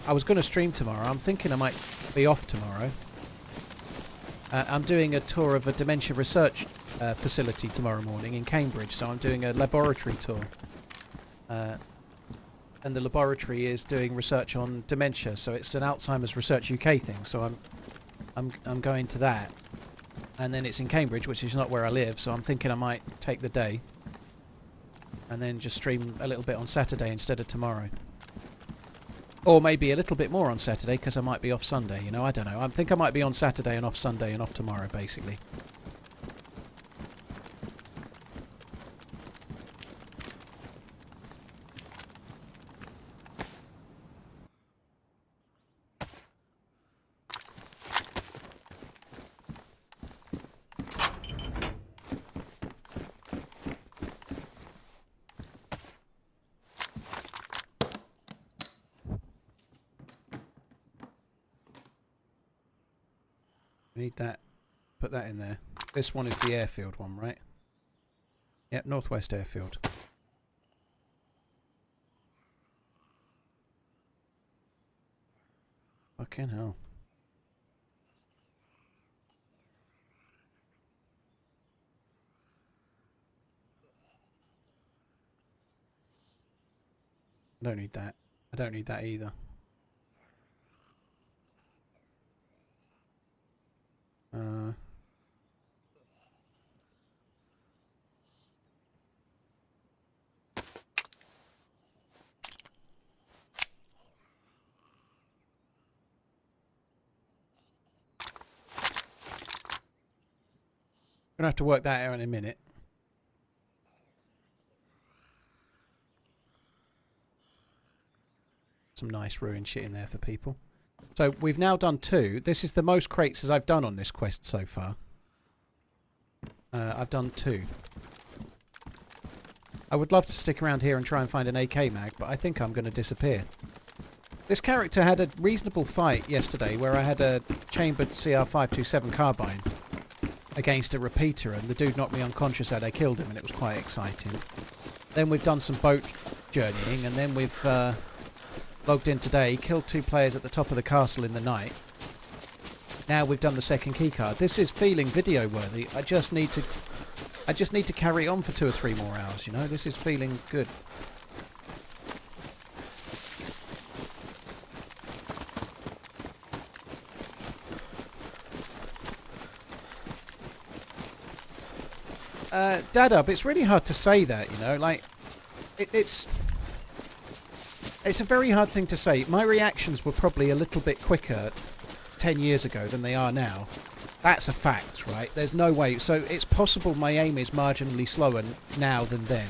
I was going to stream tomorrow. I'm thinking I might be off tomorrow. I'm doing a tour of a dementia research facility tomorrow morning in Cambridge, so I'm doing a laboratory tour. And the laboratory is doing research on dementia, so it's an Alzheimer's Research UK thing. So I'm going to that, and then it's in Cambridge, which is not where I live. So I'm thinking I might take the day, and then just stream a little bit on Saturday instead of tomorrow. Or maybe a little bit more on Saturday because I might be off Sunday, you know, I don't know. I think I might be on Saturday and off Sunday and off tomorrow, basically. Need that. Put that in there. This one is the airfield one, right? Yep, Northwest Airfield. Fucking hell. I don't need that. I don't need that either. Gonna have to work that out in a minute. Some nice ruined shit in there for people. So we've now done 2. This is the most crates as I've done on this quest so far. I've done 2. I would love to stick around here and try and find an AK mag, but I think I'm going to disappear. This character had a reasonable fight yesterday where I had a chambered CR527 carbine against a repeater, and the dude knocked me unconscious and I killed him, and it was quite exciting. Then we've done some boat journeying, and then we've logged in today, killed 2 players at the top of the castle in the night. Now we've done the second keycard. This is feeling video worthy. I just need to carry on for 2 or 3 more hours, you know. This is feeling good. Dadub, it's really hard to say that, you know, like, it's a very hard thing to say. My reactions were probably a little bit quicker 10 years ago than they are now. That's a fact, right? There's no way. So it's possible my aim is marginally slower now than then.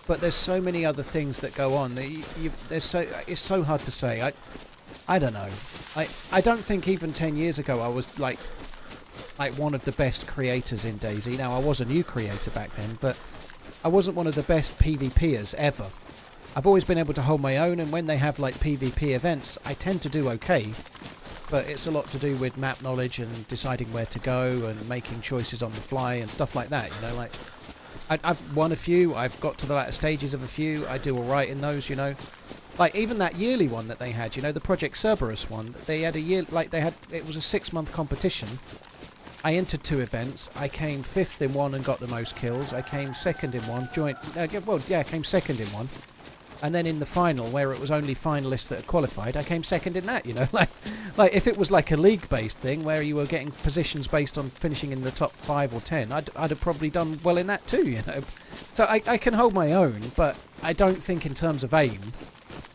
But there's so many other things that go on. It's so hard to say. I don't know. I don't think even 10 years ago I was like one of the best creators in DayZ. Now, I was a new creator back then, but I wasn't one of the best PvPers ever. I've always been able to hold my own, and when they have like PvP events, I tend to do okay. But it's a lot to do with map knowledge and deciding where to go and making choices on the fly and stuff like that, you know, like I've won a few, I've got to the latter stages of a few, I do alright in those, you know. Like even that yearly one that they had, you know, the Project Cerberus one, they had a year, like it was a 6-month competition. I entered 2 events. I came 5th in one and got the most kills. I came 2nd in one. I came 2nd in one. And then in the final, where it was only finalists that had qualified, I came 2nd in that, you know. Like if it was like a league-based thing where you were getting positions based on finishing in the top 5 or 10, I'd have probably done well in that too, you know. So I can hold my own, but I don't think in terms of aim.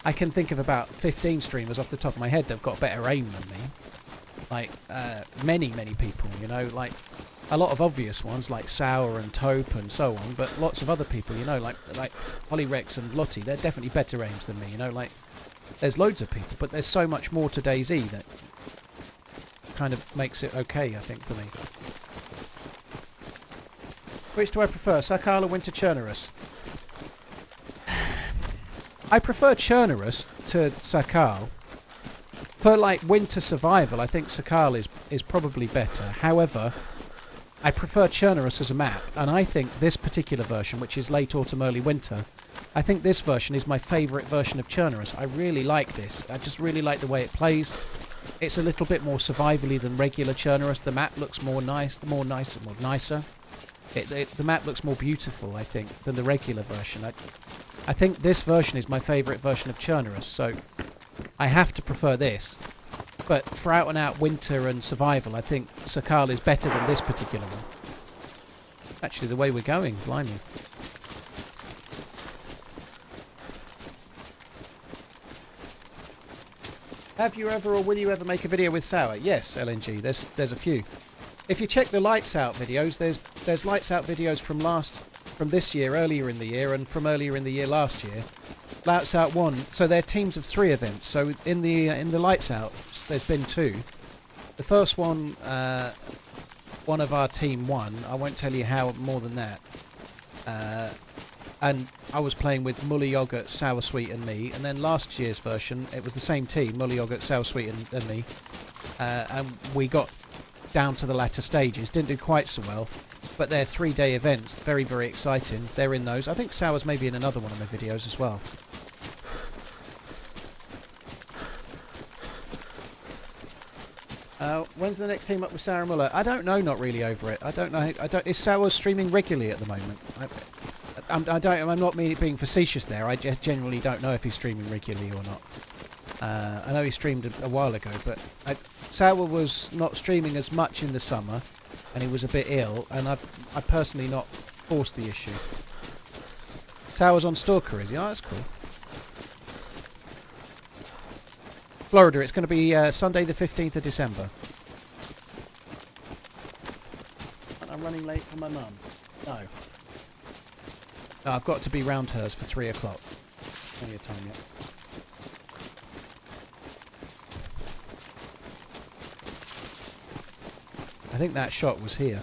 I can think of about 15 streamers off the top of my head that have got better aim than me. Like, many people, you know, like, a lot of obvious ones, like Sour and Taupe and so on, but lots of other people, you know, like Polyrex and Lottie, they're definitely better aims than me, you know, like, there's loads of people, but there's so much more to DayZ that kind of makes it okay, I think, for me. Which do I prefer, Sakal or Winter Chernarus? I prefer Chernarus to Sakal. For like winter survival, I think Sakal is probably better. However, I prefer Chernarus as a map, and I think this particular version, which is late autumn, early winter, I think this version is my favourite version of Chernarus. I really like this. I just really like the way it plays. It's a little bit more survivally than regular Chernarus. The map looks more nicer. The map looks more beautiful, I think, than the regular version. I think this version is my favourite version of Chernarus, so I have to prefer this. But for out and out winter and survival, I think Sakal is better than this particular one. Actually, the way we're going, blimey. Have you ever or will you ever make a video with Sour? Yes, LNG, there's a few. If you check the Lights Out videos, there's Lights Out videos from this year, earlier in the year, and from earlier in the year last year. Lights Out 1, so they're teams of 3 events. So in the Lights Out, there's been 2. The first one, one of our team won. I won't tell you how more than that. And I was playing with Mully Yogurt, Sour Sweet and me. And then last year's version, it was the same team, Mully Yogurt, Sour Sweet and me. And we got down to the latter stages. Didn't do quite so well. But they're 3-day events. Very, very exciting. They're in those. I think Sour's maybe in another one of my videos as well. When's the next team up with Sarah Muller? I don't know, not really over it. I don't know. Is Sour streaming regularly at the moment? I'm not being facetious there. I genuinely don't know if he's streaming regularly or not. I know he streamed a while ago, but Sour was not streaming as much in the summer, and he was a bit ill, and I personally not forced the issue. Sour's on Stalker, is he? Oh, that's cool. Florida, it's going to be Sunday the 15th of December. And I'm running late for my mum. No. No, I've got to be round hers for 3 o'clock. Plenty of time yet. I think that shot was here.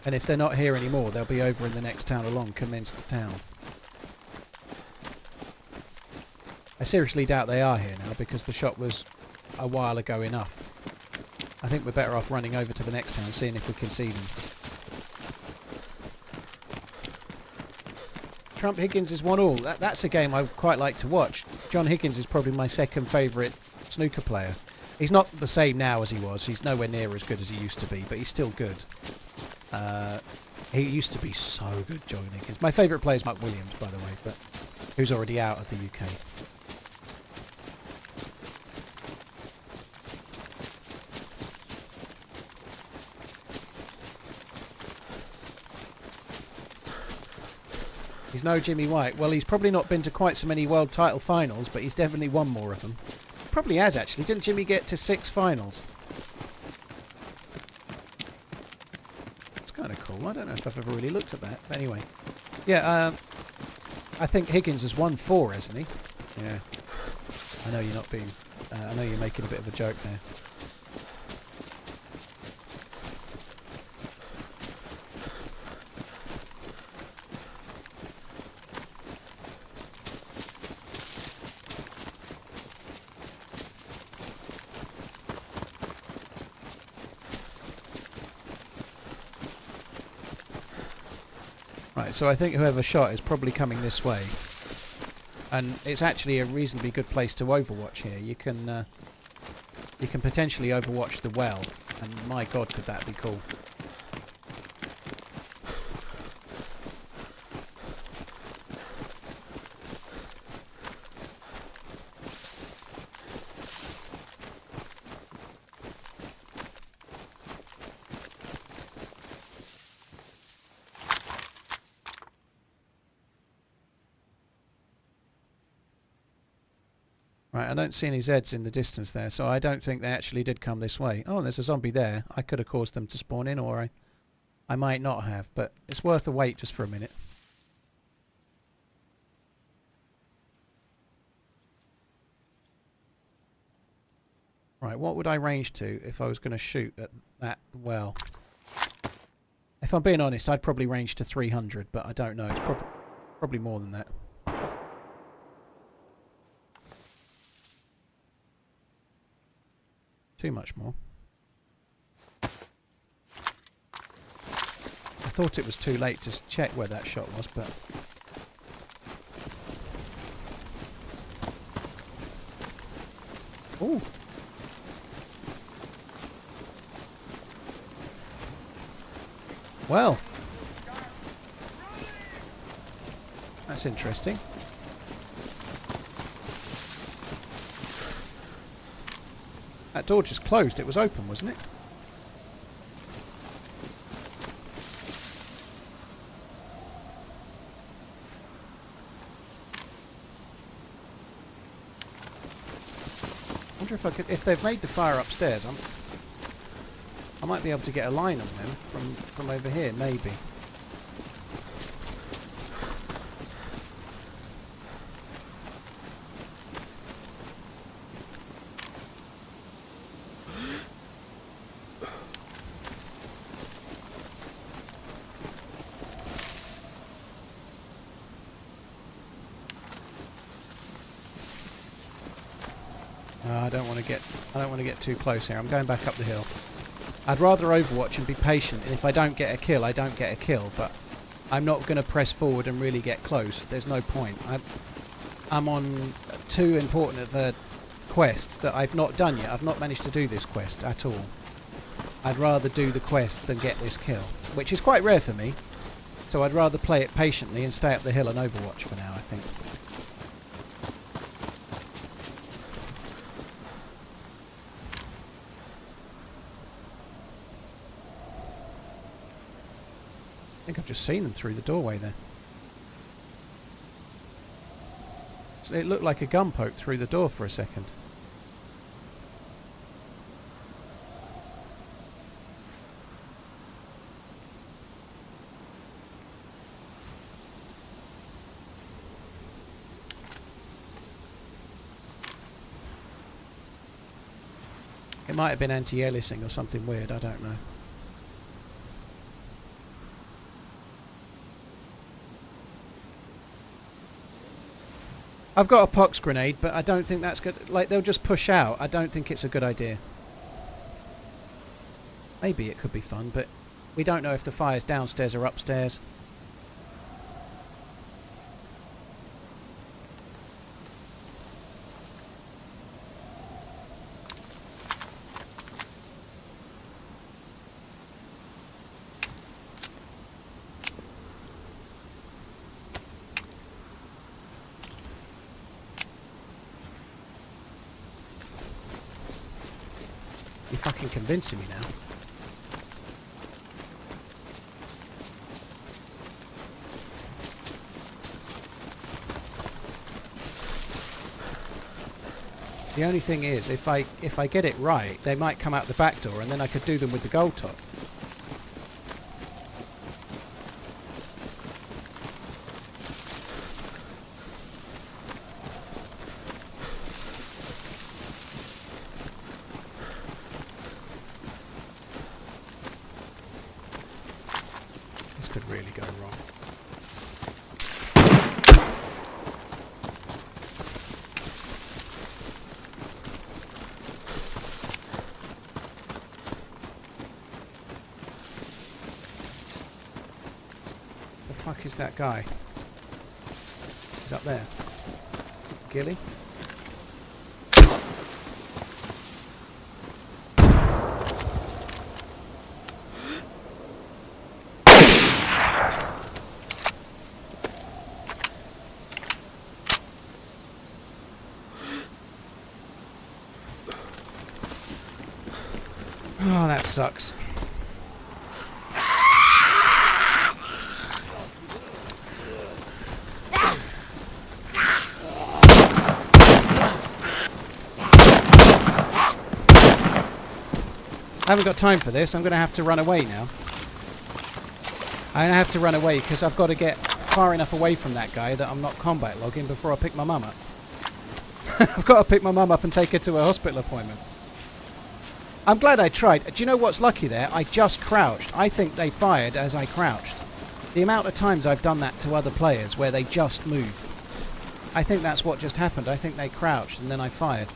And if they're not here anymore, they'll be over in the next town along, Commenced Town. I seriously doubt they are here now, because the shot was a while ago enough. I think we're better off running over to the next town, seeing if we can see them. Trump Higgins is 1-1. That's a game I quite like to watch. John Higgins is probably my second favourite snooker player. He's not the same now as he was. He's nowhere near as good as he used to be, but he's still good. He used to be so good, John Higgins. My favourite player is Mark Williams, by the way, but who's already out of the UK. He's no Jimmy White. Well, he's probably not been to quite so many world title finals, but he's definitely won more of them. Probably has, actually. Didn't Jimmy get to 6 finals? Kind of cool. I don't know if I've ever really looked at that. But anyway, yeah, I think Higgins has won 4, hasn't he? Yeah. I know you're not being. I know you're making a bit of a joke there. Right, so I think whoever shot is probably coming this way. And it's actually a reasonably good place to overwatch here. You can potentially overwatch the well, and my god could that be cool. Right, I don't see any Zeds in the distance there, so I don't think they actually did come this way. Oh, and there's a zombie there. I could have caused them to spawn in, or I might not have, but it's worth a wait just for a minute. Right, what would I range to if I was going to shoot at that well? If I'm being honest, I'd probably range to 300, but I don't know. It's probably more than that. Too much more. I thought it was too late to check where that shot was, but... Ooh! Well, that's interesting. That door just closed. It was open, wasn't it? I wonder if I could, if they've made the fire upstairs. I might be able to get a line on them from over here, maybe. I don't want to get too close here. I'm going back up the hill. I'd rather overwatch and be patient, and if I don't get a kill, I don't get a kill, but I'm not going to press forward and really get close. There's no point. I'm on too important of a quest that I've not done yet. I've not managed to do this quest at all. I'd rather do the quest than get this kill, which is quite rare for me, so I'd rather play it patiently and stay up the hill and overwatch for now, I think. I think I've just seen them through the doorway there. So it looked like a gun poke through the door for a second. It might have been anti-aliasing or something weird, I don't know. I've got a pox grenade, but I don't think that's good. Like, they'll just push out. I don't think it's a good idea. Maybe it could be fun, but we don't know if the fire's downstairs or upstairs. You're fucking convincing me now. The only thing is, if I get it right, they might come out the back door, and then I could do them with the gold top. Could really go wrong. The fuck is that guy? He's up there. Gilly? Oh, that sucks. I haven't got time for this. I'm going to have to run away now. I have to run away because I've got to get far enough away from that guy that I'm not combat logging before I pick my mum up. I've got to pick my mum up and take her to a hospital appointment. I'm glad I tried. Do you know what's lucky there? I just crouched. I think they fired as I crouched. The amount of times I've done that to other players where they just move. I think that's what just happened. I think they crouched and then I fired.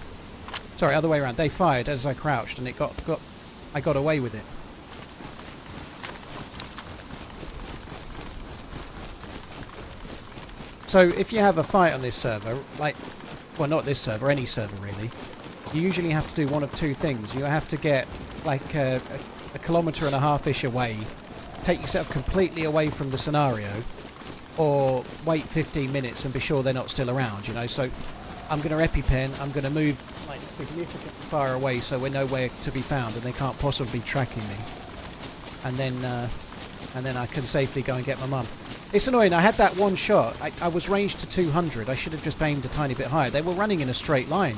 Sorry, other way around. They fired as I crouched and I got away with it. So if you have a fight on this server, like, well, not this server, any server really, you usually have to do one of two things. You have to get like a kilometre and a half-ish away, take yourself completely away from the scenario, or wait 15 minutes and be sure they're not still around, you know. So I'm going to EpiPen, I'm going to move like significantly far away so we're nowhere to be found and they can't possibly be tracking me. And then I can safely go and get my mum. It's annoying, I had that one shot, I was ranged to 200, I should have just aimed a tiny bit higher. They were running in a straight line.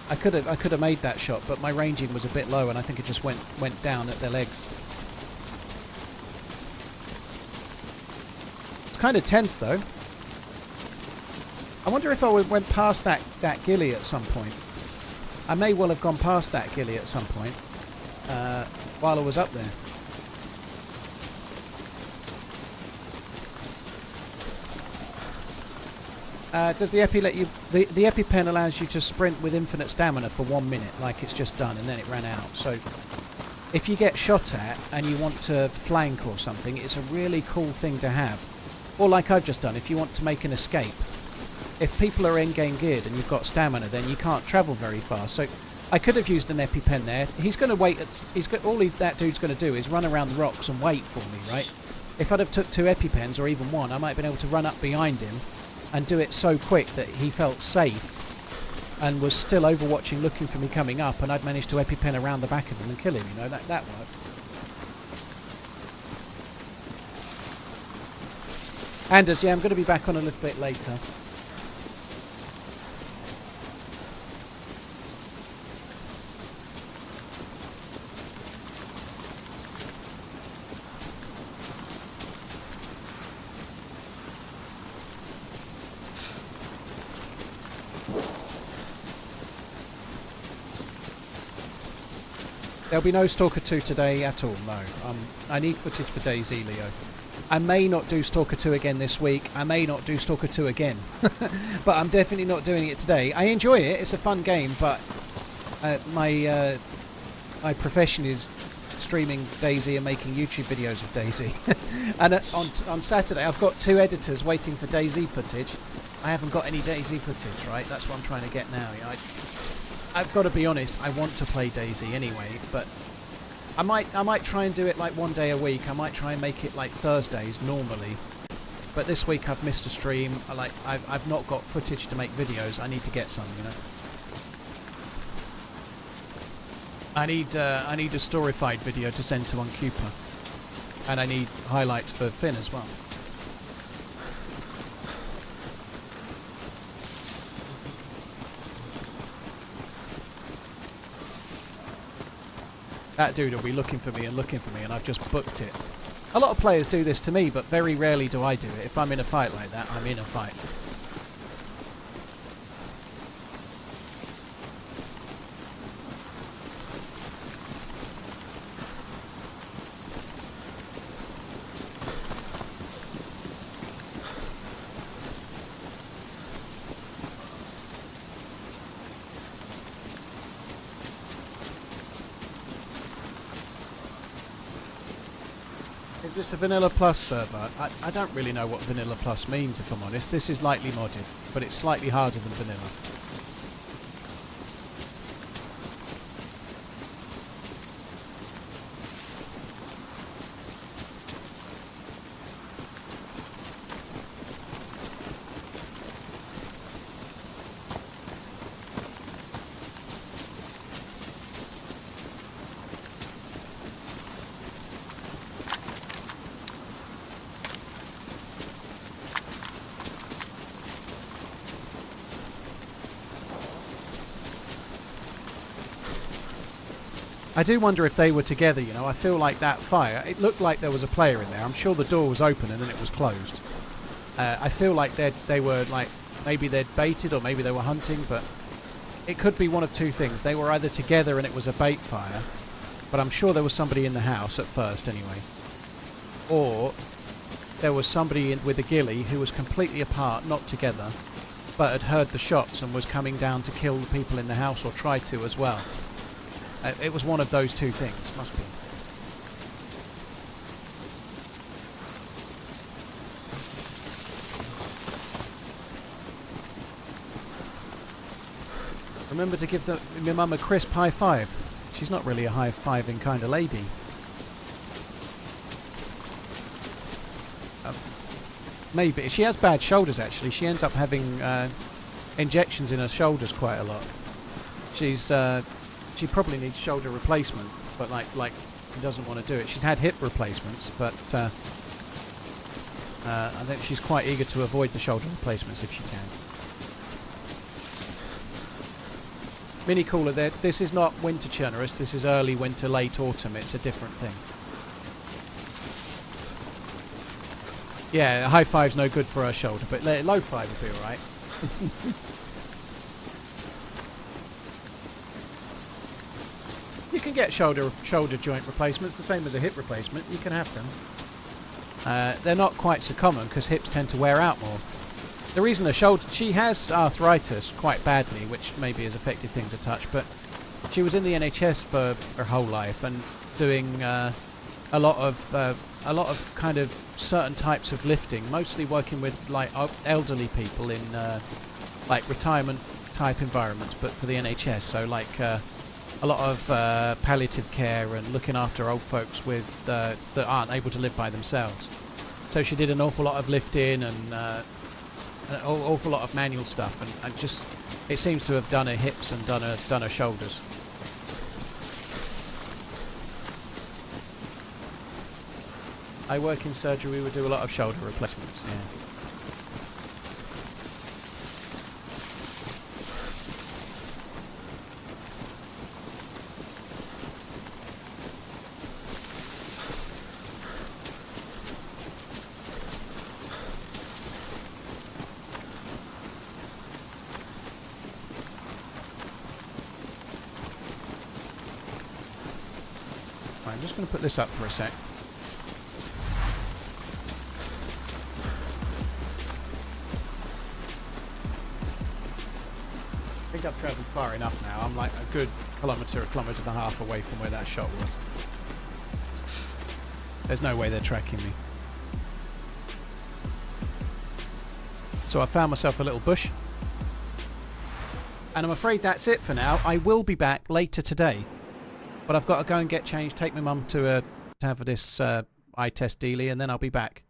I could have made that shot, but my ranging was a bit low and I think it just went down at their legs. It's kind of tense though. I wonder if I went past that ghillie at some point. I may well have gone past that ghillie at some point while I was up there. Does the Epi let you... The EpiPen allows you to sprint with infinite stamina for 1 minute, like it's just done, and then it ran out. So if you get shot at and you want to flank or something, it's a really cool thing to have. Or like I've just done, if you want to make an escape. If people are in-game geared and you've got stamina, then you can't travel very far. So I could have used an EpiPen there. He's going to wait... that dude's going to do is run around the rocks and wait for me, right? If I'd have took 2 EpiPens, or even 1, I might have been able to run up behind him and do it so quick that he felt safe and was still overwatching, looking for me coming up, and I'd managed to EpiPen around the back of him and kill him, you know, that worked. Anders, yeah, I'm going to be back on a little bit later. There'll be no Stalker 2 today at all, no. I need footage for DayZ, Leo. I may not do Stalker 2 again this week. I may not do Stalker 2 again. But I'm definitely not doing it today. I enjoy it. It's a fun game, but my profession is streaming DayZ and making YouTube videos of DayZ. And on Saturday, I've got 2 editors waiting for DayZ footage. I haven't got any DayZ footage, right? That's what I'm trying to get now. You know, I've got to be honest, I want to play DayZ anyway, but I might try and do it like 1 day a week. I might try and make it like Thursdays normally. But this week I've missed a stream. I've not got footage to make videos. I need to get some, you know. I need a storified video to send to Uncupa. And I need highlights for Finn as well. That dude will be looking for me, and I've just booked it. A lot of players do this to me, but very rarely do I do it. If I'm in a fight like that, I'm in a fight. Is this a Vanilla Plus server? I don't really know what Vanilla Plus means, if I'm honest. This is lightly modded, but it's slightly harder than Vanilla. I do wonder if they were together, you know. I feel like that fire, it looked like there was a player in there. I'm sure the door was open and then it was closed. I feel like they were like, maybe they'd baited or maybe they were hunting, but it could be one of two things. They were either together and it was a bait fire, but I'm sure there was somebody in the house at first anyway. Or there was somebody with a ghillie who was completely apart, not together, but had heard the shots and was coming down to kill the people in the house, or try to as well. It was one of those two things, must be. Remember to give my mum a crisp high five. She's not really a high-fiving kind of lady. Maybe. She has bad shoulders, actually. She ends up having injections in her shoulders quite a lot. She probably needs shoulder replacement, but like she doesn't want to do it. She's had hip replacements, but I think she's quite eager to avoid the shoulder replacements if she can. Mini cooler there. This is not winter Chernarus. This is early winter, late autumn. It's a different thing. Yeah, high five's no good for her shoulder, but low five would be alright. You can get shoulder joint replacements, the same as a hip replacement. You can have them. They're not quite so common because hips tend to wear out more. The reason her shoulder... She has arthritis quite badly, which maybe has affected things a touch, but she was in the NHS for her whole life and doing a lot of kind of certain types of lifting, mostly working with like elderly people in like retirement type environments, but for the NHS. So like a lot of palliative care and looking after old folks with that aren't able to live by themselves. So she did an awful lot of lifting and an awful lot of manual stuff, and just it seems to have done her hips and done her shoulders. I work in surgery. We would do a lot of shoulder replacements. Yeah. Right, I'm just going to put this up for a sec. I think I've travelled far enough now. I'm like a good kilometre and a half away from where that shot was. There's no way they're tracking me. So I found myself a little bush. And I'm afraid that's it for now. I will be back later today. But I've got to go and get changed, take my mum to have this eye test dealie, and then I'll be back.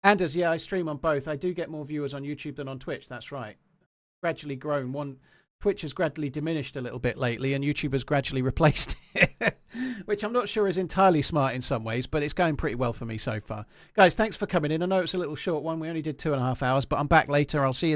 Anders, yeah, I stream on both. I do get more viewers on YouTube than on Twitch, that's right. Gradually grown. Twitch has gradually diminished a little bit lately, and YouTube has gradually replaced it. Which I'm not sure is entirely smart in some ways, but it's going pretty well for me so far. Guys, thanks for coming in. I know it's a little short one. We only did 2.5 hours, but I'm back later. I'll see you then.